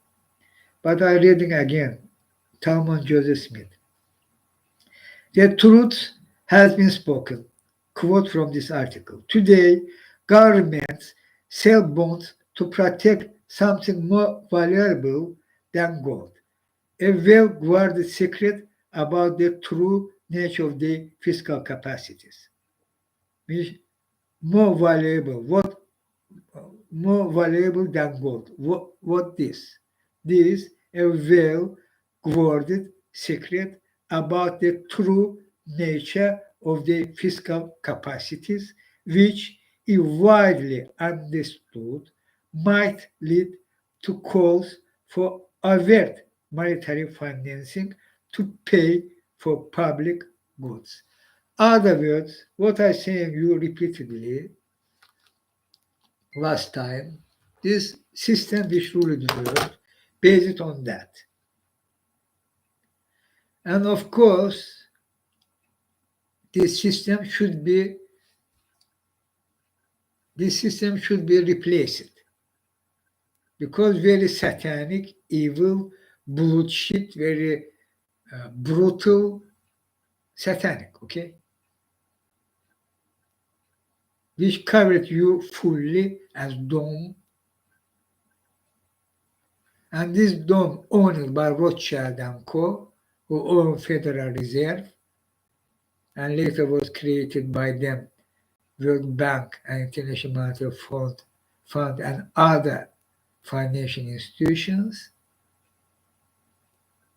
Speaker 1: But I'm reading again, Talmon Joseph Smith. The truth has been spoken. Quote from this article. Today, governments sell bonds to protect something more valuable than gold. A well-guarded secret about the true nature of the fiscal capacities. Which more valuable. What more valuable than gold? What this? This a well-guarded secret about the true nature of the fiscal capacities, which, if widely understood, might lead to calls for overt monetary financing to pay for public goods. Other words, what I saying you repeatedly last time, this system which ruled the world based on that. And of course, this system should be replaced. because very satanic, evil, bloodshed, very brutal, satanic, okay? Which covered you fully as dome. And this dome owned by Rothschild and Co., who own Federal Reserve, and later was created by them, World Bank and International Monetary Fund and other financial institutions,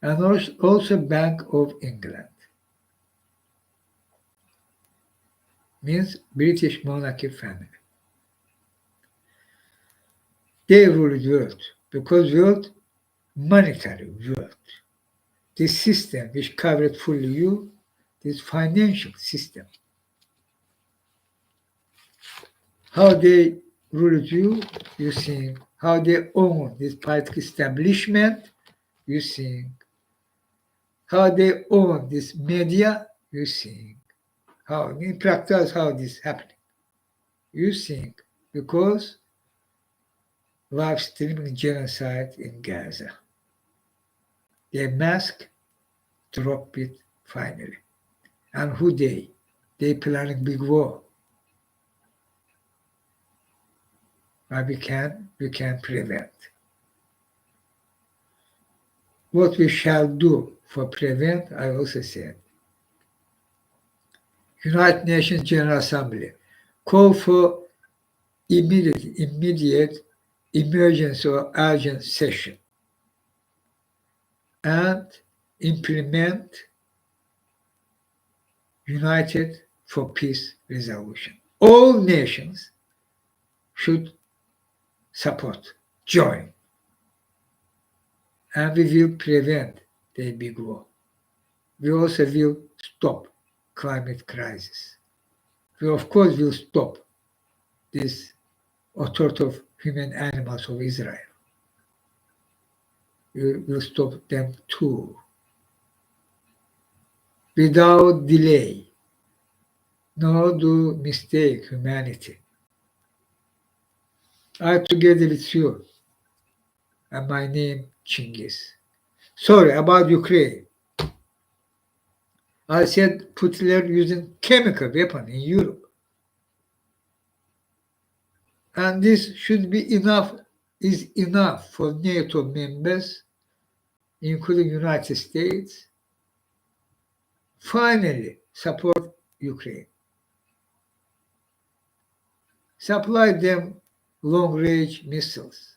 Speaker 1: and also Bank of England. Means British monarchy family. They ruled world because world, monetary world. This system which covered fully you, this financial system. How they ruled you, you see. How they own this political establishment, you see. How they own this media, you see. How in practice how this happening. You see, because live streaming genocide in Gaza. They mask, drop it finally. And who they? They planning big war. But we can prevent. What we shall do for prevent, I also said. United Nations General Assembly call for immediate emergency or urgent session and implement United for Peace resolution. All nations should support, join, and we will prevent the big war. We also will stop climate crisis. We of course will stop this authority of human animals of Israel. We will stop them too. Without delay. No do mistake humanity. I together with you and my name Chinghiz. Sorry about Ukraine. I said Putin using chemical weapon in Europe. And this should be enough, is enough for NATO members, including United States, finally support Ukraine. Supply them long-range missiles,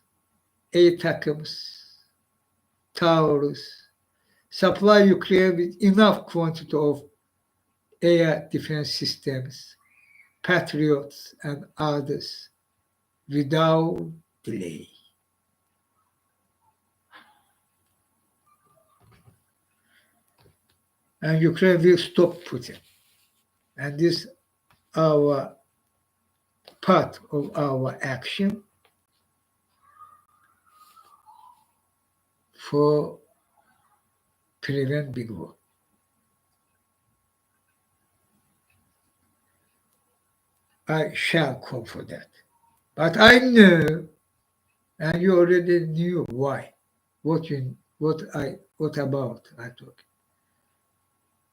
Speaker 1: ATACMS, Taurus, supply Ukraine with enough quantity of air defense systems, Patriots and others without delay. And Ukraine will stop Putin. And this our part of our action for prevent big war. I shall call for that. But I know, and you already knew why. What about I talk.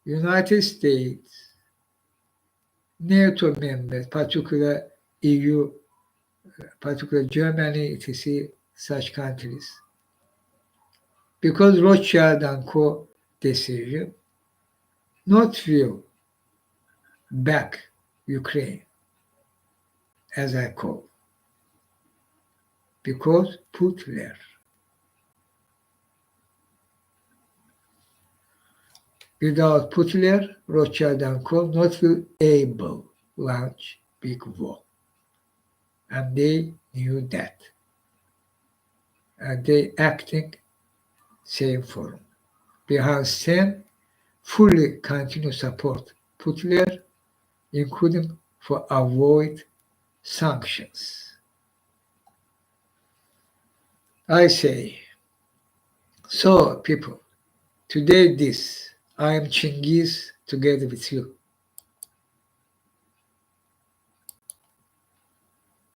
Speaker 1: United States, NATO members, particular EU, particular Germany, etc., such countries. Because Rothschild and Co. decision not will back Ukraine, as I call, because Putin. Without Putin, Rothschild and Co. not will able launch big war. And they knew that. And they acting same forum. Behind scene, fully continue support Putin, including for avoid sanctions. I say, so people, today this, I am Chinghiz together with you.